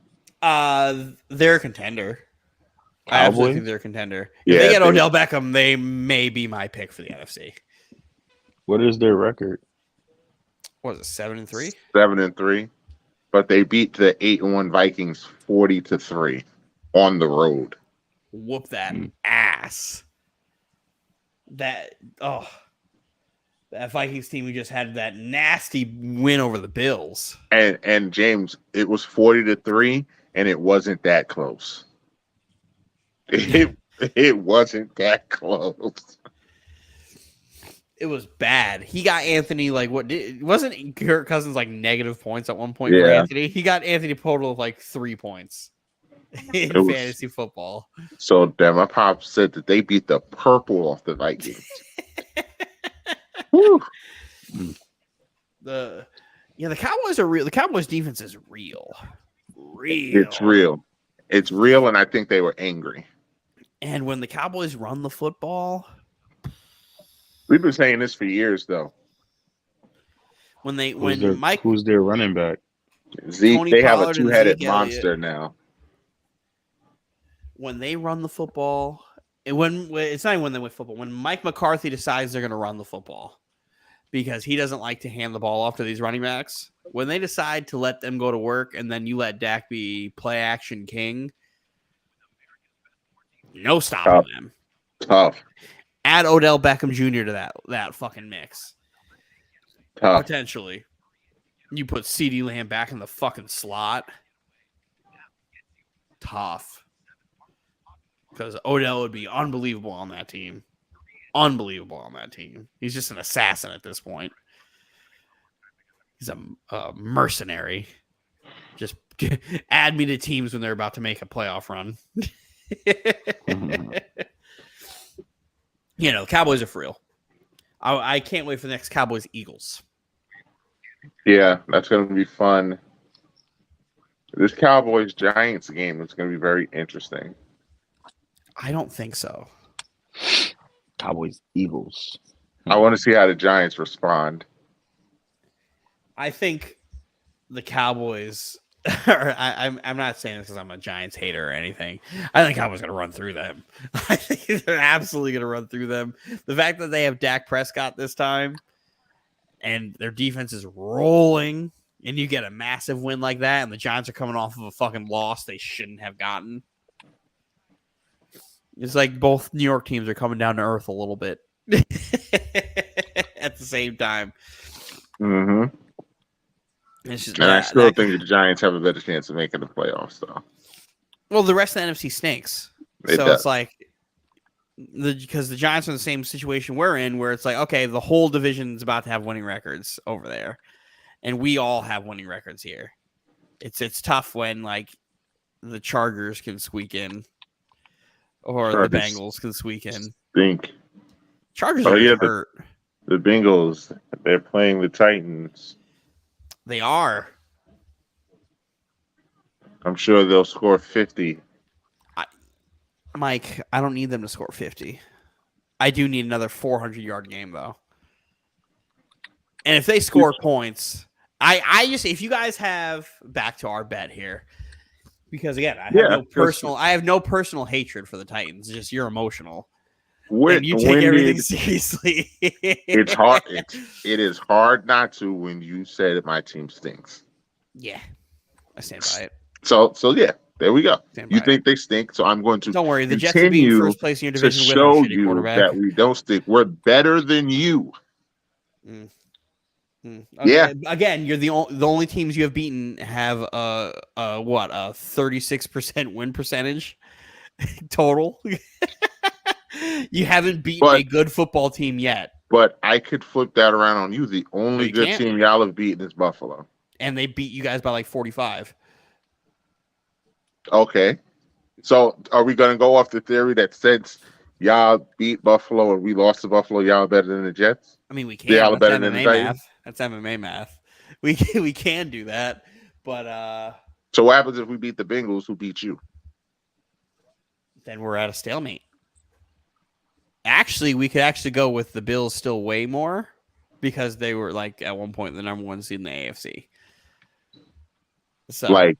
They're a contender. I absolutely Cowboys? think they're a contender. Yeah, If they get they- Odell Beckham, they may be my pick for the NFC. What is their record? What is it, 7-3? 7-3, but they beat the 8-1 Vikings 40-3 on the road. Whoop that Mm. ass. That Vikings team who just had that nasty win over the Bills. And James, it was 40-3, and it wasn't that close. It wasn't that close. It was bad. He got Anthony wasn't Kirk Cousins like negative points at one point for Yeah. Anthony? He got Anthony total of like 3 points in It was- fantasy football. So then my pop said that they beat the purple off the Vikings. Whew. The Cowboys are real. The Cowboys defense is real. Real. It's real. It's real, and I think they were angry. And when the Cowboys run the football, We've been saying this for years, though. Who's their running back? Zeke, Tony they have a Pollard and two-headed Zeke monster now. when they run the football, and when it's not even when they win football, when Mike McCarthy decides they're going to run the football because he doesn't like to hand the ball off to these running backs, when they decide to let them go to work and then you let Dak be play action king, no stopping them. Tough. Add Odell Beckham Jr. to that fucking mix. Tough. Potentially. You put CeeDee Lamb back in the fucking slot. Tough. Because Odell would be unbelievable on that team. Unbelievable on that team. He's just an assassin at this point. He's a mercenary. Just add me to teams when they're about to make a playoff run. You know, Cowboys are for real. I can't wait for the next Cowboys-Eagles. Yeah, that's going to be fun. This Cowboys-Giants game is going to be very interesting. I don't think so. Cowboys, Eagles. I want to see how the Giants respond. I think the Cowboys. I'm not saying this because I'm a Giants hater or anything. I think Cowboys going to run through them. I think they're absolutely going to run through them. The fact that they have Dak Prescott this time and their defense is rolling, and you get a massive win like that, and the Giants are coming off of a fucking loss they shouldn't have gotten. It's like both New York teams are coming down to earth a little bit at the same time. Mm-hmm. It's just, And I still think the Giants have a better chance of making the playoffs, though. well, the rest of the NFC stinks. It So does. it's like because the Giants are in the same situation we're in, where it's like, okay, the whole division is about to have winning records over there, and we all have winning records here. It's tough when like the Chargers can squeak in, or the Chargers Bengals can squeak in. Think Chargers Oh, are yeah, hurt. the Bengals, they're playing the Titans. They are. I'm sure they'll score 50. Mike, I don't need them to score 50. I do need another 400-yard game, though. And if they score points, I just, if you guys have, back to our bet here, because again, I have no personal hatred for the Titans. It's just you're emotional. And you take everything seriously. It's hard. It is hard not to when you say that my team stinks. Yeah, I stand by it. So yeah, There we go. Stand You by it. think they stink, so I'm going to Don't worry. The Jets would be in continue first place in your to division with a show shitty you quarterback. that we don't stink. We're better than you. Okay. Yeah. Again, you're the only teams you have beaten have a 36% win percentage total. You haven't beaten a But good football team yet, I could flip that around on you. The no, only you good can't. team y'all have beaten is Buffalo. And they beat you guys by like 45. Okay. So are we going to go off the theory that since y'all beat Buffalo and we lost to Buffalo, y'all are better than the Jets? I mean, we Y'all can. are That's better than the MMA Titans? math. That's MMA math. We can do that, but So what happens if we beat the Bengals who beat you? then we're at a stalemate. Actually, we could actually go with the Bills still way more because they were like at one point the number one seed in the AFC. So Like,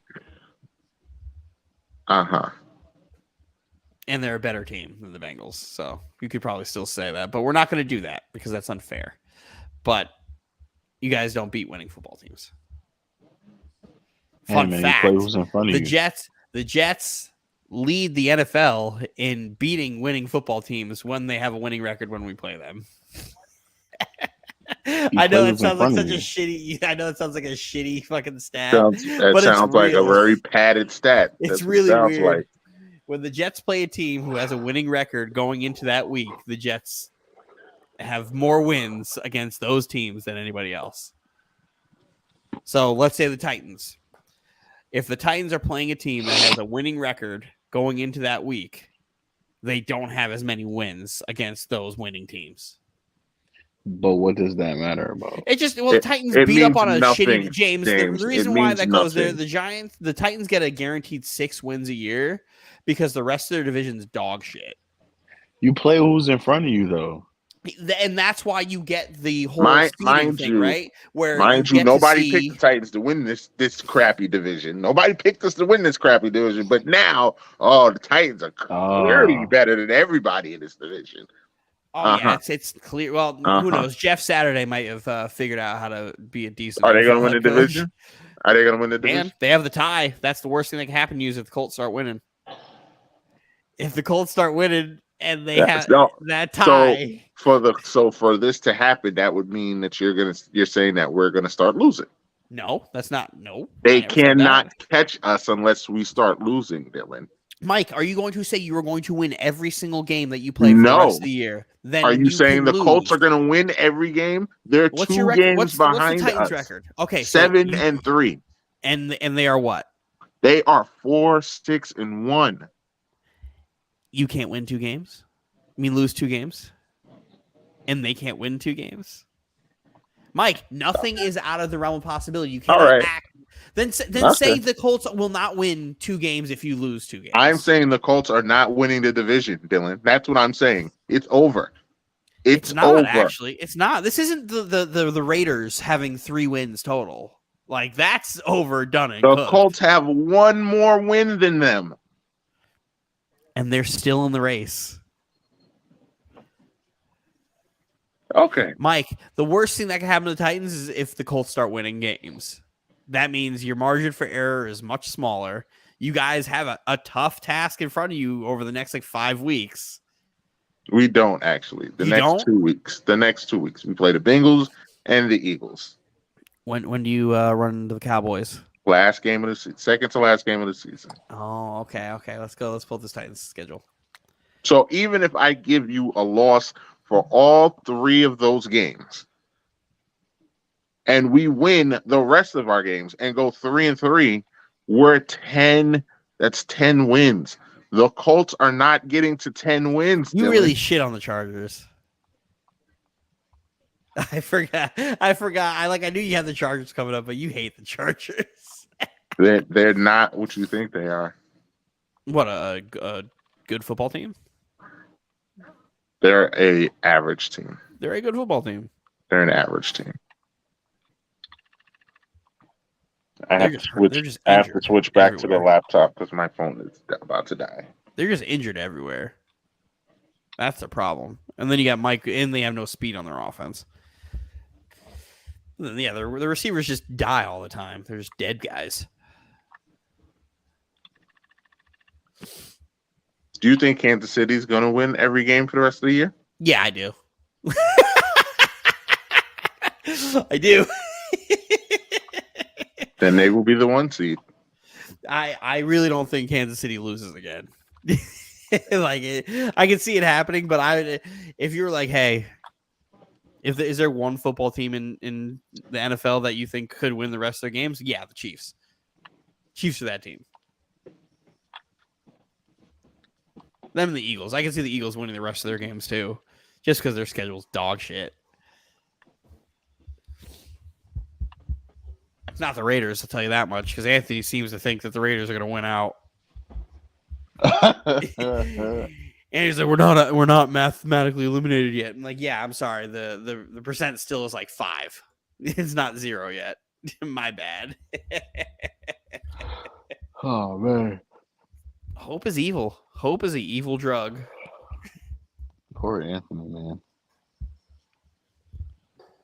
uh-huh. and they're a better team than the Bengals. So you could probably still say that, but we're not going to do that because that's unfair. But you guys don't beat winning football teams. Fun man, fact: you play who's in front of the you. Jets lead the NFL in beating winning football teams when they have a winning record when we play them. I know that sounds like such a shitty. I know it sounds like a shitty fucking stat. That sounds like a very padded stat. It's That's really what it sounds weird. like. When the Jets play a team who has a winning record going into that week, the Jets have more wins against those teams than anybody else. So let's say the Titans. If the Titans are playing a team that has a winning record going into that week, they don't have as many wins against those winning teams. But what does that matter about? The Titans it beat up means on a nothing, shitty James. James. The It reason why means that goes there, nothing. the Titans get a guaranteed 6 wins a year because the rest of their division's dog shit. You play who's in front of you, though. And that's why you get the whole seeding thing, right? Where you get nobody to picked the Titans to win this crappy division. Nobody picked us to win this crappy division. But now, the Titans are clearly better than everybody in this division. Oh yeah, it's clear. Well, who knows? Jeff Saturday might have figured out how to be a decent. Are they going to win the coach. division? Are they going to win the division? And they have the tie. That's the worst thing that can happen to you is if the Colts start winning. If the Colts start winning and they have that tie, so for this to happen, that would mean that you're saying that we're gonna start losing. No, that's not. No, they cannot catch us unless we start losing, Dylan. Mike, are you going to say you are going to win every single game that you play for the rest of the year? Then are you saying the Colts are going to win every game? They're what's 2 games behind what's the Titans' us. record? Okay, 7-3, and they are what? They are 4-6-1. You can't win 2 games. I mean, lose 2 games, and they can't win 2 games. Mike, nothing is out of the realm of possibility. You cannot act. Then say the Colts will not win 2 games if you lose 2 games. I'm saying the Colts are not winning the division, Dylan. That's what I'm saying. It's over. It's not over. Actually, it's not. This isn't the Raiders having 3 wins total. Like that's over, done and cooked. Colts have 1 more win than them, and they're still in the race. Okay, Mike. The worst thing that can happen to the Titans is if the Colts start winning games. That means your margin for error is much smaller. You guys have a tough task in front of you over the next 5 weeks. We don't actually. The next 2 weeks, we play the Bengals and the Eagles. When do you run into the Cowboys? Last game of the season, second to last game of the season. Oh, okay. Let's go. Let's pull this Titans schedule. So even if I give you a loss for all 3 of those games, and we win the rest of our games and go 3-3, we're 10. That's 10 wins. The Colts are not getting to 10 wins. You really shit on the Chargers. I forgot. I knew you had the Chargers coming up, but you hate the Chargers. They're not what you think they are. What a good football team. They're a average team. They're a good football team. They're an average team. I have to switch back to the laptop because my phone is about to die. They're just injured everywhere. That's the problem. And then you got Mike, and they have no speed on their offense. Yeah, the receivers just die all the time. They're just dead guys. Do you think Kansas City's going to win every game for the rest of the year? Yeah, I do. I do. Then they will be the 1 seed. I really don't think Kansas City loses again. I can see it happening, but if you're like, hey, is there one football team in the NFL that you think could win the rest of their games? Yeah, the Chiefs. Chiefs are that team. Them and the Eagles. I can see the Eagles winning the rest of their games too, just because their schedule's dog shit. It's not the Raiders, I'll tell you that much, because Anthony seems to think that the Raiders are going to win out. And he's like, we're not mathematically eliminated yet. I'm like, yeah, I'm sorry. The percent still is like 5. It's not 0 yet. My bad. Oh man, Hope is evil. Hope is an evil drug. poor Anthony, man.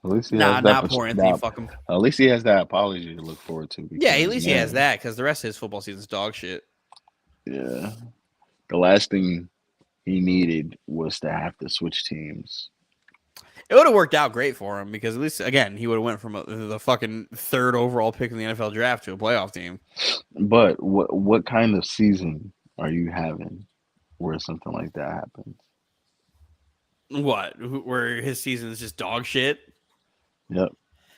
At least he Nah, has not that. poor Anthony. Fuck him. At least he has that apology to look forward to. Yeah, at because, least he man, has that, because the rest of his football season's dog shit. Yeah, the last thing he needed was to have to switch teams. It would have worked out great for him, because at least, again, he would have went from the fucking 3rd overall pick in the NFL draft to a playoff team. But what kind of season are you having where something like that happens? What? Where his season is just dog shit? Yep.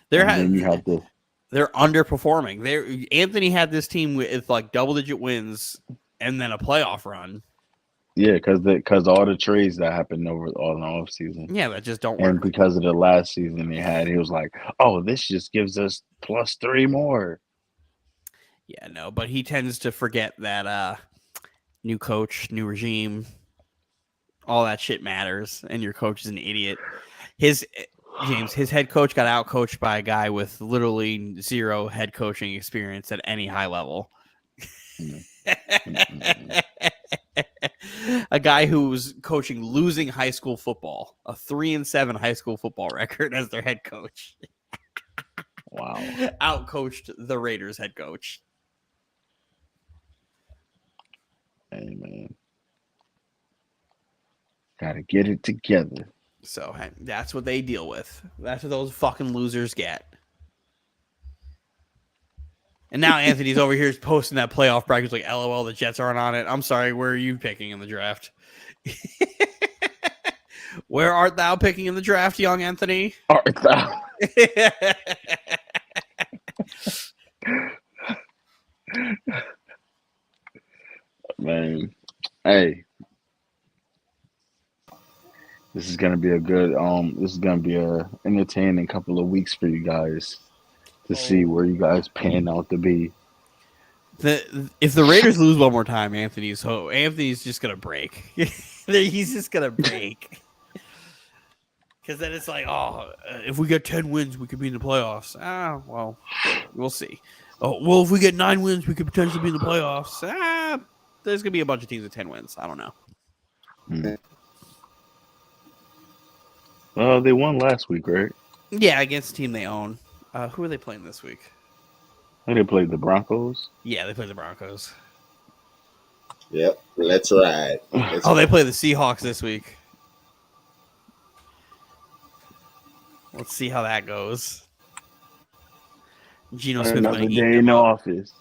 They're And then you have to. They're underperforming. Anthony had this team with like double-digit wins and then a playoff run. Yeah, because all the trades that happened over all the off season. Yeah, that just don't And work. because of the last season he had, he was like, "Oh, this just gives us +3 more." Yeah, no, but he tends to forget that new coach, new regime, all that shit matters, and your coach is an idiot. His head coach got outcoached by a guy with literally 0 head coaching experience at any high level. A guy who was coaching losing high school football, a 3-7 high school football record as their head coach. Wow. Outcoached the Raiders head coach. Hey man, gotta get it together. So that's what they deal with. That's what those fucking losers get. And now Anthony's over here posting that playoff bracket like, LOL, the Jets aren't on it. I'm sorry, where are you picking in the draft? Where art thou picking in the draft, young Anthony? Art thou? Man, hey, this is gonna be a good this is gonna be a entertaining couple of weeks for you guys to see where you guys pan out to be. If the Raiders lose one more time, Anthony's just gonna break. He's just gonna break. Because then it's like, if we get 10 wins, we could be in the playoffs. Well, we'll see. Oh, well, if we get 9 wins, we could potentially be in the playoffs. There's gonna be a bunch of teams with 10 wins. I don't know. Well, they won last week, right? Yeah, against the team they own. Who are they playing this week? They played the Broncos. Yeah, they play the Broncos. Yep, let's ride. They play the Seahawks this week. Let's see how that goes. Geno Smith Another day in the office.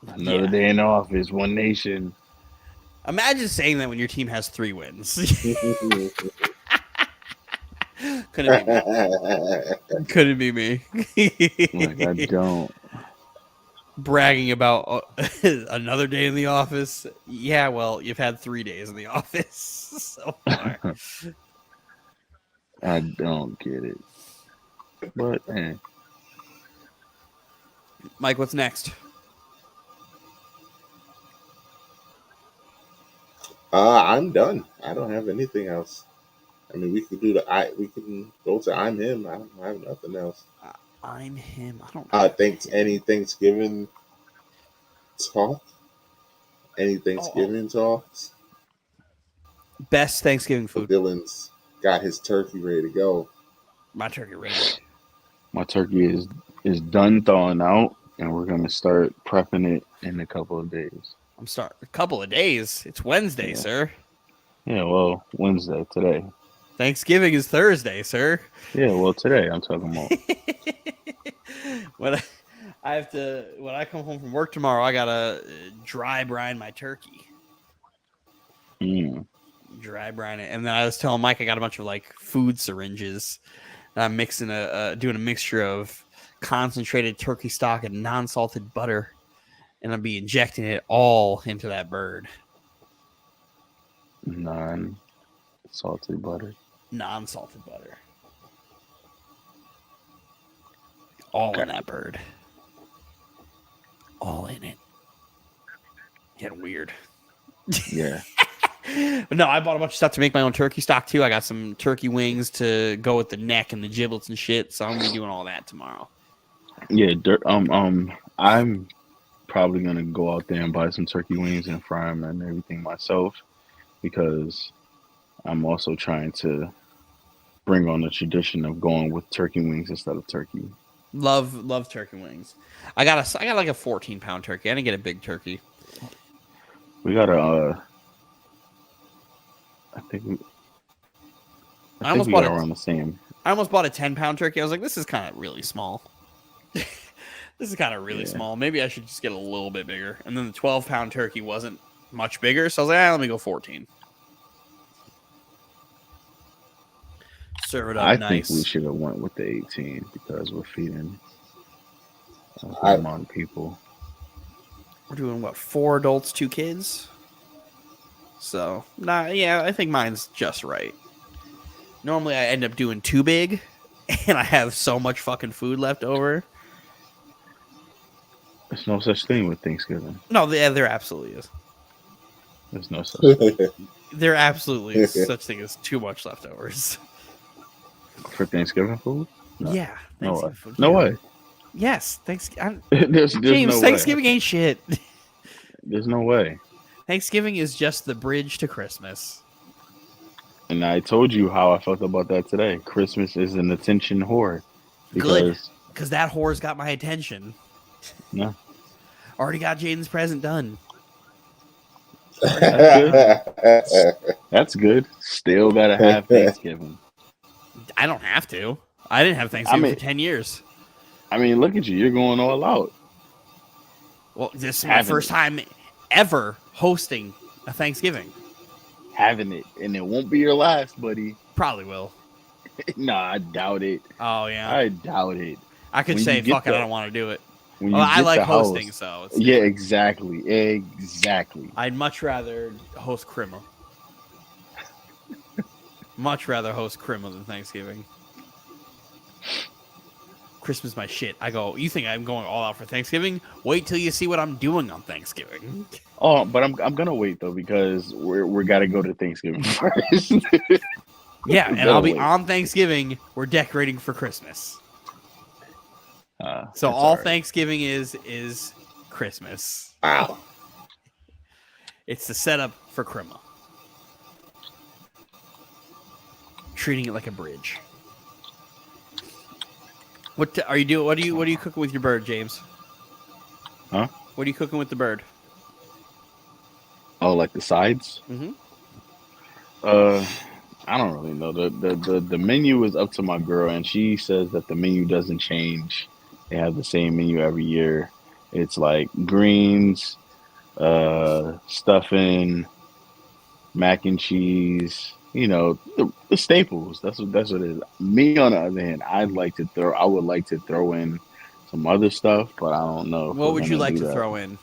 Another day in the office. One nation. Imagine saying that when your team has 3 wins. Couldn't be me. Like, I don't. Bragging about another day in the office. Yeah, well, you've had 3 days in the office so far. I don't get it. But, man. Mike, what's next? I'm done. I don't have anything else. I mean, we could we can go to I'm him. I don't have nothing else. I'm him. I don't. Any Thanksgiving talk? Any Thanksgiving talks? Best Thanksgiving food. Dylan's got his turkey ready to go. My turkey ready. My turkey is done thawing out, and we're gonna start prepping it in a couple of days. I'm starting a couple of days. It's Wednesday, Yeah. sir. Yeah, well, Wednesday today. Thanksgiving is Thursday, sir. Yeah, well, today I'm talking about. when I come home from work tomorrow, I gotta dry brine my turkey. Dry brine it, and then I was telling Mike I got a bunch of like food syringes. And I'm mixing doing a mixture of concentrated turkey stock and non-salted butter, and I'll be injecting it all into that bird. Non-salted butter. Non-salted butter. All in that bird. All in it. Getting weird. Yeah. But no, I bought a bunch of stuff to make my own turkey stock too. I got some turkey wings to go with the neck and the giblets and shit. So I'm gonna be doing all that tomorrow. Yeah. I'm probably gonna go out there and buy some turkey wings and fry them and everything myself, because I'm also trying to bring on the tradition of going with turkey wings instead of turkey. Love turkey wings. I got like a 14-pound turkey. I didn't get a big turkey. We got I think we almost got around the same. I almost bought a 10-pound turkey. I was like, this is kind of really small. This is kind of really small. Maybe I should just get a little bit bigger. And then the 12-pound turkey wasn't much bigger, so I was like, let me go 14. Serve it up I nice. think we should have went with the 18 because we're feeding a good amount of people. We're doing what, 4 adults, 2 kids? So, I think mine's just right. Normally I end up doing too big, and I have so much fucking food left over. There's no such thing with Thanksgiving. No, there absolutely is. There's no such thing. There absolutely is such thing as too much leftovers. For Thanksgiving food? No. Yeah. No way. Food, no way. Yes. there's James, no Thanksgiving way. ain't shit. There's no way. Thanksgiving is just the bridge to Christmas. And I told you how I felt about that today. Christmas is an attention whore. Good. Because that whore's got my attention. No. Already got Jaden's present done. That's good. Still gotta have Thanksgiving. I don't have to. I didn't have Thanksgiving for 10 years. I mean, look at you. You're going all out. Well, this is my first time ever hosting a Thanksgiving. Having it. And it won't be your last, buddy. Probably will. Nah, I doubt it. Oh, yeah. I doubt it. I could say, fuck it, I don't want to do it. Well, I like hosting, so. Yeah, exactly. Exactly. I'd much rather host Crema. Much rather host Crema than Thanksgiving. Christmas my shit. I go, you think I'm going all out for Thanksgiving? Wait till you see what I'm doing on Thanksgiving. Oh, but I'm gonna wait though, because we're gotta go to Thanksgiving first. Yeah, and I'll be on Thanksgiving. We're decorating for Christmas. So all right. Thanksgiving is Christmas. Wow. It's the setup for Crema. Treating it like a bridge. What are you doing? What are you cooking with your bird, James? Huh? What are you cooking with the bird? Oh, like the sides? Mm-hmm. I don't really know. The menu is up to my girl, and she says that the menu doesn't change. They have the same menu every year. It's like greens, stuffing, mac and cheese. You know, the staples. That's what it is. Me, on the other hand, I would like to throw in some other stuff, but I don't know. What would you like to throw in?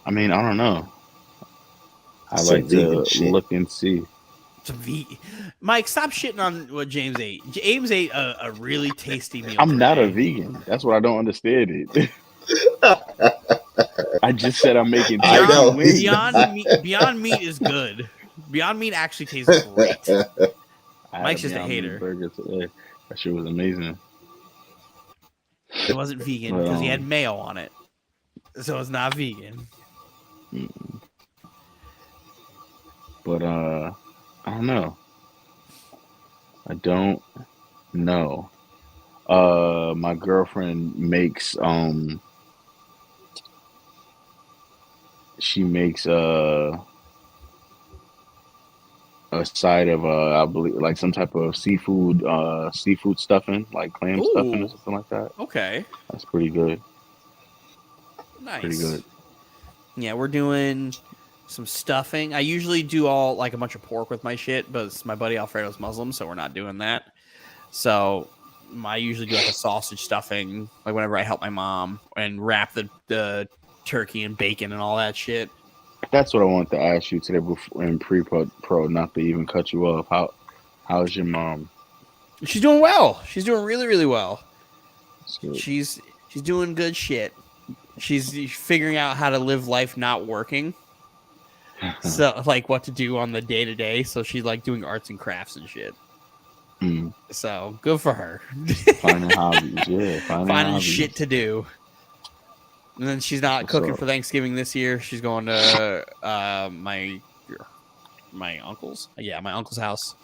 I mean, I don't know. I like to look and see. Mike, stop shitting on what James ate. James ate a really tasty meal. I'm not a vegan. That's what I don't understand it. I just said I'm making Beyond Meat is good. Beyond Meat actually tastes great. Mike's just a hater. Burger today. That shit was amazing. It wasn't vegan because he had mayo on it, so it's not vegan. But I don't know. My girlfriend makes she makes a side of I believe like some type of seafood stuffing, like clam stuffing or Ooh, something like that. okay, That's pretty good. Pretty nice. good. Yeah, we're doing some stuffing. I usually do all like a bunch of pork with my shit, but my buddy Alfredo's Muslim, so we're not doing that. So I usually do like a sausage stuffing, like whenever I help my mom, and wrap the turkey and bacon and all that shit. That's what I wanted to ask you today before in pro, not to even cut you off. How's your mom? She's doing well. She's doing really, really well. That's good. She's doing good shit. She's figuring out how to live life not working. So like what to do on the day to day. So she's like doing arts and crafts and shit. Mm, So good for her. finding hobbies, yeah, Finding hobbies. shit to do. And then she's not What's cooking up? for Thanksgiving this year. She's going to my uncle's. Yeah, my uncle's house.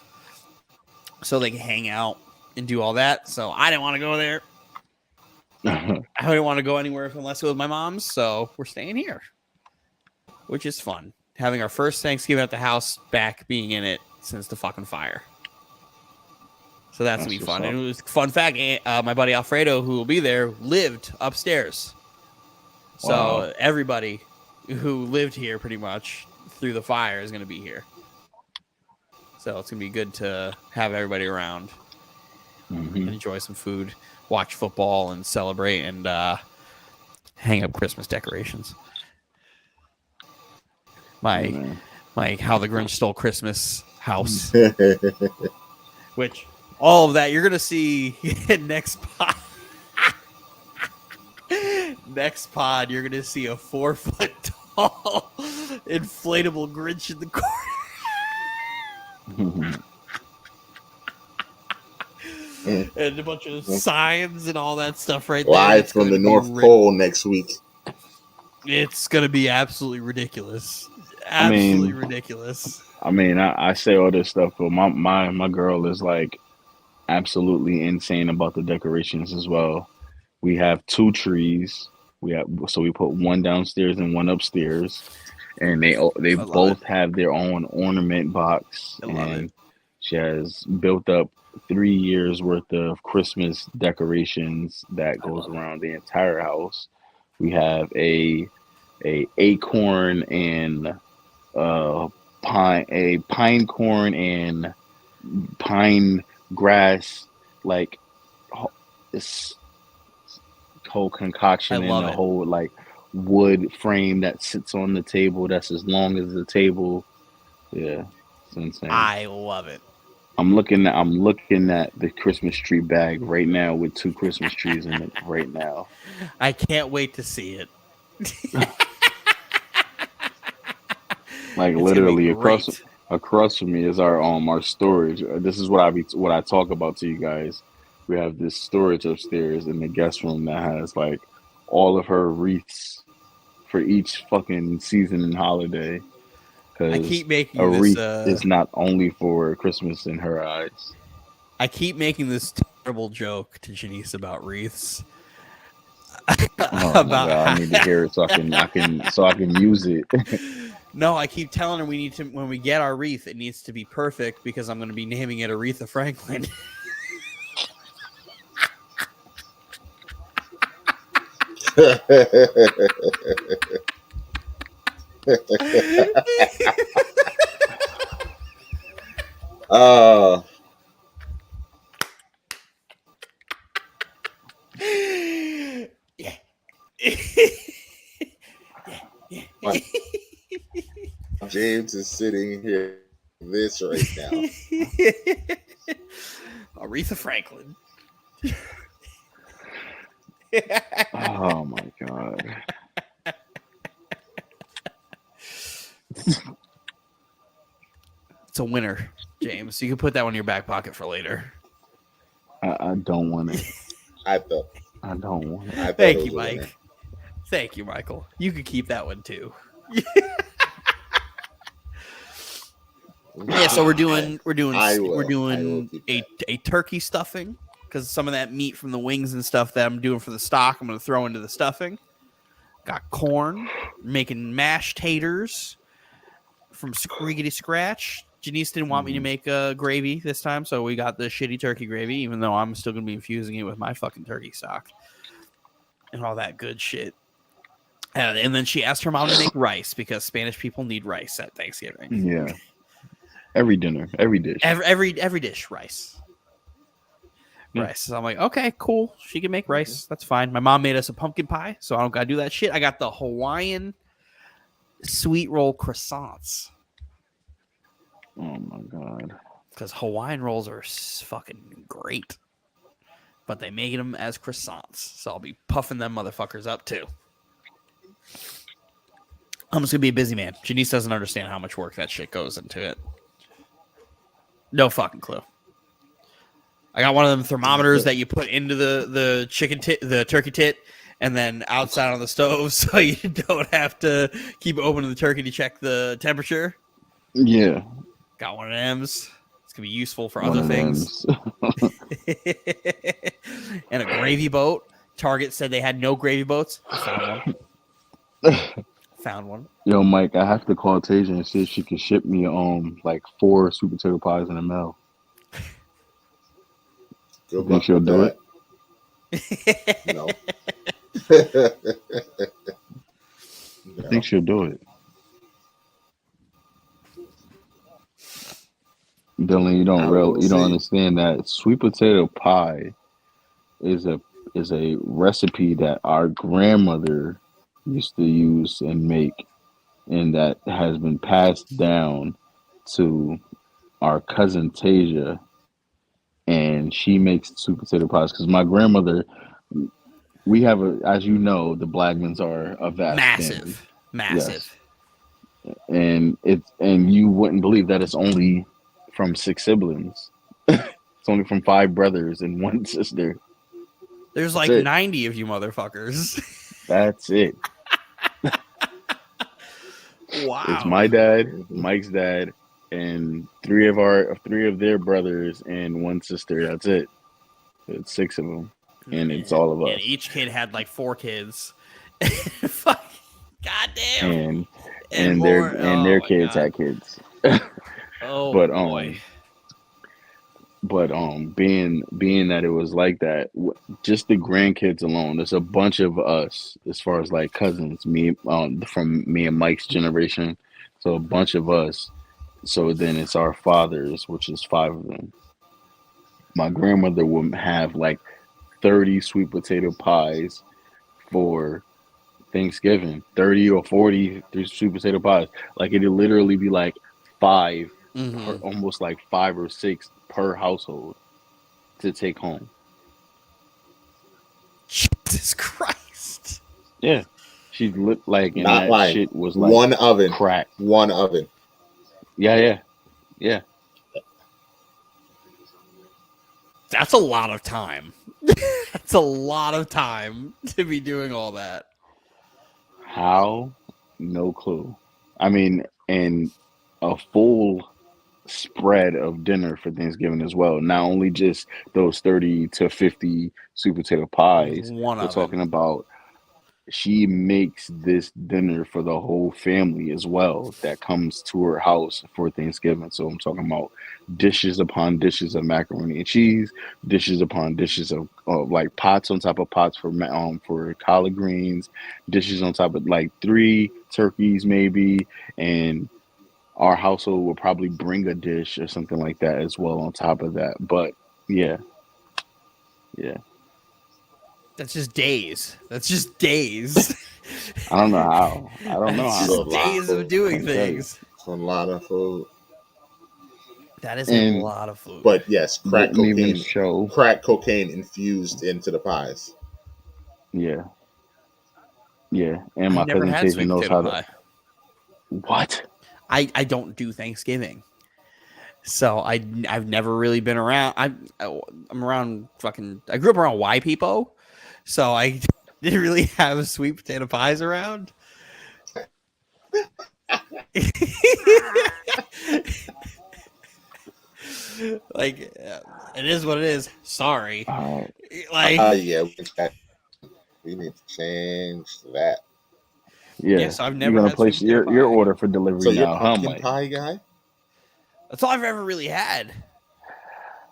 So they can hang out and do all that. So I didn't want to go there. I didn't want to go anywhere unless it was my mom's. So we're staying here, which is fun. Having our first Thanksgiving at the house back, being in it since the fucking fire. So that's going to be fun. And it was fun fact, my buddy Alfredo, who will be there, lived upstairs. So Wow. everybody who lived here pretty much through the fire is going to be here. So it's going to be good to have everybody around and enjoy some food, watch football, and celebrate and hang up Christmas decorations. My How the Grinch Stole Christmas house. Which, all of that, you're going to see next pod. Next pod, you're going to see a 4-foot tall inflatable Grinch in the corner. And a bunch of signs and all that stuff right there. Live from the North Pole next week. It's going to be absolutely ridiculous. Absolutely ridiculous. I mean, I say all this stuff, but my girl is like absolutely insane about the decorations as well. We have 2 trees. We put one downstairs and one upstairs, and they both have their own ornament box. And she has built up 3 years worth of Christmas decorations that goes around the entire house. We have a acorn and pine corn and pine grass, like this whole concoction and the whole like wood frame that sits on the table that's as long as the table. Yeah, it's insane. I love it. I'm looking at the Christmas tree bag right now with 2 Christmas trees in it right now. I can't wait to see it. Like literally across from me is our storage. This is what I talk about to you guys. We have this storage upstairs in the guest room that has like all of her wreaths for each fucking season and holiday. I keep making a wreath this, is not only for Christmas in her eyes. I keep making this terrible joke to Janice about wreaths. Oh my God, I need to hear it so I can use it. No, I keep telling her when we get our wreath, it needs to be perfect because I'm going to be naming it Aretha Franklin. James is sitting here this right now. Aretha Franklin. Oh my God. It's a winner, James. You can put that one in your back pocket for later. I don't want it. I don't want it. Thank you, Mike. Thank you, Michael. You could keep that one too. Yeah, so we're doing a turkey stuffing because some of that meat from the wings and stuff that I'm doing for the stock, I'm going to throw into the stuffing. got corn, making mashed taters from Screegity Scratch. Janice didn't want me to make gravy this time, so we got the shitty turkey gravy, even though I'm still going to be infusing it with my fucking turkey stock and all that good shit. And then she asked her mom to make rice because Spanish people need rice at Thanksgiving. Yeah. Every dinner, every dish. Every dish, rice. Yeah. Rice. So I'm like, okay, cool. She can make rice. That's fine. My mom made us a pumpkin pie, so I don't gotta do that shit. I got the Hawaiian sweet roll croissants. Oh my god. Because Hawaiian rolls are fucking great. But they made them as croissants. So I'll be puffing them motherfuckers up too. I'm just gonna be a busy man. Janice doesn't understand how much work that shit goes into it. No fucking clue. I got one of them thermometers that you put into the chicken tit, the turkey tit, and then outside on the stove, so you don't have to keep opening the turkey to check the temperature. Yeah. Got one of them's. It's gonna be useful for One other of things. And a gravy boat. Target said they had no gravy boats. I found one. Yo, Mike, I have to call Tasia and see if she can ship me like 4 sweet potato pies in the mail. Good You think luck she'll with do that. No. I think she'll do it. Dylan, you don't understand that sweet potato pie is a recipe that our grandmother used to use and make, and that has been passed down to our cousin Tasia, and she makes sweet potato pies because my grandmother. We have as you know, the Blackmans are a vast family. Massive. Yes. And you wouldn't believe that it's only from 6 siblings. It's only from 5 brothers and 1 sister. There's like 90 of you motherfuckers. That's it. Wow. It's my dad, Mike's dad, and 3 of their brothers and 1 sister. That's it. It's 6 of them. And it's all of us. And each kid had like 4 kids. Fuck. Goddamn. And their kids had kids. Oh but boy. But being that it was like that, just the grandkids alone, there's a bunch of us as far as like cousins, from me and Mike's generation, so a bunch of us. So then it's our fathers, which is 5 of them. My grandmother would have like 30 sweet potato pies for Thanksgiving, 30 or 40 sweet potato pies. Like it'd literally be like 5, almost like 5 or 6 per household to take home. Jesus Christ. Yeah. She looked like, and Not that lying. shit was like one oven. Crack. One oven. Yeah. That's a lot of time. That's a lot of time to be doing all that. How? No clue. I mean, and a full spread of dinner for Thanksgiving as well. Not only just those 30 to 50 sweet potato pies. We're talking about she makes this dinner for the whole family as well that comes to her house for Thanksgiving. So I'm talking about dishes upon dishes of macaroni and cheese, dishes upon dishes of like pots on top of pots for collard greens, dishes on top of like 3 turkeys maybe, and our household will probably bring a dish or something like that as well on top of that. But yeah. That's just days. I don't know how. Just days of doing things. It's a lot of food. That is a lot of food. But yes, crack cocaine infused into the pies. Yeah. And my cousin Tasia knows how to. What? I don't do Thanksgiving, so I've never really been around. I'm around fucking. I grew up around white people, so I didn't really have sweet potato pies around. Like it is what it is. Sorry. Right. Yeah, we need to change that. Yeah. Yes, I've You're never gonna had place sweet potato your pie. order for delivery So you're now, huh, pumpkin Mike? pie guy? That's all I've ever really had.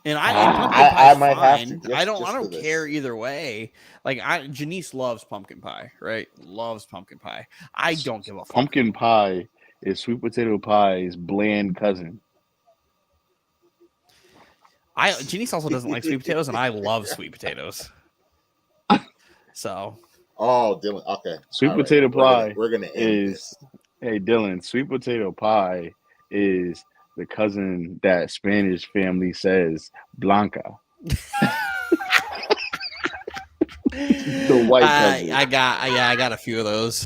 And Ah. pumpkin pie's I might have to fine. I just for don't this. care either way. Like Janice loves pumpkin pie, right? Loves pumpkin pie. I don't give a fuck. Pumpkin pie is sweet potato pie's bland cousin. Janice also doesn't like sweet potatoes, and I love sweet potatoes. So Oh, Dylan. Okay. Sweet All right. potato pie We're gonna end is this. hey Dylan, sweet potato pie is the cousin that Spanish family says Blanca. The white cousin. I got a few of those.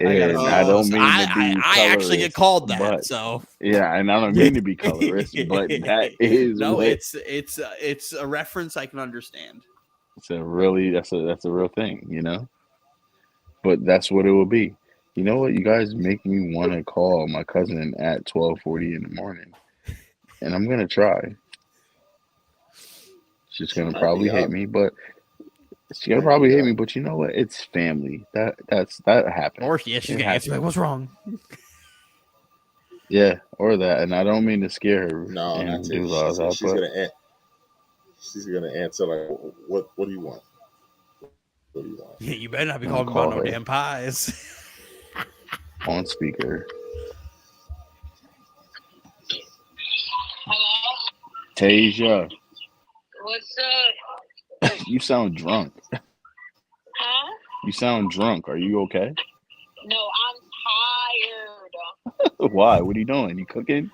And I don't mean to be I actually get colorist, call that. but So yeah, and I don't mean to be colorist, but that is no, what it's a reference I can understand. it's a really that's a real thing, you know. But that's what it will be. You know what? You guys make me want to call my cousin at 12:40 in the morning, and I'm gonna try. She's She gonna might probably be hate up. me, but She she'll might probably be hate up. me. But you know what? It's family. That happens. Or yeah, she's It gonna answer like, happens. "What's wrong?" Yeah, or that. And I don't mean to scare her No, not and to. do all that, She's but gonna. She's gonna answer like, "What? What do you want? What do you want?" Yeah, you better not be I'm gonna calling me about call no her damn pies. on speaker. Hello? Tasia, What's up? you sound drunk. Huh? You sound drunk. Are you okay? No, I'm tired. Why? What are you doing? You cooking?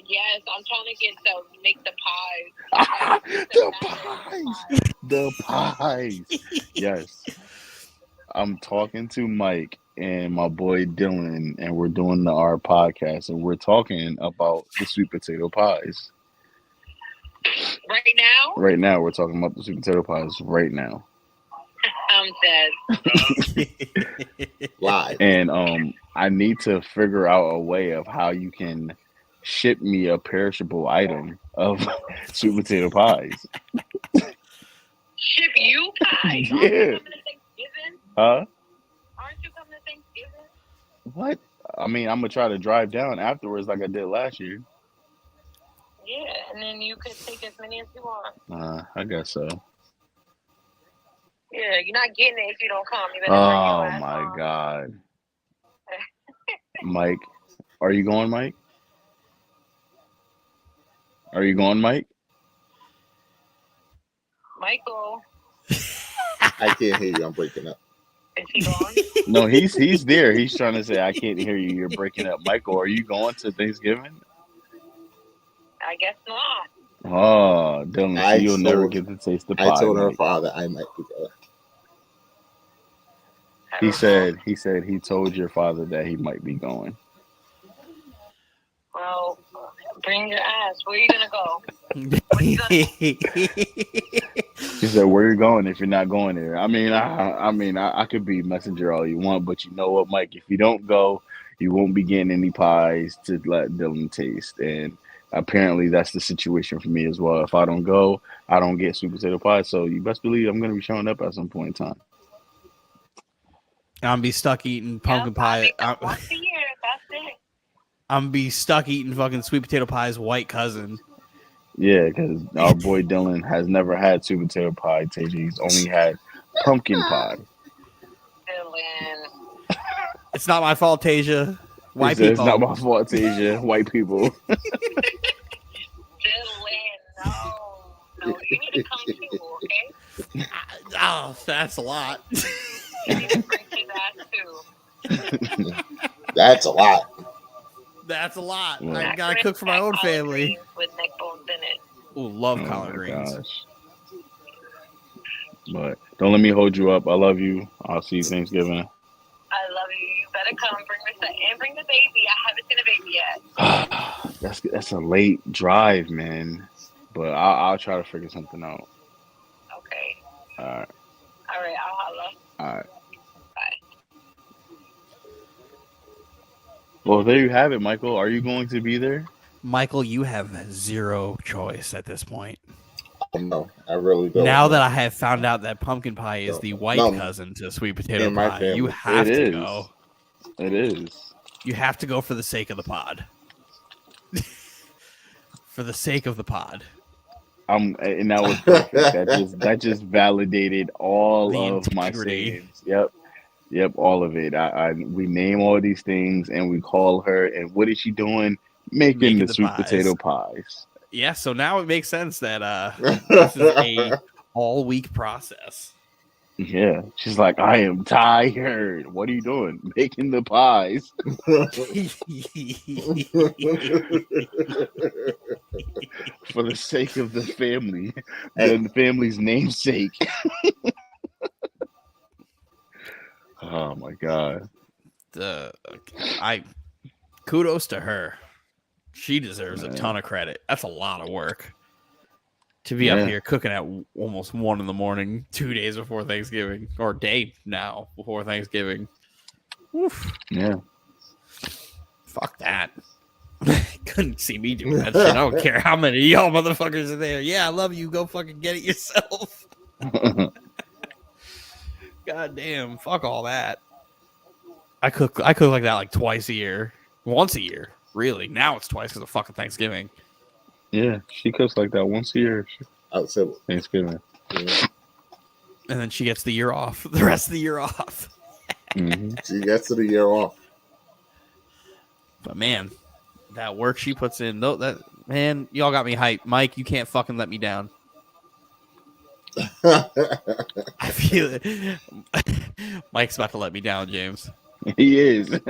Yes, I'm trying to make the pies. The pies. The pies. Yes. I'm talking to Mike and my boy Dylan, and we're doing our podcast, and we're talking about the sweet potato pies. Right now? Right now, we're talking about the sweet potato pies right now. I'm dead. Live. And I need to figure out a way of how you can ship me a perishable item of sweet potato pies. Ship you pies? Yeah. Aren't you coming to Thanksgiving? Huh? Aren't you coming to Thanksgiving? What? I mean, I'm gonna try to drive down afterwards like I did last year. Yeah, and then you could take as many as you want. I guess so. Yeah, you're not getting it if you don't come. You better bring Oh your ass my on. God. Mike, are you going, Mike? Are you going, Mike? Michael, I can't hear you. I'm breaking up. is he gone? No, he's there. He's trying to say I can't hear you. You're breaking up. Michael, are you going to Thanksgiving? I guess not. Oh, Dylan, so you'll never get to taste the pie. I told her Mike. father I might be going. I He don't know. said he told your father that he might be going. Well, bring your ass. Where are you gonna go? Where you gonna He said, "Where you going if you're not going there?" I mean, I could be messenger all you want, but you know what, Mike? If you don't go, you won't be getting any pies to let Dylan taste. And apparently, that's the situation for me as well. If I don't go, I don't get sweet potato pie. So you best believe I'm going to be showing up at some point in time. I'm be stuck eating pumpkin pie. once a year, that's it. I'm be stuck eating fucking sweet potato pie's white cousin. Yeah, because our boy Dylan has never had sweet potato pie. He's only had pumpkin pie. Dylan. It's not my fault, Tasia. White He said, people. "It's not my fault, Tasia. White people." Dylan, no, you need to come too, okay? Oh, that's a lot. You need to bring his ass too. That's a lot. That's a lot. Yeah. I gotta cook for my own Collard family. greens with neck bones in it. Ooh, love Oh collard my greens. gosh. But don't let me hold you up. I love you. I'll see you Thanksgiving. I love you. You better come. Bring the baby. I haven't seen a baby yet. That's a late drive, man. But I'll try to figure something out. Okay. All right. All right. I'll holla. All right. Bye. Well, there you have it, Michael. Are you going to be there? Michael, you have zero choice at this point. No, I really don't. Now that I have found out that pumpkin pie is No. the white No. cousin to sweet potato In my pie, you family. have It to is. go. It is. You have to go for the sake of the pod. For the sake of the pod. And that was perfect. That just validated all The of my integrity. sayings. Yep, all of it. We name all these things and we call her. And what is she doing? Making the sweet pies. potato pies. Yeah, so now it makes sense that this is a all week process. Yeah, she's like, I am tired. What are you doing? Making the pies for the sake of the family, the family's namesake. Oh my god! Kudos to her. She deserves a ton of credit. That's a lot of work to be up here cooking at almost 1 a.m, 2 days before Thanksgiving, or day now before Thanksgiving. Oof. Yeah. Fuck that. Couldn't see me doing that shit. I don't care how many of y'all motherfuckers are there. Yeah, I love you. Go fucking get it yourself. God damn. Fuck all that. I cook like that like twice a year. Once a year. Really. Now it's twice because of fucking Thanksgiving. Yeah, she cooks like that once a year. Outside Thanksgiving. Yeah. And then she gets the year off. The rest of the year off. Mm-hmm. She gets to the year off. But man, that work she puts in, though, that man, y'all got me hyped. Mike, you can't fucking let me down. I feel it. Mike's about to let me down, James. He is.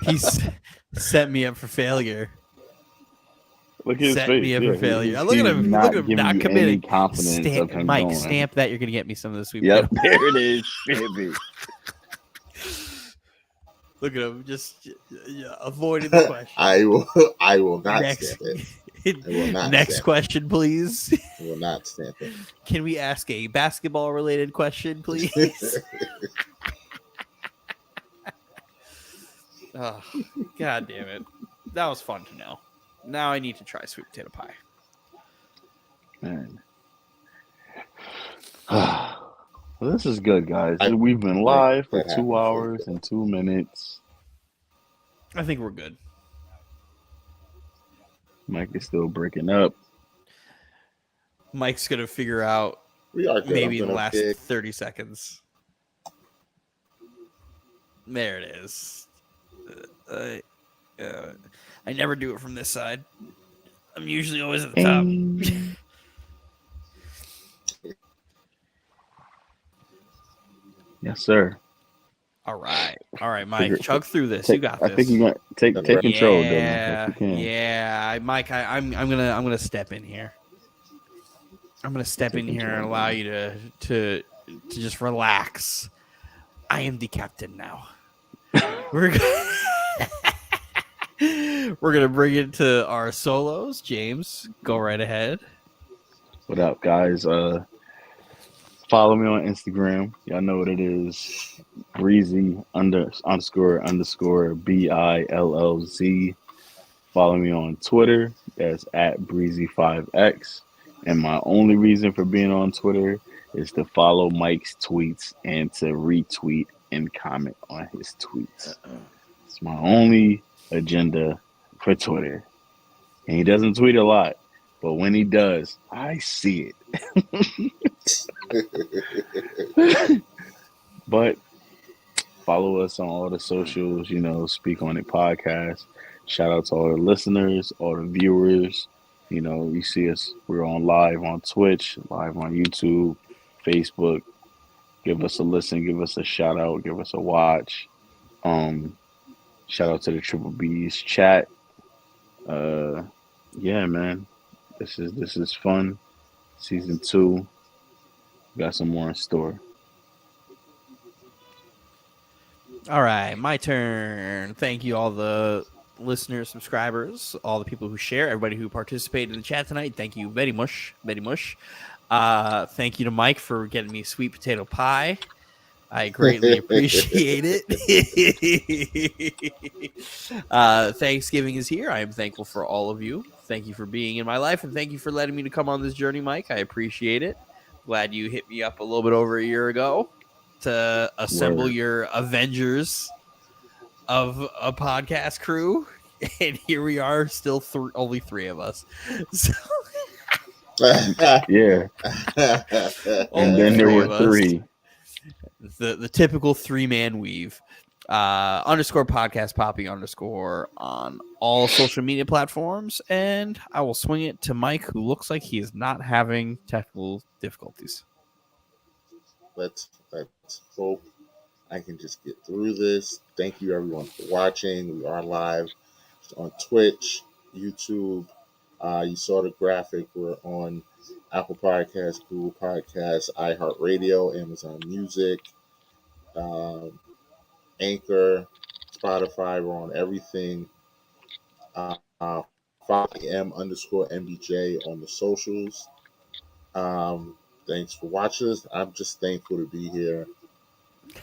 He's set me up for failure. Look at his Set face. me up Yeah, for failure. he's Look at him. Look at him giving not you committing. any confidence of him Mike, going. stamp that. You're gonna get me some of the sweet Yep, potato. there it is. Baby. Look at him, just avoiding the question. I will not Next, stamp it. I will not next stamp question, please. I will not stamp it. Can we ask a basketball-related question, please? Oh, God damn it. That was fun to know. Now I need to try sweet potato pie. Man. Well, this is good, guys. We've been live for 2 hours and 2 minutes. I think we're good. Mike is still breaking up. Mike's going to figure out We are good. maybe the last 30 seconds. There it is. I never do it from this side. I'm usually always at the top. Yes, sir. All right, Mike. Chug through this. You got this. I think you got take control, Dylan. If you can. Yeah, Mike. I'm gonna step in here. I'm gonna step in here and allow you to just relax. I am the captain now. We're gonna bring it to our solos. James, go right ahead. What up, guys? Follow me on Instagram. Y'all know what it is. Breezy underscore BILLZ. Follow me on Twitter. That's at Breezy5X. And my only reason for being on Twitter is to follow Mike's tweets and to retweet and comment on his tweets. It's my only agenda for Twitter. And he doesn't tweet a lot, but when he does, I see it. But follow us on all the socials, Speak On It podcast. Shout out to all the listeners, all the viewers. You see us, we're on live on Twitch, live on YouTube, Facebook. Give us a listen, give us a shout out, give us a watch. Shout out to the Triple B's chat. Yeah, man. This is fun. Season 2. Got some more in store. All right, my turn. Thank you, all the listeners, subscribers, all the people who share, everybody who participated in the chat tonight. Thank you very much, very much. Thank you to Mike for getting me sweet potato pie. I greatly appreciate it. Thanksgiving is here. I am thankful for all of you Thank you for being in my life, and thank you for letting me to come on this journey, Mike. I appreciate it. Glad you hit me up a little bit over a year ago to assemble Word. your Avengers of a podcast crew, and here we are, still only three of us. So, Yeah. And only then there three were of us. three. The typical 3-man weave. Underscore podcast poppy underscore on all social media platforms, and I will swing it to Mike, who looks like he is not having technical difficulties. Let's hope I can just get through this. Thank you everyone for watching. We are live on Twitch, YouTube. You saw the graphic. We're on Apple Podcasts, Google Podcasts, iHeartRadio, Amazon Music, Anchor, Spotify. We're on everything. 5am_MBJ on the socials. Thanks for watching us. I'm just thankful to be here.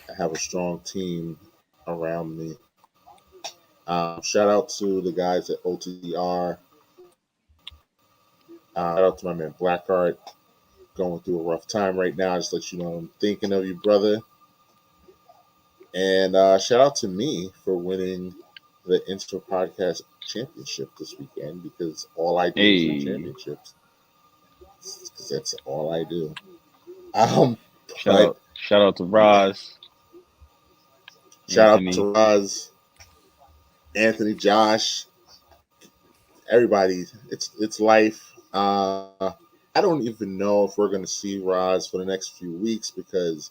I have a strong team around me. Shout out to the guys at OTR. Shout out to my man Blackheart, going through a rough time right now. Just let you know I'm thinking of you, brother. And shout out to me for winning the Insta Podcast Championship this weekend, because all I do is win Hey. championships. Because that's all I do. Shout out to Roz. Shout Anthony. out to Roz, Anthony, Josh, everybody. It's life. I don't even know if we're going to see Roz for the next few weeks, because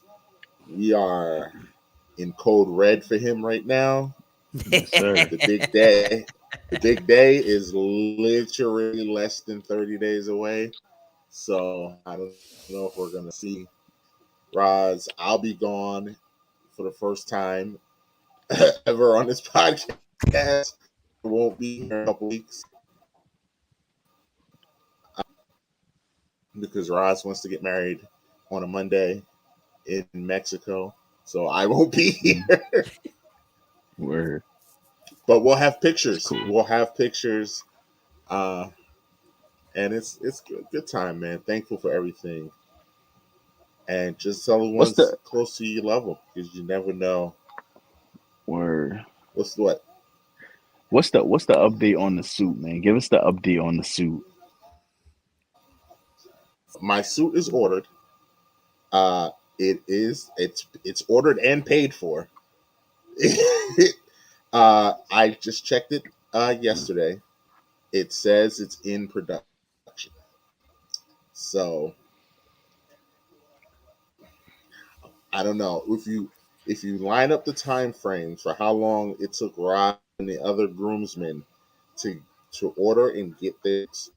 we are in code red for him right now. Yes, sir. The big day. The big day is literally less than 30 days away. So I don't know if we're going to see Roz. I'll be gone for the first time ever on this podcast. I won't be here in a couple weeks because Roz wants to get married on a Monday in Mexico. So I won't be here. Word. But we'll have pictures. Cool. We'll have pictures. And it's good time, man. Thankful for everything. And just tell the ones close to you love them, because you never know. Word. What's what? What's the update on the suit, man? Give us the update on the suit. My suit is ordered. It's ordered and paid for. I just checked it yesterday. It says it's in production. So I don't know if you line up the time frames for how long it took Rod and the other groomsmen to order and get this,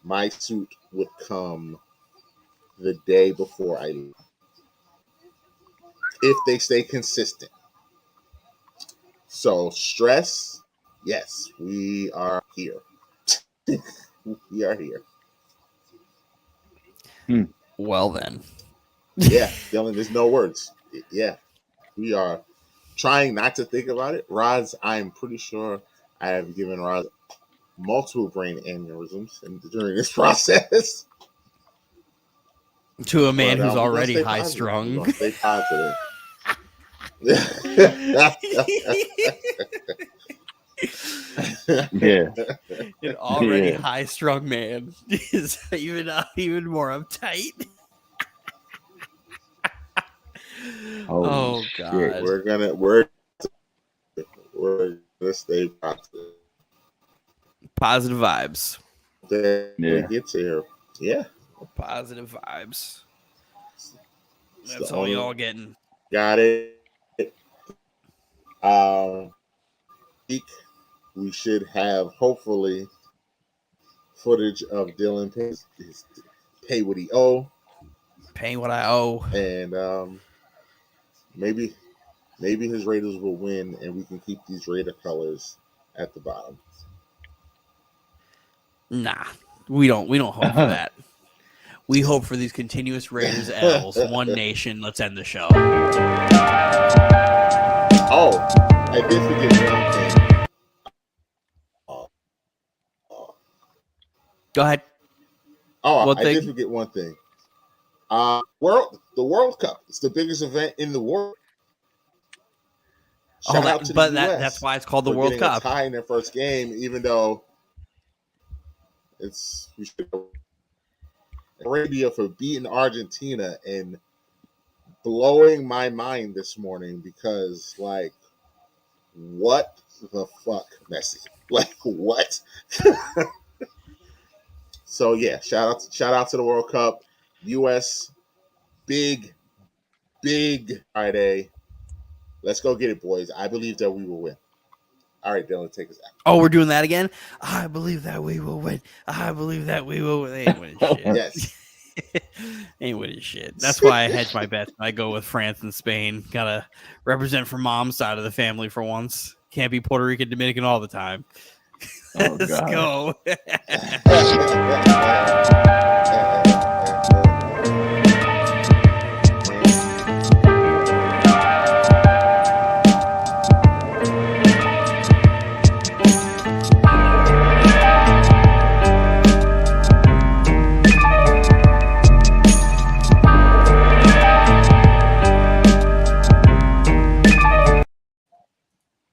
my suit would come the day before I leave, if they stay consistent. So stress, yes, we are here. We are here. Well then. Yeah, Dylan, there's no words. Yeah, we are trying not to think about it. Roz, I'm pretty sure I have given Roz multiple brain aneurysms during this process. To a man But, who's already we're high gonna strung. stay positive. Yeah. An already high strung man is even more uptight. Oh God. Shit. We're gonna stay positive. Positive vibes. We get to here. Yeah. Positive vibes. It's That's the all only- y'all getting. Got it. Week we should have hopefully footage of Dylan pay what he owe, Paying what I owe. and maybe his Raiders will win, and we can keep these Raider colors at the bottom. Nah, we don't hope for that. We hope for these continuous Raiders L's. One nation. Let's end the show. Oh, I did forget one thing. Go ahead. Oh, One I did thing. forget one thing. The World Cup. It's the biggest event in the world. Shout out to the That's U.S. why it's called the for World getting a Cup. tie in their first game, even though we should Arabia for beating Argentina and blowing my mind this morning because, like, what the fuck, Messi? Like, what? So yeah, shout out to the World Cup, U.S. Big Friday. Let's go get it, boys. I believe that we will win. All right, Dylan, take us out. Oh, we're doing that again? I believe that we will win. I believe that we will win. They ain't winning shit. Yes. Ain't winning shit. That's why I hedge my bets. I go with France and Spain. Gotta represent from mom's side of the family for once. Can't be Puerto Rican, Dominican all the time. Oh, Let's God. go.